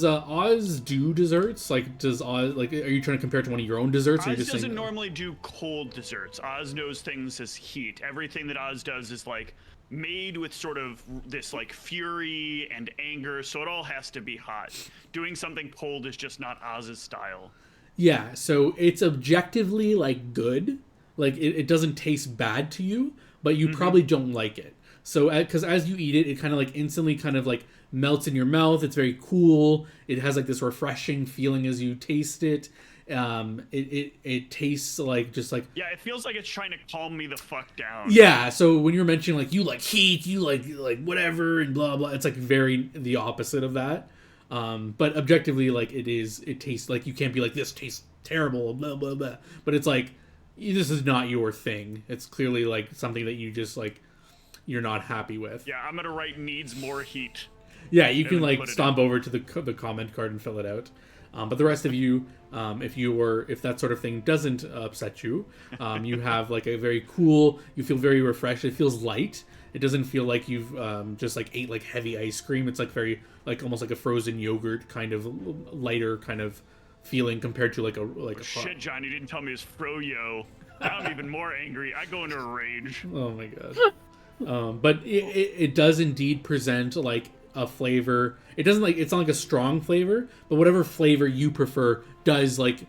Oz do desserts? Like, does Oz, like, are you trying to compare it to one of your own desserts? Or Oz just doesn't saying, normally do cold desserts. Oz knows things as heat. Everything that Oz does is like made with sort of this like fury and anger, so it all has to be hot. Doing something cold is just not Oz's style. Yeah, so it's objectively like good. Like it doesn't taste bad to you, but you probably don't like it. So because as you eat it, it kind of like instantly kind of like melts in your mouth. It's very cool. It has like this refreshing feeling as you taste it. It tastes like just like Yeah, it feels like it's trying to calm me the fuck down. yeah. So when you're mentioning like you like heat, you like whatever and blah blah, it's like very the opposite of that. But objectively, like it tastes like you can't be like this tastes terrible, blah blah blah. But it's like this is not your thing. It's clearly like something that you just like you're not happy with. Yeah, I'm gonna write needs more heat. Yeah, you can then like put it stomp over to the comment card and fill it out. But the rest of you, if that sort of thing doesn't upset you, you have like a very cool. You feel very refreshed. It feels light. It doesn't feel like you've just like ate like heavy ice cream. It's like very like almost like a frozen yogurt kind of lighter kind of feeling compared to like a Shit, John, you didn't tell me it's froyo. Now I'm even more angry. I go into a rage. Oh my god. But it does indeed present like a flavor. It doesn't like it's not like a strong flavor, but whatever flavor you prefer does like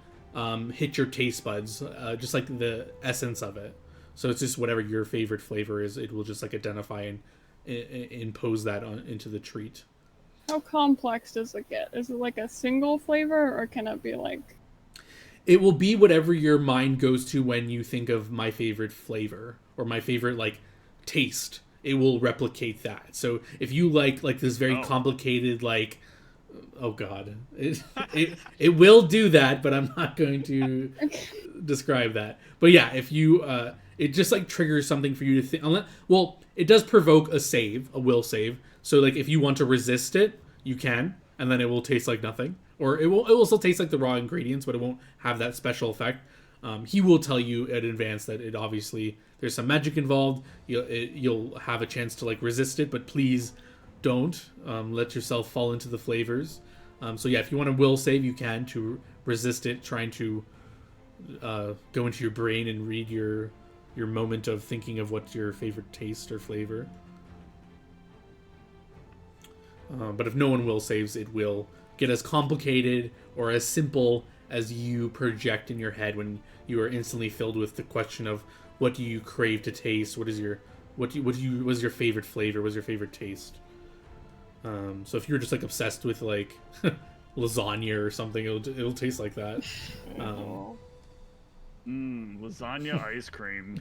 hit your taste buds, just like the essence of it. So it's just whatever your favorite flavor is. It will just like identify and impose that into the treat. How complex does it get? Is it like a single flavor, or can it be like... It will be whatever your mind goes to when you think of my favorite flavor or my favorite like taste. It will replicate that. So if you like this very complicated like, oh god, it will do that, but I'm not going to describe that. But yeah, if you it just like triggers something for you to think. Well, it does provoke a will save. So like if you want to resist it, you can, and then it will taste like nothing, or it will still taste like the raw ingredients, but it won't have that special effect. He will tell you in advance that it obviously there's some magic involved. You'll have a chance to like resist it, but please don't let yourself fall into the flavors. So yeah, if you want to will save, you can to resist it, trying to go into your brain and read your moment of thinking of what's your favorite taste or flavor. But if no one will saves, it will get as complicated or as simple as you project in your head when you are instantly filled with the question of what do you crave to taste? What is your what's your favorite flavor? What's your favorite taste? So if you're just like obsessed with like lasagna or something, it'll taste like that. Lasagna ice cream.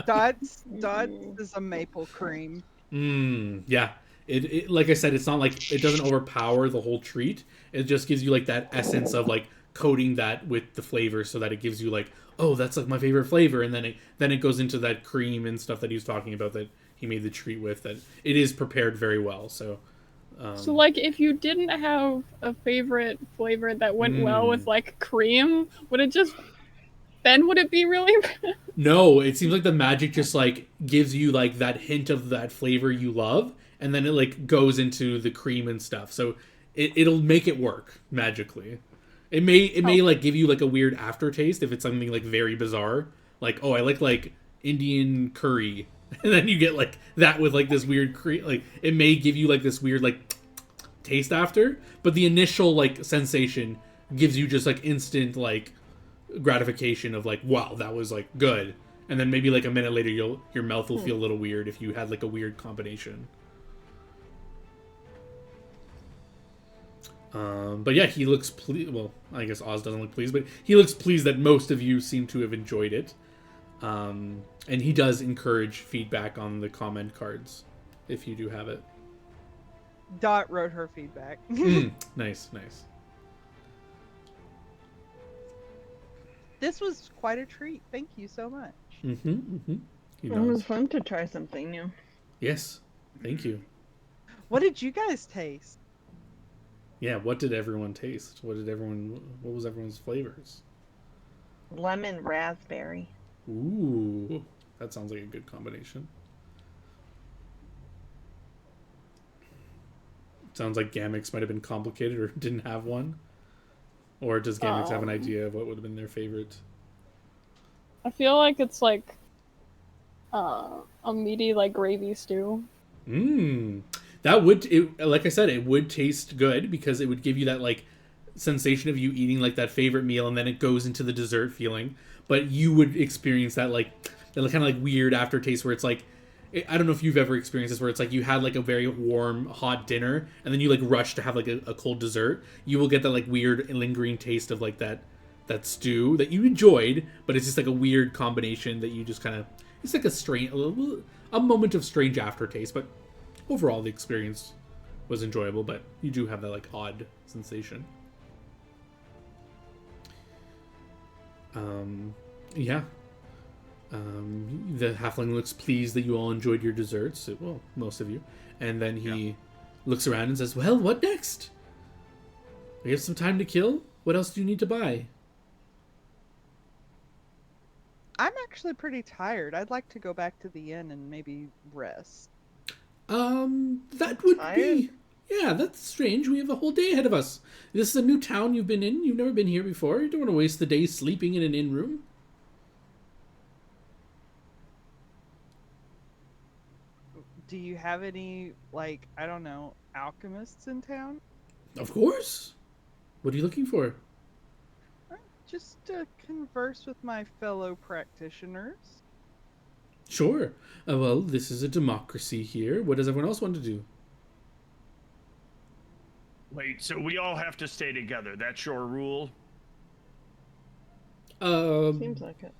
Dots is a maple cream. Yeah. It like I said, it's not like it doesn't overpower the whole treat. It just gives you like that essence of like coating that with the flavor so that it gives you like, oh, that's like my favorite flavor, and then it goes into that cream and stuff that he was talking about that he made the treat with. That it is prepared very well. So so like if you didn't have a favorite flavor that went well with like cream, would it be really bad? No, it seems like the magic just like gives you like that hint of that flavor you love, and then it like goes into the cream and stuff. So it'll make it work magically. It may like give you like a weird aftertaste if it's something like very bizarre. Like, oh, I like Indian curry. And then you get like that with like this weird like it may give you like this weird like taste after, but the initial like sensation gives you just like instant like gratification of like, wow, that was like good. And then maybe like a minute later your mouth will feel a little weird if you had like a weird combination. But yeah, he looks pleased. Well, I guess Oz doesn't look pleased, but he looks pleased that most of you seem to have enjoyed it. And he does encourage feedback on the comment cards, if you do have it. Dot wrote her feedback. Nice. This was quite a treat. Thank you so much. It was fun to try something new. Yes, thank you. What did you guys taste? Yeah, what did everyone taste? What was everyone's flavors? Lemon raspberry. Ooh, that sounds like a good combination. Sounds like Gamix might have been complicated or didn't have one. Or does Gamix have an idea of what would have been their favorite? I feel like it's like a meaty like gravy stew. That would, like I said, it would taste good because it would give you that like sensation of you eating like that favorite meal, and then it goes into the dessert feeling. But you would experience that kind of like weird aftertaste where it's like, I don't know if you've ever experienced this, where it's like you had like a very warm, hot dinner, and then you like rush to have like a cold dessert. You will get that like weird lingering taste of like that stew that you enjoyed, but it's just like a weird combination that you just kind of, it's like a moment of strange aftertaste. But overall, the experience was enjoyable, but you do have that like odd sensation. Yeah. The halfling looks pleased that you all enjoyed your desserts. Well, most of you. And then he looks around and says, well, what next? We have some time to kill. What else do you need to buy? I'm actually pretty tired. I'd like to go back to the inn and maybe rest. That would be... Yeah, that's strange. We have a whole day ahead of us. This is a new town you've been in. You've never been here before. You don't want to waste the day sleeping in an inn room. Do you have any, like, I don't know, alchemists in town? Of course. What are you looking for? Just to converse with my fellow practitioners. Sure. Well, this is a democracy here. What does everyone else want to do? Wait, so we all have to stay together. That's your rule? Seems like it.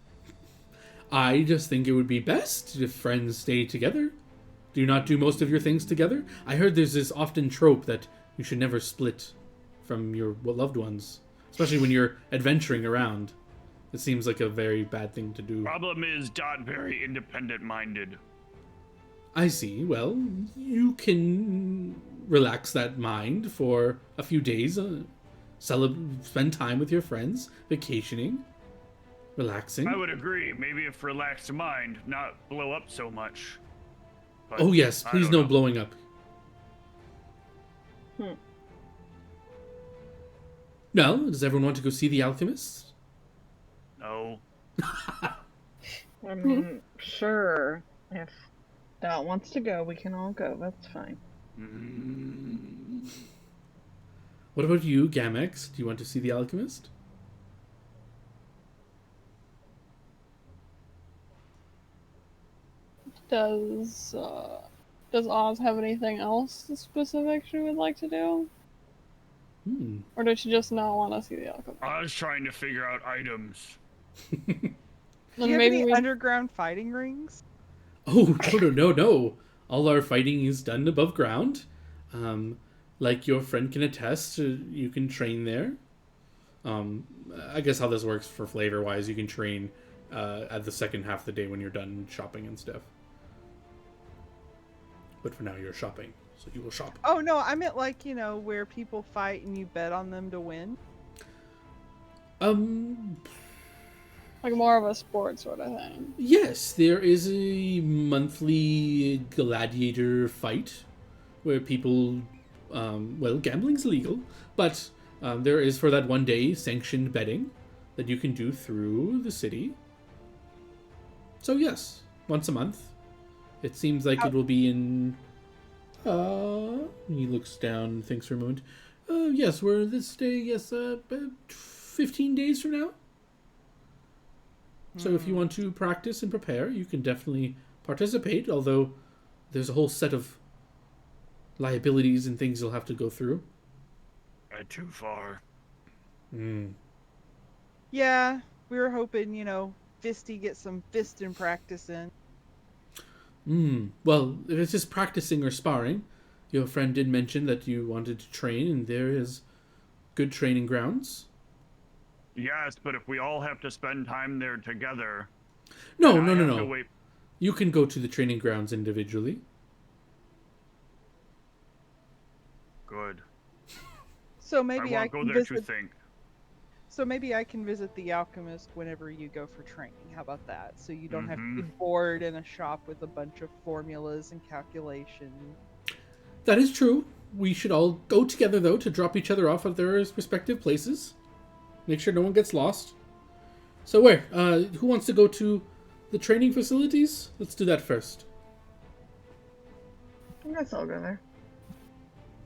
I just think it would be best if friends stay together. Do you not do most of your things together? I heard there's this often trope that you should never split from your loved ones, especially when you're adventuring around. It seems like a very bad thing to do. Problem is, Dot very independent-minded. I see. Well, you can relax that mind for a few days. Spend time with your friends, vacationing, relaxing. I would agree. Maybe if relaxed mind, not blow up so much. But oh yes, please no blowing up. No, does everyone want to go see the alchemist? No. I mean, sure. If Dot wants to go, we can all go. That's fine. What about you, Gamex? Do you want to see the alchemist? Does Oz have anything else specific she would like to do? Or does she just not want to see the alchemist? I was trying to figure out items. Do you have any underground fighting rings? Oh, no. All our fighting is done above ground. Like your friend can attest, you can train there. I guess how this works for flavor-wise, you can train at the second half of the day when you're done shopping and stuff. But for now, you're shopping, so you will shop. Oh, no, I meant like, where people fight and you bet on them to win. Like more of a sport sort of thing. Yes, there is a monthly gladiator fight where people, gambling's legal, but there is for that one day sanctioned betting that you can do through the city. So yes, once a month. It seems like it will be in... he looks down and thinks for a moment. Yes, we're this day, yes, 15 days from now. So if you want to practice and prepare, you can definitely participate, although there's a whole set of liabilities and things you'll have to go through. Too far. Yeah, we were hoping, Fisty gets some fisting practice in. Well, if it's just practicing or sparring, your friend did mention that you wanted to train, and there is good training grounds. Yes, but if we all have to spend time there together... No. You can go to the training grounds individually. Good. So maybe I won't go there to think. So maybe I can visit the alchemist whenever you go for training. How about that? So you don't have to be bored in a shop with a bunch of formulas and calculations. That is true. we should all go together, though, to drop each other off at their respective places. Make sure no one gets lost. So where? Who wants to go to the training facilities? Let's do that first. I guess I'll go there.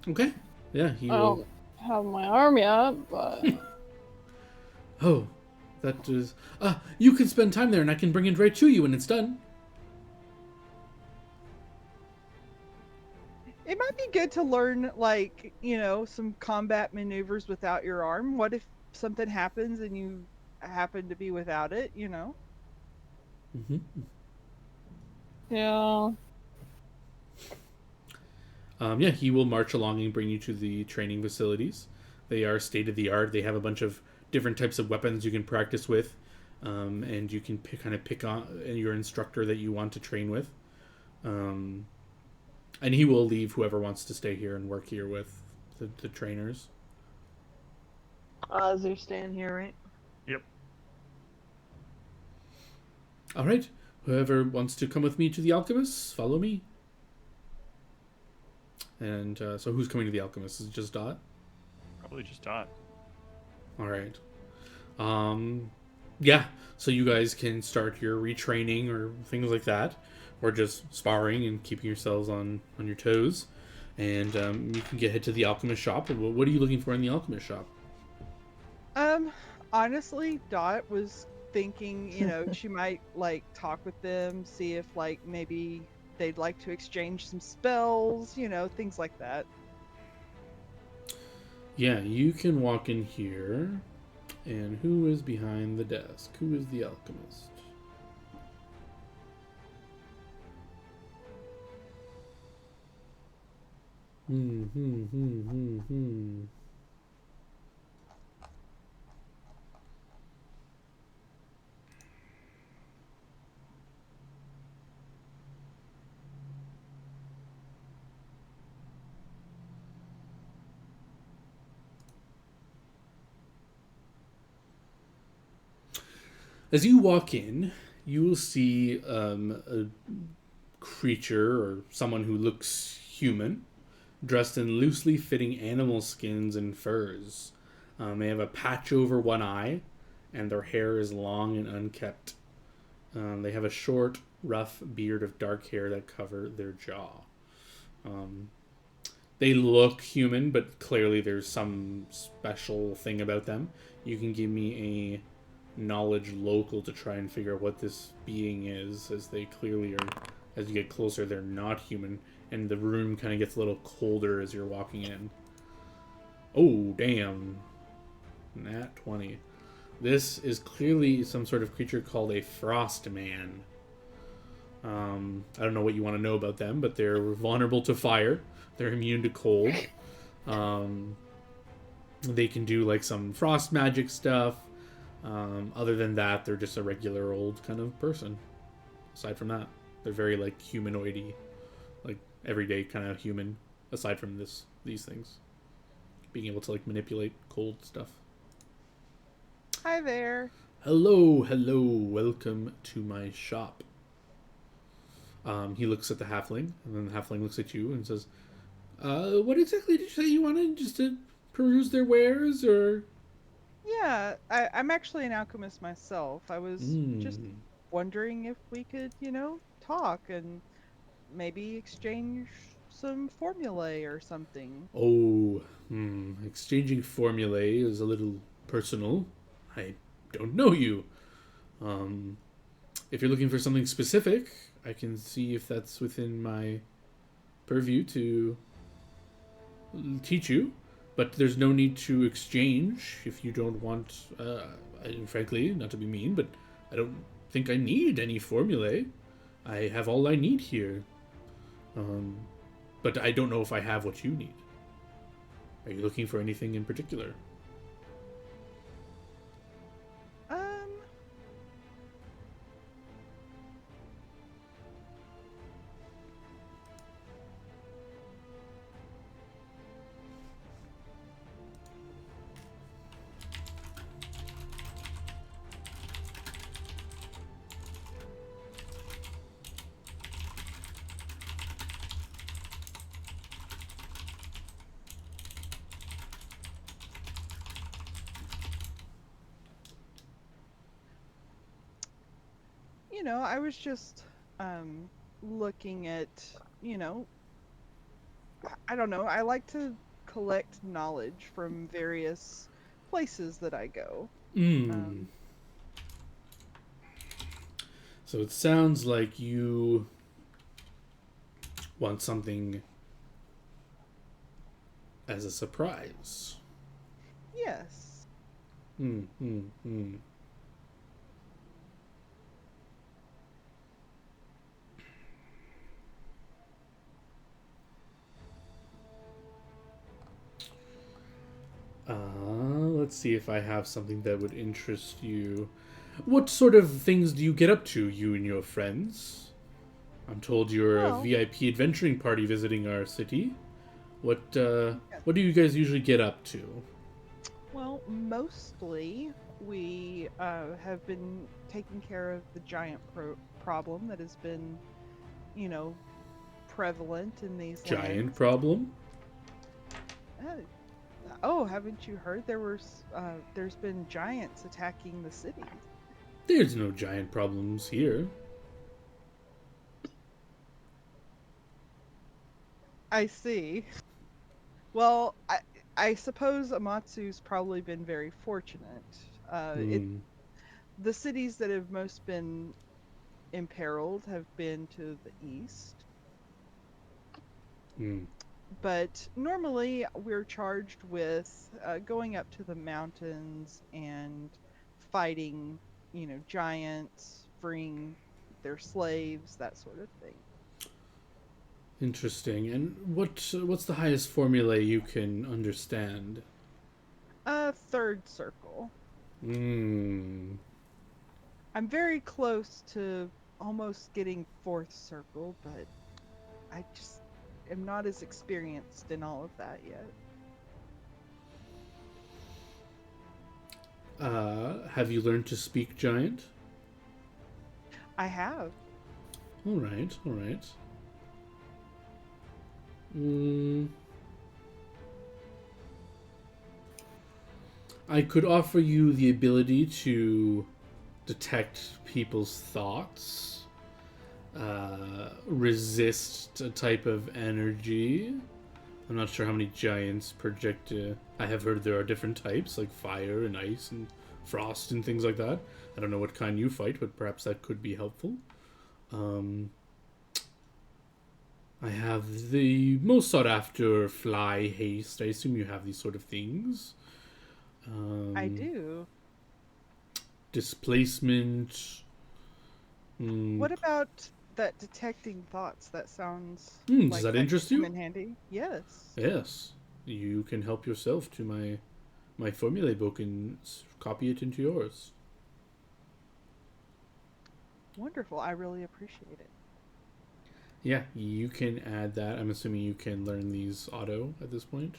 Okay. Yeah, I don't have my arm yet, but... Oh, that is... you can spend time there and I can bring it right to you when it's done. It might be good to learn, like, some combat maneuvers without your arm. What if something happens and you happen to be without it, Mm-hmm. Yeah. Yeah, he will march along and bring you to the training facilities. They are state-of-the-art. They have a bunch of different types of weapons you can practice with, and you can pick on your instructor that you want to train with. And he will leave whoever wants to stay here and work here with the trainers. Oz, you're staying here, right? Yep. All right. Whoever wants to come with me to the Alchemist, follow me. And so who's coming to the Alchemist? Is it just Dot? Probably just Dot. All right. Yeah. So you guys can start your retraining or things like that, or just sparring and keeping yourselves on your toes. And you can head to the Alchemist shop. What are you looking for in the Alchemist shop? Honestly, Dot was thinking, she might talk with them, see if maybe they'd like to exchange some spells, things like that. Yeah, you can walk in here. And who is behind the desk? Who is the Alchemist? As you walk in, you will see a creature or someone who looks human, dressed in loosely fitting animal skins and furs. They have a patch over one eye, and their hair is long and unkempt. They have a short, rough beard of dark hair that cover their jaw. They look human, but clearly there's some special thing about them. You can give me a knowledge local to try and figure out what this being is, as they clearly are. As you get closer, they're not human, and the room kind of gets a little colder as you're walking in. Oh, damn. Nat 20. This is clearly some sort of creature called a frost man. I don't know what you want to know about them, but they're vulnerable to fire. They're immune to cold. They can do some frost magic stuff. Other than that, they're just a regular old kind of person. Aside from that, they're very humanoid-y, everyday kind of human. Aside from these things, being able to manipulate cold stuff. Hi there. Hello, welcome to my shop. He looks at the halfling, and then the halfling looks at you and says, what exactly did you say you wanted? Just to peruse their wares, or? Yeah, I'm actually an alchemist myself. I was just wondering if we could, talk and maybe exchange some formulae or something. Oh, exchanging formulae is a little personal. I don't know you. If you're looking for something specific, I can see if that's within my purview to teach you. But there's no need to exchange if you don't want, frankly, not to be mean, but I don't think I need any formulae. I have all I need here. But I don't know if I have what you need. Are you looking for anything in particular? I was just looking at, you know, I don't know. I like to collect knowledge from various places that I go. Mm. Um, So it sounds like you want something as a surprise. yes. Hmm, hmm, hmm. Let's see if I have something that would interest you. What sort of things do you get up to, you and your friends? I'm told you're a Well, VIP adventuring party visiting our city. What yeah. what do you guys usually get up to? Well, mostly we have been taking care of the giant problem that has been, you know, prevalent in these Giant lands. problem? Uh, oh, haven't you heard there's been giants attacking the cities? There's no giant problems here. I see. Well, I suppose Amatsu's probably been very fortunate. It Hmm. the cities that have most been imperiled have been to the east, Hmm. but normally we're charged with going up to the mountains and fighting, giants, freeing their slaves, that sort of thing. Interesting. And what's the highest formula you can understand? Third circle. Hmm. I'm very close to almost getting fourth circle, but I just am not as experienced in all of that yet. Have you learned to speak giant? I have. All right, all right. Hmm. I could offer you the ability to detect people's thoughts, resist a type of energy. I'm not sure how many giants project. I have heard there are different types, like fire and ice and frost and things like that. I don't know what kind you fight, but perhaps that could be helpful. Um, I have the most sought after fly haste. I assume you have these sort of things. I Um, do. Displacement. Mm, What about that detecting thoughts? That sounds does like that that could interest come you? in handy. Yes. Yes. You can help yourself to my formulae book and copy it into yours. Wonderful. I really appreciate it. Yeah, you can add that. I'm assuming you can learn these auto at this point.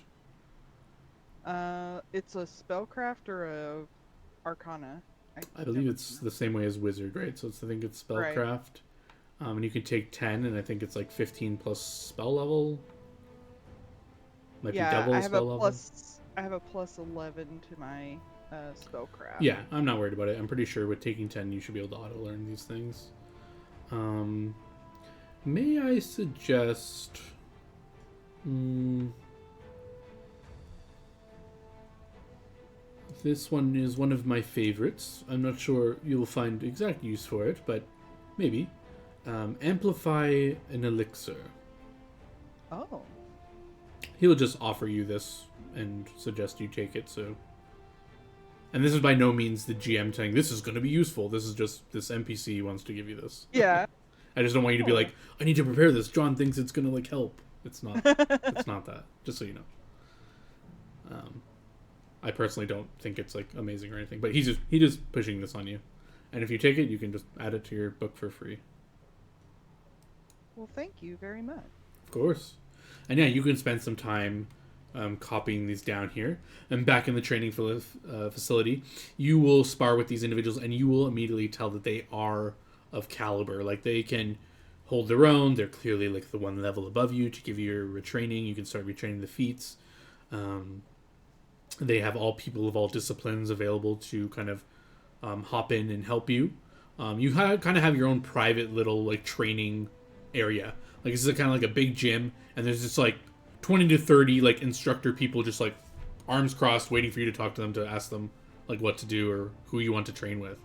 It's a spellcraft or a arcana. I I believe never it's remember. the same way as wizard, right? So I think it's Right. spellcraft. And you can take 10, and I think it's like 15 plus spell level. Might be Yeah, double spell level. I have a plus 11 to my spellcraft. Yeah, I'm not worried about it. I'm pretty sure with taking 10, you should be able to auto learn these things. Um, may I suggest. Mm, this one is one of my favorites. I'm not sure you'll find exact use for it, but maybe. Amplify an elixir. Oh. He'll just offer you this and suggest you take it, so. And this is by no means the GM saying this is going to be useful. This is just this NPC wants to give you this. Yeah. I just don't want you to be Oh. like, I need to prepare this. John thinks it's going to like help. It's not. It's not that. Just so you know. I personally don't think it's like amazing or anything, but he just pushing this on you. And if you take it, you can just add it to your book for free. Well, thank you very much. Of course. And yeah, you can spend some time copying these down here. And back in the training facility, you will spar with these individuals and you will immediately tell that they are of caliber. Like they can hold their own. They're clearly like the one level above you to give you your retraining. You can start retraining the feats. They have all people of all disciplines available to kind of hop in and help you. You kind of have your own private little like training area. Like this is kind of like a big gym, and there's just like 20 to 30 like instructor people just like arms crossed, waiting for you to talk to them to ask them like what to do or who you want to train with.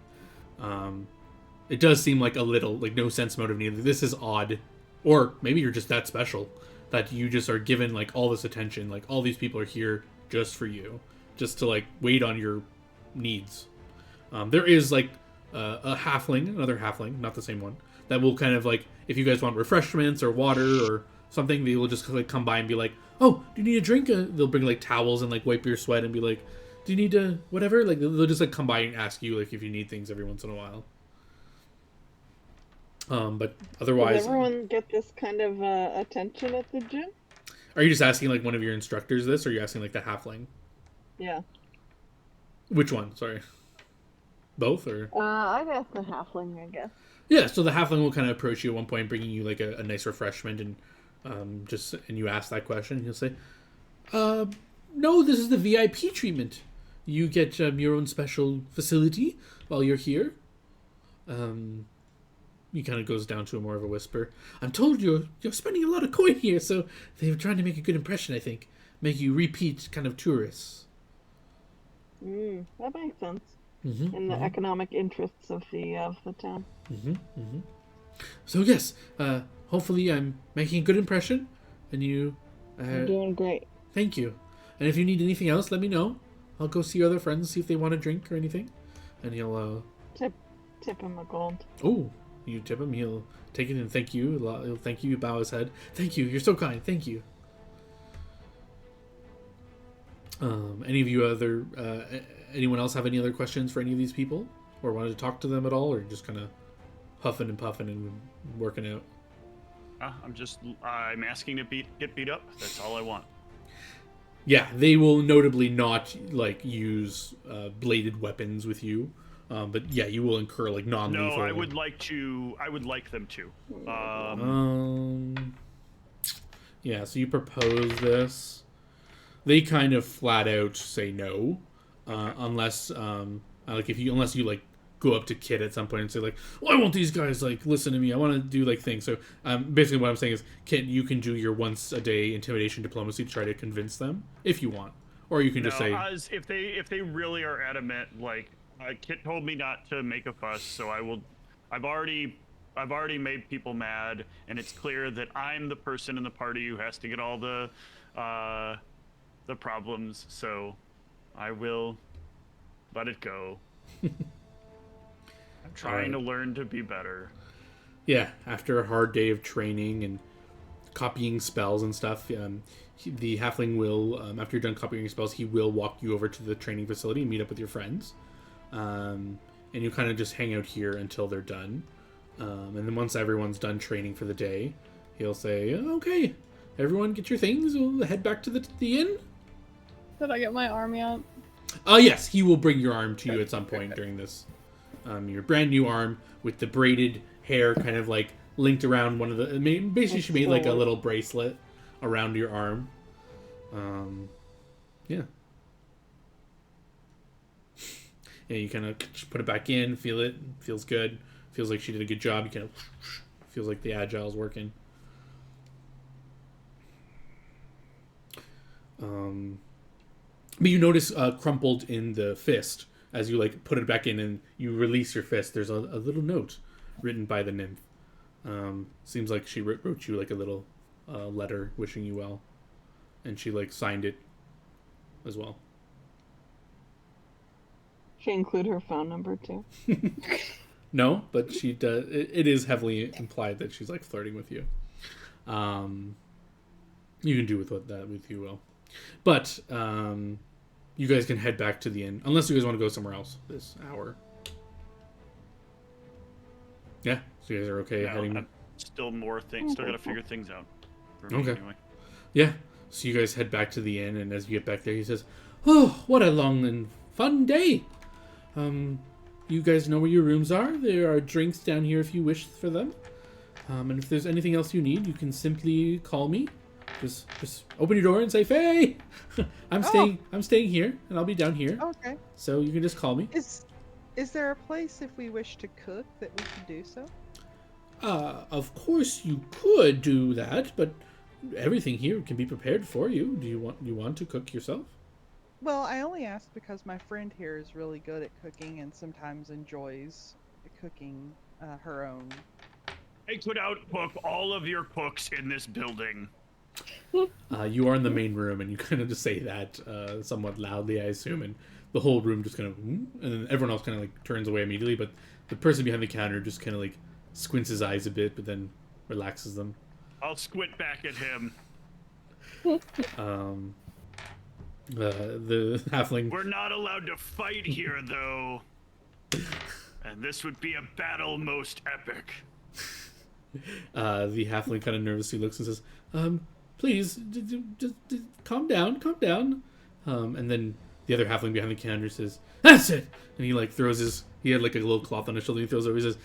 It does seem like a little like no sense motive needed. This is odd, or maybe you're just that special that you just are given like all this attention. Like all these people are here just for you, just to like wait on your needs. There is like a halfling, another halfling, not the same one, that will kind of like if you guys want refreshments or water or something, they will just like come by and be like, "Oh, do you need a drink?" They'll bring like towels and like wipe your sweat and be like, "Do you need to whatever?" Like they'll just like come by and ask you like if you need things every once in a while. But otherwise, does everyone get this kind of attention at the gym? Are you just asking like one of your instructors this, or are you asking like the halfling? Yeah. Which one? Sorry. Both, or? I'd ask the halfling, I guess. Yeah, so the halfling will kind of approach you at one point, bringing you like a nice refreshment, and and you ask that question, he'll say, "No, this is the VIP treatment. You get your own special facility while you're here." He kind of goes down to more of a whisper. "I'm told you're spending a lot of coin here, so they're trying to make a good impression. I think make you repeat kind of tourists." That makes sense. Mm-hmm, In the economic interests of the town. So yes, hopefully I'm making a good impression, and you. You're doing great. Thank you. And if you need anything else, let me know. I'll go see your other friends, see if they want a drink or anything. And he'll tip him a gold. Oh, you tip him. He'll take it and thank you. He'll thank you. Bow his head. Thank you. You're so kind. Thank you. Any of you anyone else have any other questions for any of these people, or wanted to talk to them at all, or just kind of huffing and puffing and working out? I'm asking to get beat up. That's all I want. Yeah, they will notably not like use bladed weapons with you, but yeah, you will incur like non-lethal. No, I would like them to. Yeah, so you propose this. They kind of flat out say no. Unless you like go up to Kit at some point and say like, "Well, I want these guys like listen to me. I want to do like things." So basically, what I'm saying is, Kit, you can do your once a day intimidation diplomacy to try to convince them if you want, or you can just say, if they really are adamant, like Kit told me not to make a fuss, so I will. I've already made people mad, and it's clear that I'm the person in the party who has to get all the problems. So I will let it go. I'm trying to learn to be better. Yeah, after a hard day of training and copying spells and stuff, the halfling will, after you're done copying spells, he will walk you over to the training facility and meet up with your friends. And you kind of just hang out here until they're done. And then once everyone's done training for the day, he'll say, "Okay, everyone get your things. We'll head back to the inn." Did I get my arm yet? Yes, he will bring your arm to you at some point during this. Your brand new arm with the braided hair kind of like linked around one of the... Basically, she made like a little bracelet around your arm. Yeah. Yeah, you kind of put it back in, feel it, feels good. Feels like she did a good job. You kind of... Feels like the Agile's working. But you notice crumpled in the fist as you like put it back in and you release your fist. There's a little note written by the nymph. Seems like she wrote you like a little letter wishing you well, and she like signed it as well. She include her phone number too. No, but she does. It is heavily implied that she's like flirting with you. You can do with that with you will. But you guys can head back to the inn, unless you guys want to go somewhere else this hour. Yeah, so you guys are okay heading. Still more things. Still gotta figure things out. Okay. Anyway. Yeah, so you guys head back to the inn, and as you get back there, he says, "Oh, what a long and fun day. You guys know where your rooms are. There are drinks down here if you wish for them. And if there's anything else you need, you can simply call me. Just open your door and say, "Faye, I'm staying here, and I'll be down here." Okay. So you can just call me. Is there a place if we wish to cook that we can do so? Of course you could do that, but everything here can be prepared for you. Do you want to cook yourself? Well, I only asked because my friend here is really good at cooking and sometimes enjoys cooking her own. I could outcook all of your cooks in this building. You are in the main room, and you kind of just say that somewhat loudly, I assume, and the whole room just kind of, and then everyone else kind of like turns away immediately. But the person behind the counter just kind of like squints his eyes a bit, but then relaxes them. I'll squint back at him. The halfling. We're not allowed to fight here, though. And this would be a battle most epic. The halfling kind of nervously looks and says, please, just calm down, calm down. And then the other halfling behind the counter says, that's it! And he like throws he had like a little cloth on his shoulder, he throws it over, he says,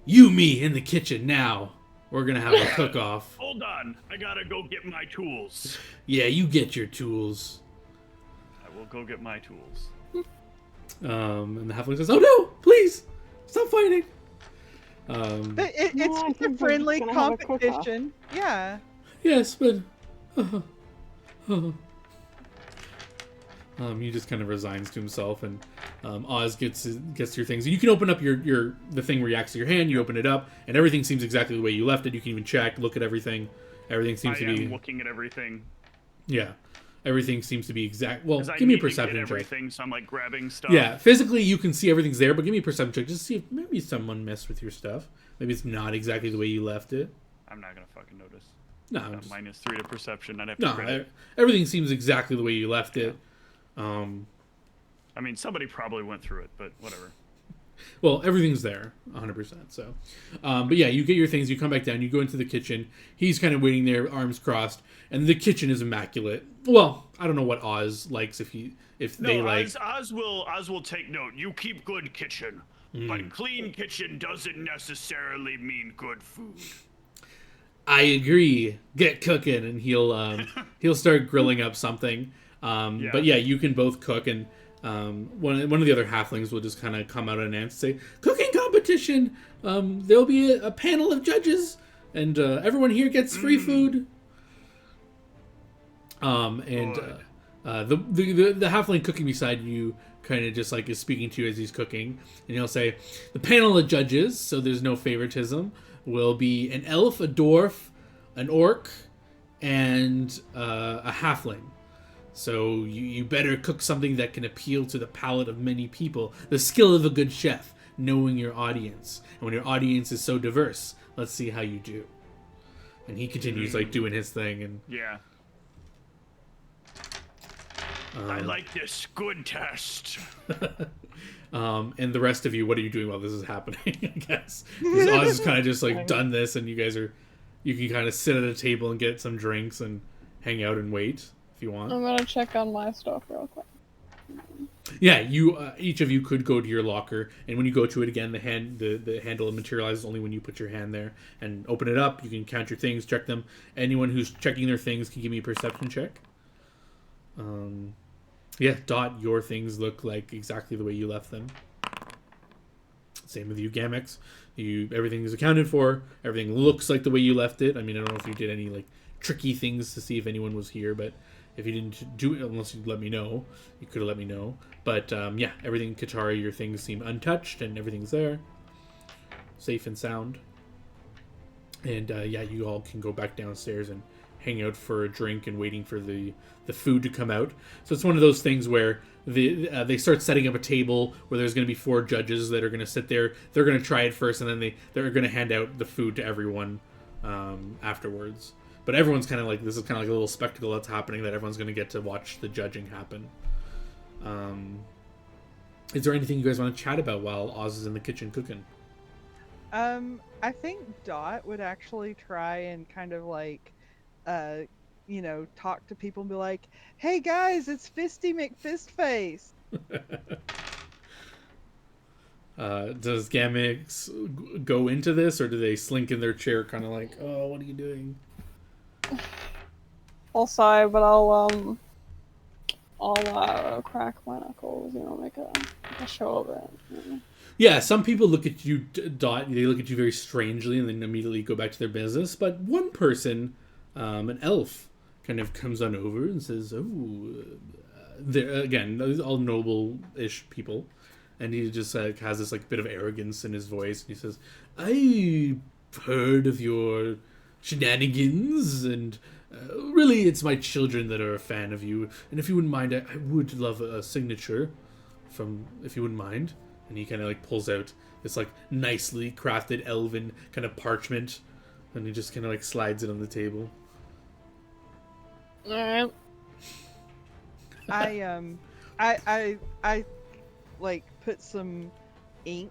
you, me, in the kitchen now. We're gonna have a cook-off. Hold on, I gotta go get my tools. Yeah, you get your tools. I will go get my tools. And the halfling says, oh no, please, stop fighting. It's just a friendly competition. Yeah. Yes, but he just kind of resigns to himself, and Oz gets your things. And you can open up the thing where you access your hand. You open it up, and everything seems exactly the way you left it. You can even look at everything. Everything seems to be. I am looking at everything. Yeah, everything seems to be exact. Well, give me a perception check. Everything, so I'm like grabbing stuff. Yeah, physically you can see everything's there, but give me a perception check just to see if maybe someone messed with your stuff. Maybe it's not exactly the way you left it. I'm not gonna fucking notice. No, -3 to perception. I'd have to credit. Everything seems exactly the way you left it. I mean, somebody probably went through it, but whatever. Well, everything's there, 100%. So, but yeah, you get your things. You come back down. You go into the kitchen. He's kind of waiting there, arms crossed, and the kitchen is immaculate. Well, I don't know what Oz likes they like. Oz will take note. You keep good kitchen, but clean kitchen doesn't necessarily mean good food. I agree. Get cooking, and he'll start grilling up something. But yeah, you can both cook, and one of the other halflings will just kind of come out and say, cooking competition. There'll be a panel of judges, and everyone here gets free food. The halfling cooking beside you kind of just like is speaking to you as he's cooking, and he'll say, the panel of judges, so there's no favoritism, will be an elf, a dwarf, an orc, and a halfling. So you better cook something that can appeal to the palate of many people. The skill of a good chef, knowing your audience. And when your audience is so diverse, let's see how you do. And he continues like doing his thing. And yeah. I like this. Good test. And the rest of you, what are you doing while this is happening? I guess because Oz has kind of just like done this, and you can kind of sit at a table and get some drinks and hang out and wait if you want. I'm gonna check on my stuff real quick. Yeah, you each of you could go to your locker, and when you go to it again, the handle materializes only when you put your hand there and open it up. You can count your things, check them. Anyone who's checking their things can give me a perception check. Yeah, Dot, your things look like exactly the way you left them. Same with you, Gamex. Everything is accounted for. Everything looks like the way you left it. I mean, I don't know if you did any like tricky things to see if anyone was here, but if you didn't do it, unless you let me know, you could have let me know. But yeah, everything, Katara, your things seem untouched, and everything's there, safe and sound. And yeah, you all can go back downstairs and hang out for a drink and waiting for the food to come out. So it's one of those things where they start setting up a table where there's going to be 4 judges that are going to sit there. They're going to try it first, and then they're going to hand out the food to everyone afterwards. But everyone's kind of like, this is kind of like a little spectacle that's happening that everyone's going to get to watch the judging happen. Is there anything you guys want to chat about while Oz is in the kitchen cooking? I think Dot would actually try and kind of like, talk to people and be like, hey guys, it's Fisty McFistface. Does Gamix go into this, or do they slink in their chair kind of like, oh, what are you doing? I'll sigh, but I'll crack my knuckles, make a I'll show over. Yeah, some people look at you, Dot. They look at you very strangely, and then immediately go back to their business. But one person, an elf, kind of comes on over and says, "Oh, they're again all noble-ish people," and he just has this like bit of arrogance in his voice. And he says, "I've heard of your shenanigans, and really, it's my children that are a fan of you. And if you wouldn't mind, I would love a signature from, if you wouldn't mind." And he kind of like pulls out this like nicely crafted elven kind of parchment, and he just kind of like slides it on the table. All right. I like put some ink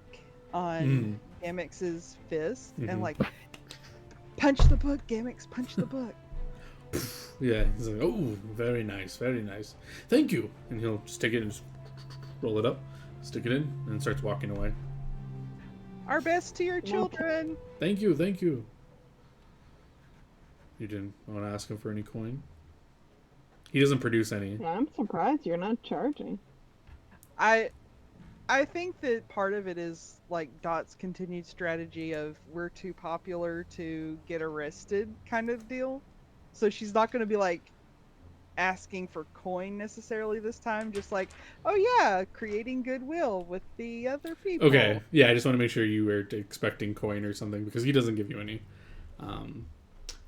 on Gamix's fist and like punch the book, Gamix, punch the book. Yeah, he's like, "Oh, very nice, very nice. Thank you." And he'll just take it and just roll it up, stick it in, and starts walking away. Our best to your children. Thank you, thank you. You didn't want to ask him for any coin? He doesn't produce any. Yeah, I'm surprised you're not charging. I think that part of it is like Dot's continued strategy of we're too popular to get arrested kind of deal. So she's not going to be like asking for coin necessarily this time, just like, oh yeah, creating goodwill with the other people. Okay, yeah, I just want to make sure you were expecting coin or something, because he doesn't give you any.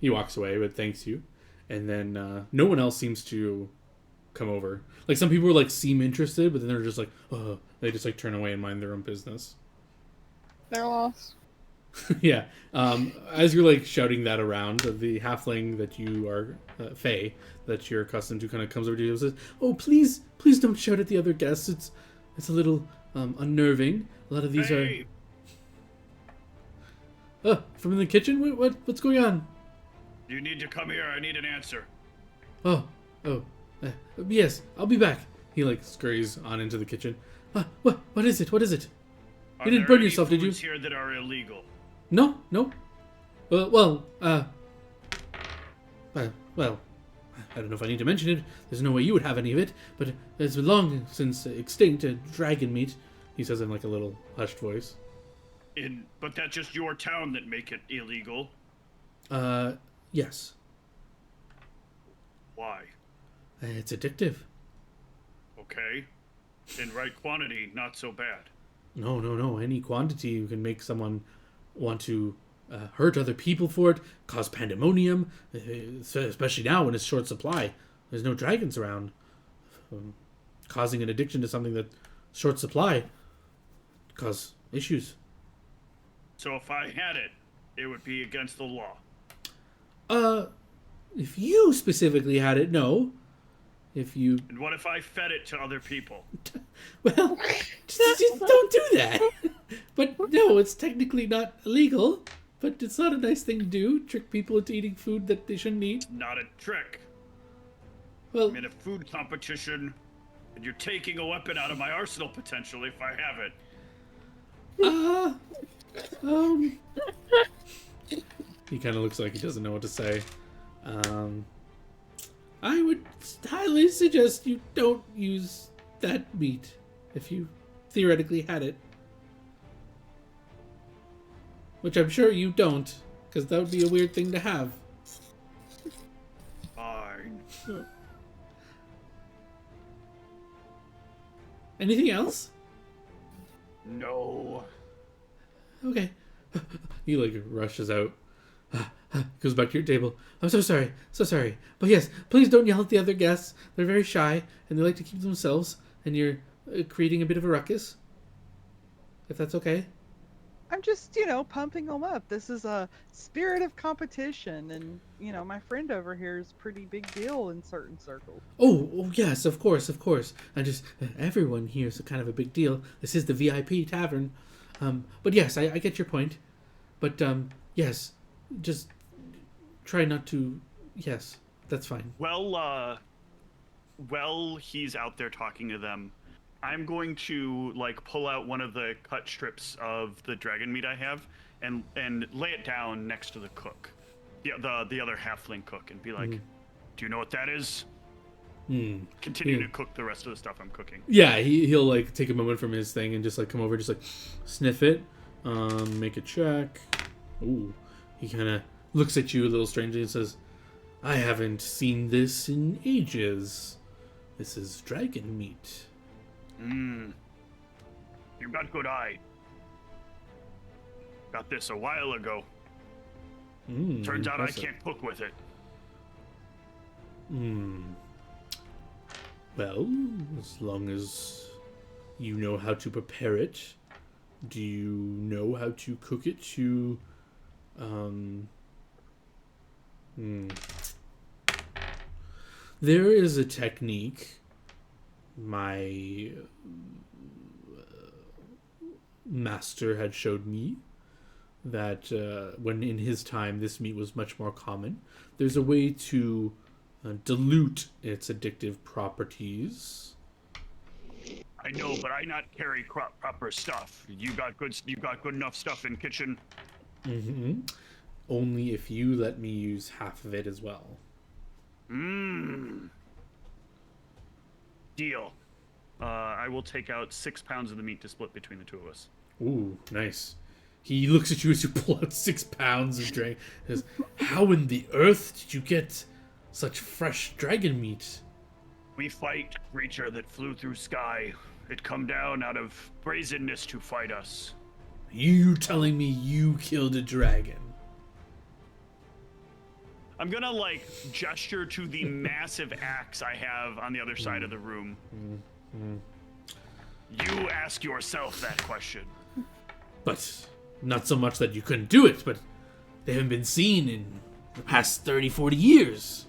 He walks away, but thanks you. And then no one else seems to come over. Like, some people like seem interested, but then they're just like, oh, they just like turn away and mind their own business. They're lost. Yeah. As you're like shouting that around, the halfling that you are, Faye, that you're accustomed to, kind of comes over to you and says, "Oh, please don't shout at the other guests. It's a little unnerving. A lot of these Hey. are from in the kitchen. What's going on? You need to come here. I need an answer. Oh, yes, I'll be back." He like scurries on into the kitchen. What is it? What is it? You didn't burn yourself, did you? Are there any foods here that are illegal? No. Well, I don't know if I need to mention it. There's no way you would have any of it, but it's long since extinct dragon meat, he says in like a little hushed voice. But that's just your town that make it illegal. Yes. Why? It's addictive. Okay. In right quantity, not so bad. No. Any quantity can make someone want to hurt other people for it, cause pandemonium, especially now when it's short supply. There's no dragons around. Causing an addiction to something that's short supply cause issues. So if I had it, it would be against the law. If you specifically had it, no. If you... And what if I fed it to other people? Well, just don't do that. But no, it's technically not illegal. But it's not a nice thing to do. Trick people into eating food that they shouldn't eat. Not a trick. Well, I'm in a food competition, and you're taking a weapon out of my arsenal potentially if I have it. He kind of looks like he doesn't know what to say. I would highly suggest you don't use that meat if you theoretically had it. Which I'm sure you don't, because that would be a weird thing to have. Fine. Anything else? No. Okay. He like rushes out. Goes back to your table. "I'm so sorry. But yes, please don't yell at the other guests. They're very shy, and they like to keep to themselves, and you're creating a bit of a ruckus. If that's okay." I'm just, pumping them up. This is a spirit of competition, and, my friend over here is a pretty big deal in certain circles. Oh, yes, of course. I just, everyone here is kind of a big deal. This is the VIP tavern. But yes, I get your point. But, yes, just try not to, yes, that's fine. Well, he's out there talking to them. I'm going to pull out one of the cut strips of the dragon meat I have and lay it down next to the cook, the other halfling cook, and be like, "Do you know what that is?" continue to cook the rest of the stuff I'm cooking. Yeah, he'll like take a moment from his thing and just like come over, just like sniff it, make a check. Ooh, he kind of looks at you a little strangely and says, "I haven't seen this in ages. This is dragon meat." You got good eye. Got this a while ago. Turns out I can't cook with it. Well, as long as you know how to prepare it, do you know how to cook it to, There is a technique my master had showed me that when in his time this meat was much more common. There's a way to dilute its addictive properties. I know, but I not carry proper stuff. You got good enough stuff in kitchen. Only if you let me use half of it as well. Deal. I will take out 6 pounds of the meat to split between the two of us. Ooh, nice. He looks at you as you pull out 6 pounds of dragon. Says, "How in the earth did you get such fresh dragon meat?" We fight creature that flew through sky. It come down out of brazenness to fight us. You telling me you killed a dragon? I'm gonna like gesture to the massive axe I have on the other side of the room. You ask yourself that question. But not so much that you couldn't do it, but they haven't been seen in the past 30, 40 years.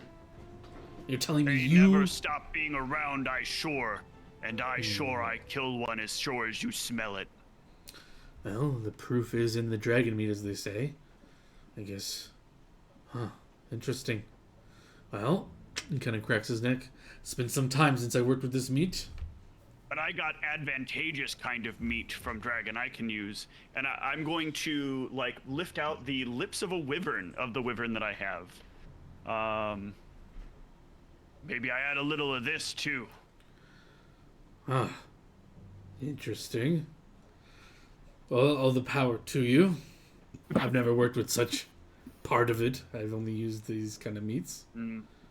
You're telling me They you... never stop being around, I sure. And I sure I kill one as sure as you smell it. Well, the proof is in the dragon meat, as they say. I guess. Huh. Interesting. Well, he kind of cracks his neck. It's been some time since I worked with this meat. But I got advantageous kind of meat from dragon I can use. And I'm going to, like, lift out the lips of a wyvern, of the wyvern that I have. Maybe I add a little of this, too. Ah. Interesting. Well, all the power to you. I've never worked with such part of it. I've only used these kind of meats.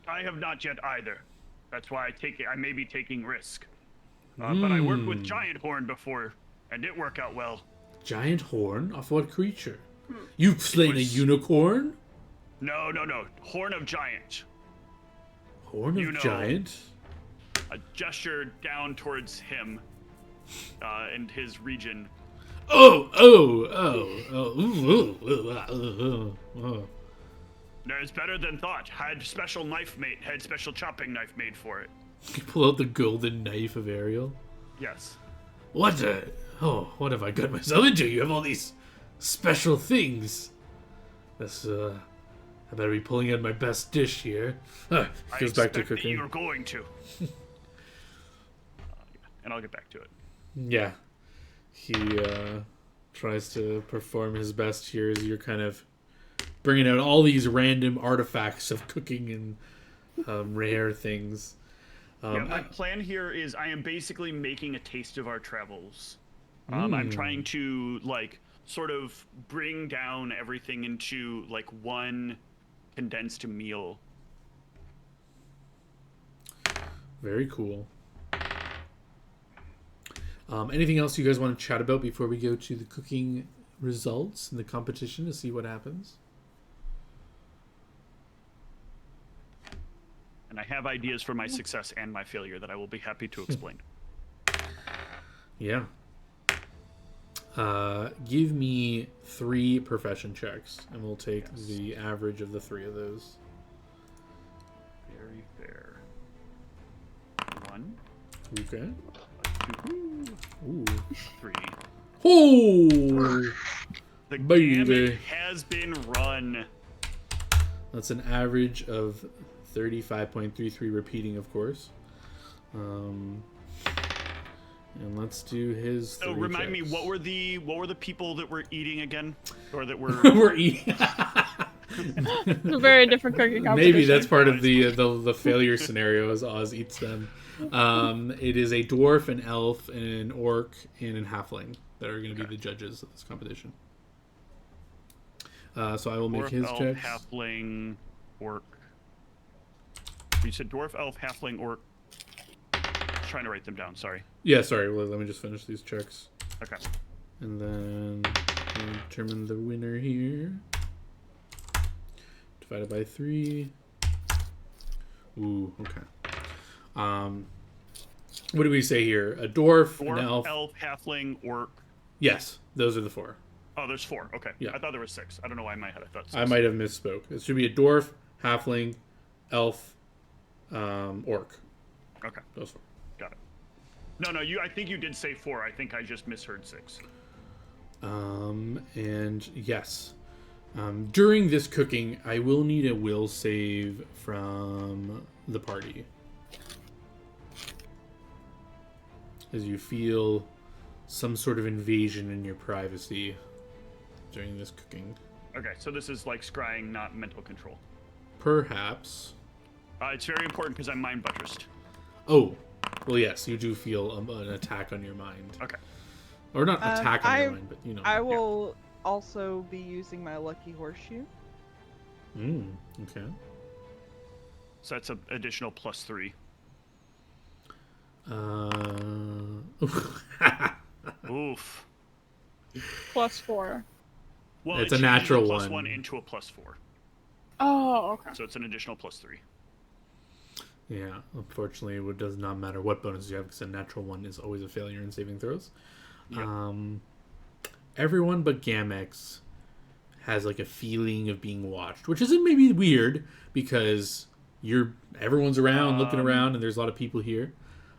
I have not yet either. That's why I may be taking risk. But I worked with giant horn before, and it worked out well. Giant horn? Of what creature? You've slain a unicorn? No. Horn of giant. Horn of giant? A gesture down towards him, and his region. Oh. No, it's better than thought. Had special chopping knife made for it. You pull out the golden knife of Ariel. Yes. What what have I got myself into? You have all these special things. That's, I better be pulling out my best dish here. Goes back to cooking. You're going to. And I'll get back to it. Yeah. He, tries to perform his best here as you're kind of bringing out all these random artifacts of cooking and, rare things. My plan here is I am basically making a taste of our travels. I'm trying to, like, sort of bring down everything into, like, one condensed meal. Very cool. Anything else you guys want to chat about before we go to the cooking results and the competition to see what happens? And I have ideas for my success and my failure that I will be happy to explain. Yeah. Give me 3 profession checks, and we'll take the average of the 3 of those. Very fair. 1. Okay. 2. Ooh. 3. Oh! The Baby. gamut has been run. That's an average of 35.33 repeating, of course. And let's do his. So remind me, what were the people that were eating again, or that were we're eating? It's a very different cooking competition. Maybe that's part of the failure scenario as Oz eats them. It is a dwarf, an elf, an orc, and an halfling that are going to be the judges of this competition. So I will make Dwarf, his elf, checks. halfling, orc. You said dwarf, elf, halfling, orc. Trying to write them down. Sorry. Yeah, sorry. Well, let me just finish these checks. Okay. And then we'll determine the winner here. Divided by 3. Ooh, okay. What do we say here? A dwarf, an Dwarf, elf. halfling, orc. Yes, those are the 4. Oh, there's 4. Okay. Yeah. I thought there was 6. I don't know why in my head I thought 6. I might have misspoke. It should be a dwarf, halfling, elf, orc. Okay. Those 4. Got it. No, I think you did say 4. I think I just misheard 6. And yes. During this cooking, I will need a will save from the party. As you feel some sort of invasion in your privacy during this cooking. Okay, so this is like scrying, not mental control. Perhaps. It's very important because I'm mind buttressed. Oh, well, yes, you do feel an attack on your mind. Okay. Or not attack on your mind, but you know. I will also be using my lucky horseshoe. Okay. So that's an additional +3. Oof. +4. Well, It's it a natural changes one. +1 into a +4. Oh, okay. So it's an additional +3. Yeah, unfortunately, it does not matter what bonus you have because a natural 1 is always a failure in saving throws. Yep. Everyone but Gamex has like a feeling of being watched, which isn't maybe weird because everyone's around looking around and there's a lot of people here.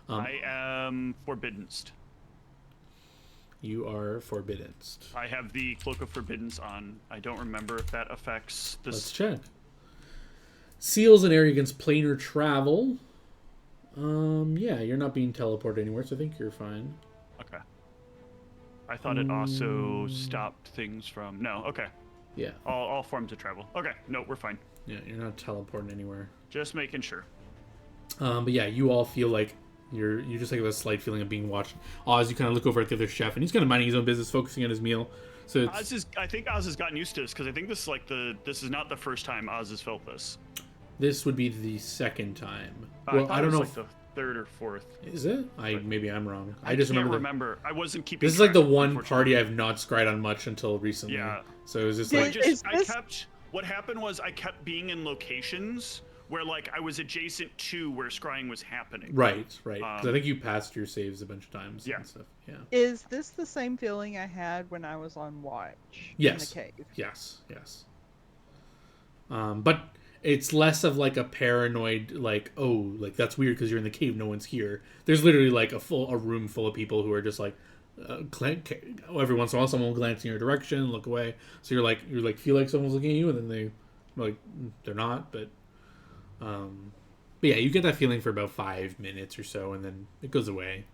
I am forbiddenced. You are forbiddenced. I have the Cloak of Forbiddance on. I don't remember if that affects this. Let's check. Seals an area against planar travel. Yeah, you're not being teleported anywhere, so I think you're fine. Okay. I thought it also stopped things from... No, okay. Yeah. All forms of travel. Okay, no, we're fine. Yeah, you're not teleporting anywhere. Just making sure. But yeah, you all feel like you just have a slight feeling of being watched. Oz, you kind of look over at the other chef, and he's kind of minding his own business, focusing on his meal. So it's, I think Oz has gotten used to this because I think this is like this is not the first time Oz has felt this. this would be the second time. Well, I don't know. Like the third or fourth. Is it? Maybe I'm wrong. I just can't remember. I wasn't keeping. This is like the track, one party I've not scryed on much until recently. Yeah. So it was just Did- like What happened was I kept being in locations where like I was adjacent to where scrying was happening. right. Because I think you passed your saves a bunch of times. Yeah. And stuff. Yeah. Is this the same feeling I had when I was on watch Yes. in the cave? Yes. But it's less of like a paranoid, like, oh, like that's weird because you're in the cave, no one's here. There's literally like a room full of people who are just like, every once in a while someone will glance in your direction, look away. So you're like feel like someone's looking at you, and then they're not, but yeah, you get that feeling for about 5 minutes or so, and then it goes away.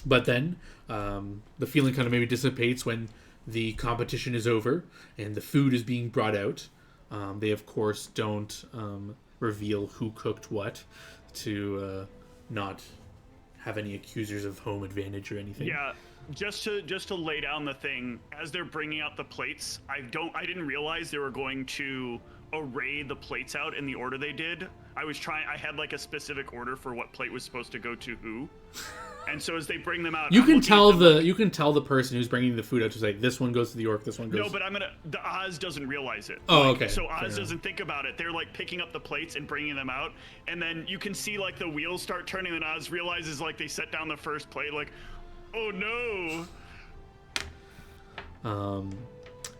But then the feeling kind of maybe dissipates when the competition is over and the food is being brought out. They of course don't reveal who cooked what to not have any accusers of home advantage or anything. Yeah, just to lay down the thing as they're bringing out the plates. I didn't realize they were going to array the plates out in the order they did. I had like a specific order for what plate was supposed to go to who. And so as they bring them out, you can tell the person who's bringing the food out to say this one goes to the orc, this one goes. No, but the Oz doesn't realize it. Oh, okay. So Oz doesn't think about it. They're like picking up the plates and bringing them out, and then you can see like the wheels start turning, and Oz realizes like they set down the first plate, like, oh no.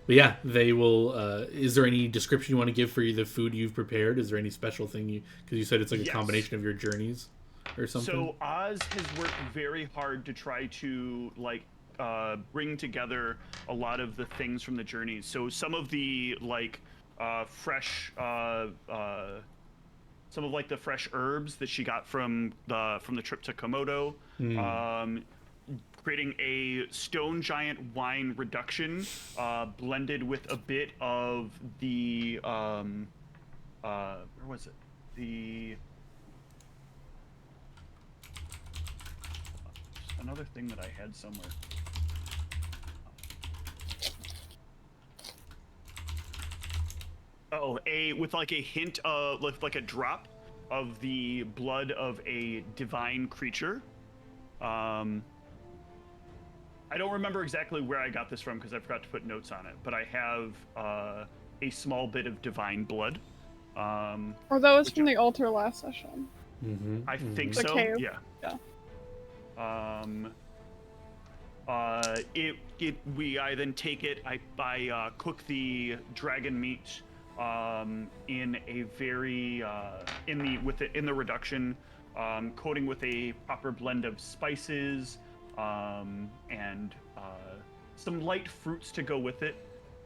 But yeah, they will. Is there any description you want to give for the food you've prepared? Is there any special thing because you said it's like a combination of your journeys or something? So Oz has worked very hard to try to like bring together a lot of the things from the journeys. So some of the like fresh, some of like the fresh herbs that she got from the trip to Komodo. creating a stone giant wine reduction, blended with a bit of the where was it? Another thing that I had somewhere. Oh, with like a hint of like a drop of the blood of a divine creature. I don't remember exactly where I got this from because I forgot to put notes on it, but I have a small bit of divine blood. Or that was from the altar last session. I think The so. cave. Yeah. I then take it. I cook the dragon meat in a very in the reduction, coating with a proper blend of spices and some light fruits to go with it,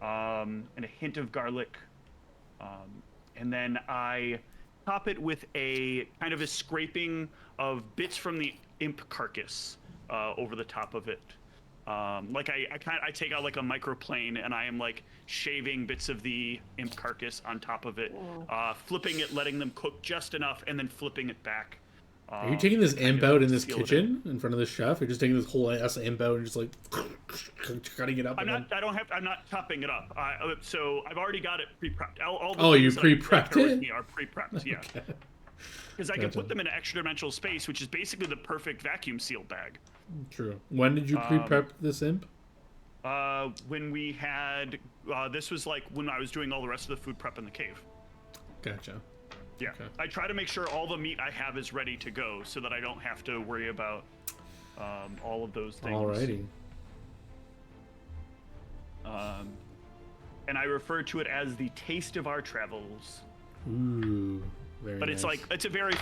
and a hint of garlic, and then I top it with a kind of a scraping of bits from the imp carcass over the top of it. Like I take out like a microplane and I am like shaving bits of the imp carcass on top of it, flipping it, letting them cook just enough, and then flipping it back. Are you taking this imp out in this kitchen in front of the chef? You're just taking this whole ass imp out and just like cutting it up. I'm not chopping it up. So I've already got it pre-prepped. You pre-prepped it? Are pre-prepped, yeah. Because I can put them in an extra-dimensional space, which is basically the perfect vacuum seal bag. True. When did you pre-prep this imp? When we had this was like when I was doing all the rest of the food prep in the cave. Gotcha. Yeah, okay. I try to make sure all the meat I have is ready to go, so that I don't have to worry about all of those things. Alrighty. And I refer to it as the taste of our travels. Ooh, very but nice. it's like it's a very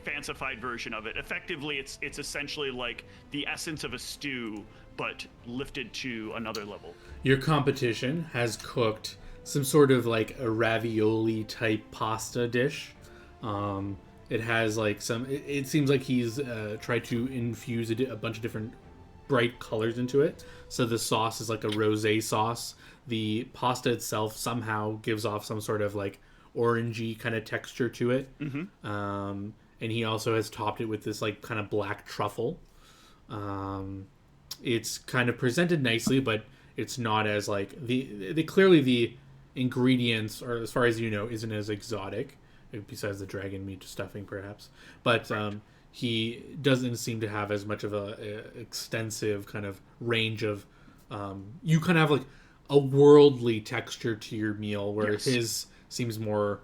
fancified version of it. Effectively, it's essentially like the essence of a stew, but lifted to another level. Your competition has cooked some sort of like a ravioli type pasta dish. It has like it seems like he's tried to infuse a bunch of different bright colors into it. So the sauce is like a rosé sauce. The pasta itself somehow gives off some sort of like orangey kind of texture to it. And he also has topped it with this like kind of black truffle. It's kind of presented nicely, but it's not as like clearly the ingredients, or as far as you know, isn't as exotic, besides the dragon meat stuffing perhaps, but he doesn't seem to have as much of a extensive kind of range of you kind of have like a worldly texture to your meal, where his seems more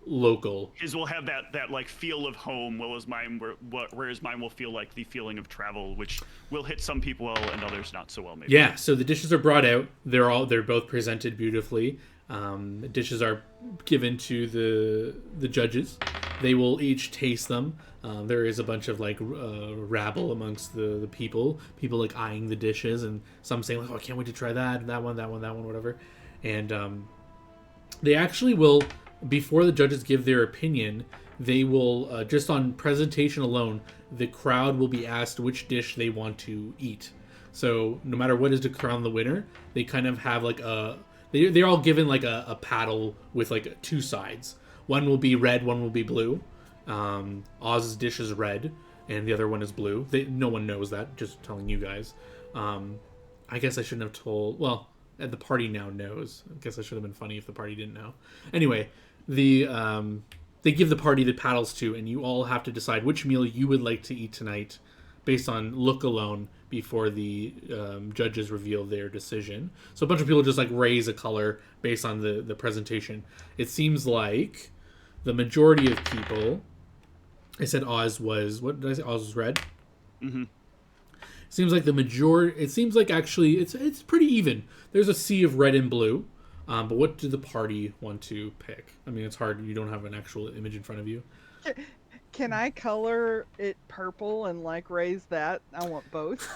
local. His will have that like feel of home, whereas mine will feel like the feeling of travel, which will hit some people well and others not so well maybe. Yeah, so the dishes are brought out. They're both presented beautifully. The dishes are given to the judges. They will each taste them. There is a bunch of like rabble amongst the people like eyeing the dishes, and some saying like, oh, I can't wait to try that one, whatever. And they actually will, before the judges give their opinion, they will just on presentation alone, the crowd will be asked which dish they want to eat. So no matter what is to crown the winner, they kind of have like they're all given like a paddle with like two sides. One will be red, one will be blue. Oz's dish is red, and the other one is blue. No one knows that, just telling you guys. I guess I shouldn't have told... Well, the party now knows. I guess I should have been funny if the party didn't know. Anyway, they give the party the paddles too, and you all have to decide which meal you would like to eat tonight based on look alone before the judges reveal their decision. So a bunch of people just like raise a color based on the presentation. It seems like the majority of people... I said Oz was... What did I say? Oz was red? Mm-hmm. Seems like the majority... It seems like actually it's pretty even. There's a sea of red and blue. But what do the party want to pick? I mean, it's hard. You don't have an actual image in front of you. Can I color it purple and like raise that? I want both.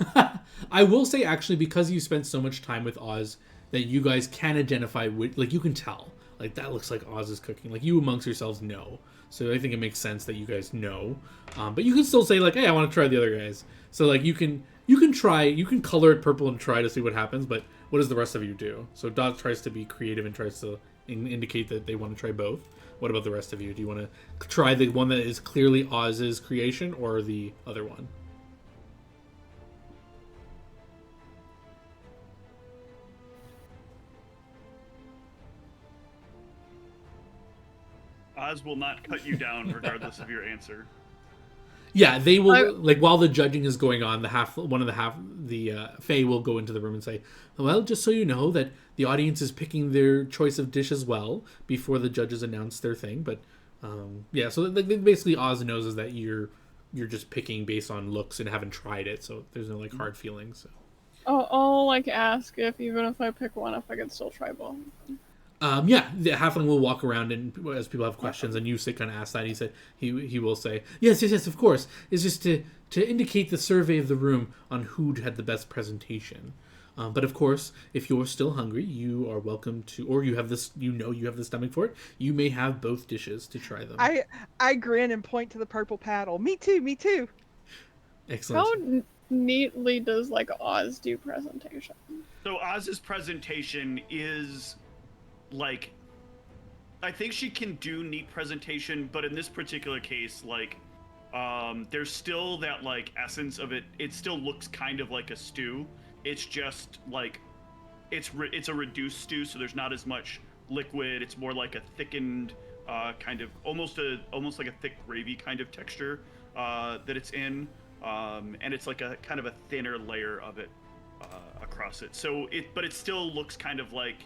I will say actually, because you spent so much time with Oz, that you guys can identify which, like you can tell, like that looks like Oz is cooking. Like you amongst yourselves know. So I think it makes sense that you guys know. But you can still say like, hey, I want to try the other guys. So like you can You can try. You can color it purple and try to see what happens. But what does the rest of you do? So Dot tries to be creative and tries to indicate that they want to try both. What about the rest of you? Do you want to try the one that is clearly Oz's creation or the other one? Oz will not cut you down regardless of your answer. Yeah, they will. Like while the judging is going on, the Fae will go into the room and say, "Well, just so you know that the audience is picking their choice of dish as well before the judges announce their thing." But yeah, so basically, Oz knows is that you're just picking based on looks and haven't tried it, so there's no like hard feelings. So. I'll like ask if even if I pick one, if I can still try both. Yeah, the halfling will walk around and as people have questions, and you kind of ask that. He said he will say yes, of course. It's just to indicate the survey of the room on who had the best presentation. But of course, if you're still hungry, you are welcome to, or you have this, you have the stomach for it. You may have both dishes to try them. I grin and point to the purple paddle. Me too. Excellent. How neatly does like Oz do presentation? So Oz's presentation is like, I think she can do neat presentation, but in this particular case, like, there's still that like essence of it. It still looks kind of like a stew. It's just like, it's a reduced stew, so there's not as much liquid. It's more like a thickened, kind of almost like a thick gravy kind of texture that it's in, and it's like a kind of a thinner layer of it across it. So but it still looks kind of like,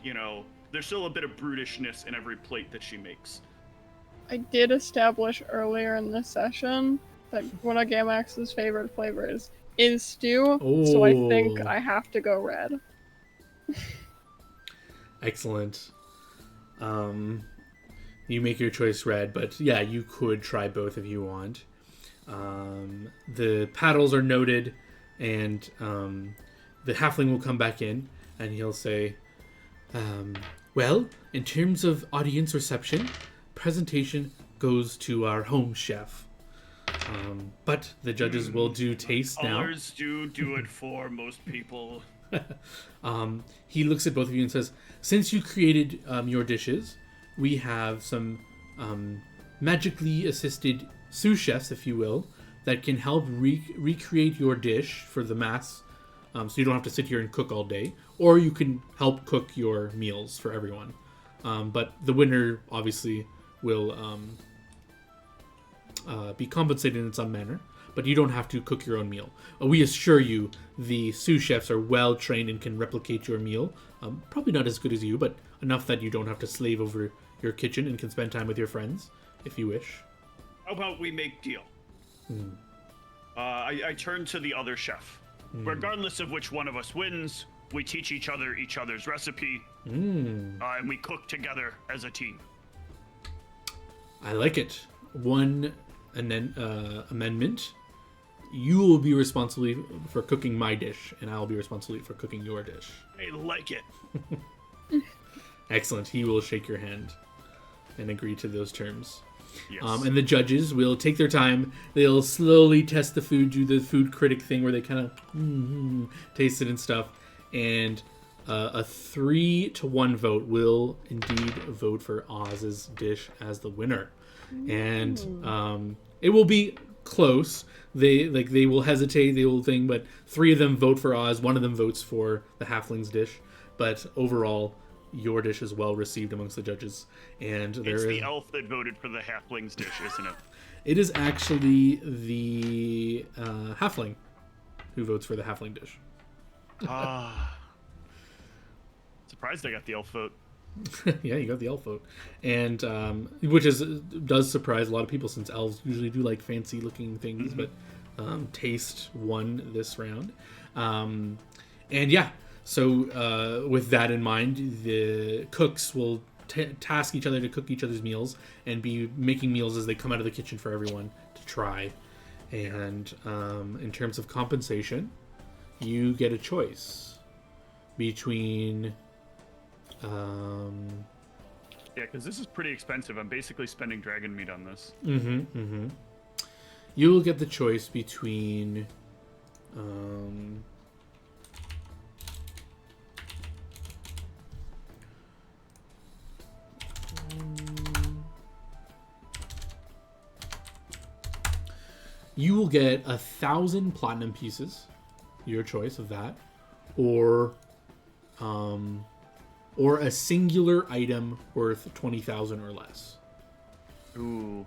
there's still a bit of brutishness in every plate that she makes. I did establish earlier in this session that one of Gamax's favorite flavors is stew, so I think I have to go red. Excellent. You make your choice red, but yeah, you could try both if you want. The paddles are noted, and the halfling will come back in, and he'll say, well, in terms of audience reception, presentation goes to our home chef. But the judges will do taste now. Others do it for most people. He looks at both of you and says, since you created your dishes, we have some magically assisted sous chefs, if you will, that can help recreate your dish for the mass, so you don't have to sit here and cook all day, or you can help cook your meals for everyone. But the winner obviously will be compensated in some manner, but you don't have to cook your own meal. We assure you the sous chefs are well trained and can replicate your meal. Probably not as good as you, but enough that you don't have to slave over your kitchen and can spend time with your friends if you wish. How about we make deal? I turn to the other chef. Regardless of which one of us wins, we teach each other's recipe, and we cook together as a team. I like it. One amendment. You will be responsible for cooking my dish, and I will be responsible for cooking your dish. I like it. Excellent. He will shake your hand and agree to those terms. Yes. And the judges will take their time. They'll slowly test the food, do the food critic thing where they kind of taste it and stuff. And a 3-1 vote will indeed vote for Oz's dish as the winner. And it will be close. They will hesitate, they will think, but 3 of them vote for Oz, 1 of them votes for the halfling's dish. But overall, your dish is well received amongst the judges, and it's the elf that voted for the halfling's dish, isn't it? It is actually the halfling who votes for the halfling dish. Surprised I got the elf vote. Yeah, you got the elf vote, and which does surprise a lot of people since elves usually do like fancy looking things, but taste won this round, and yeah. So with that in mind, the cooks will task each other to cook each other's meals and be making meals as they come out of the kitchen for everyone to try. And in terms of compensation, you get a choice between... Yeah, because this is pretty expensive. I'm basically spending dragon meat on this. You'll get the choice between Um, you will get 1,000 platinum pieces, your choice of that, or a singular item worth 20,000 or less. Ooh.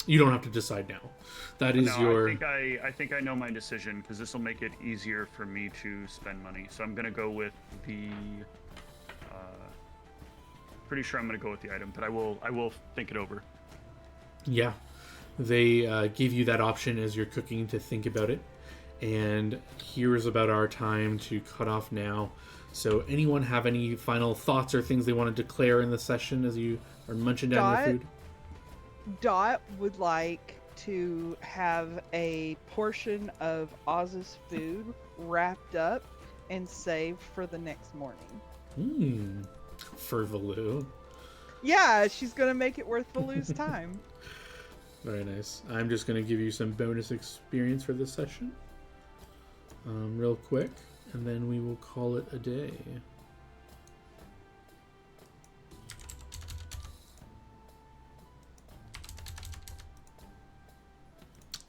You don't have to decide now. That is your. I think I know my decision because this will make it easier for me to spend money. So I'm gonna go with the. Pretty sure I'm gonna go with the item, but I will think it over. Yeah, they give you that option as you're cooking to think about it. And here is about our time to cut off now. So anyone have any final thoughts or things they want to declare in the session as you are munching down your food? Dot would like to have a portion of Oz's food wrapped up and saved for the next morning. For Valoo. Yeah, she's gonna make it worth Valoo's time. Very nice. I'm just going to give you some bonus experience for this session. Real quick, and then we will call it a day.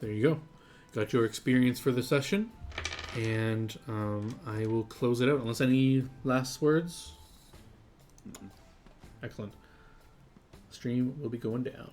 There you go. Got your experience for the session, and I will close it out unless any last words. Excellent. Stream will be going down.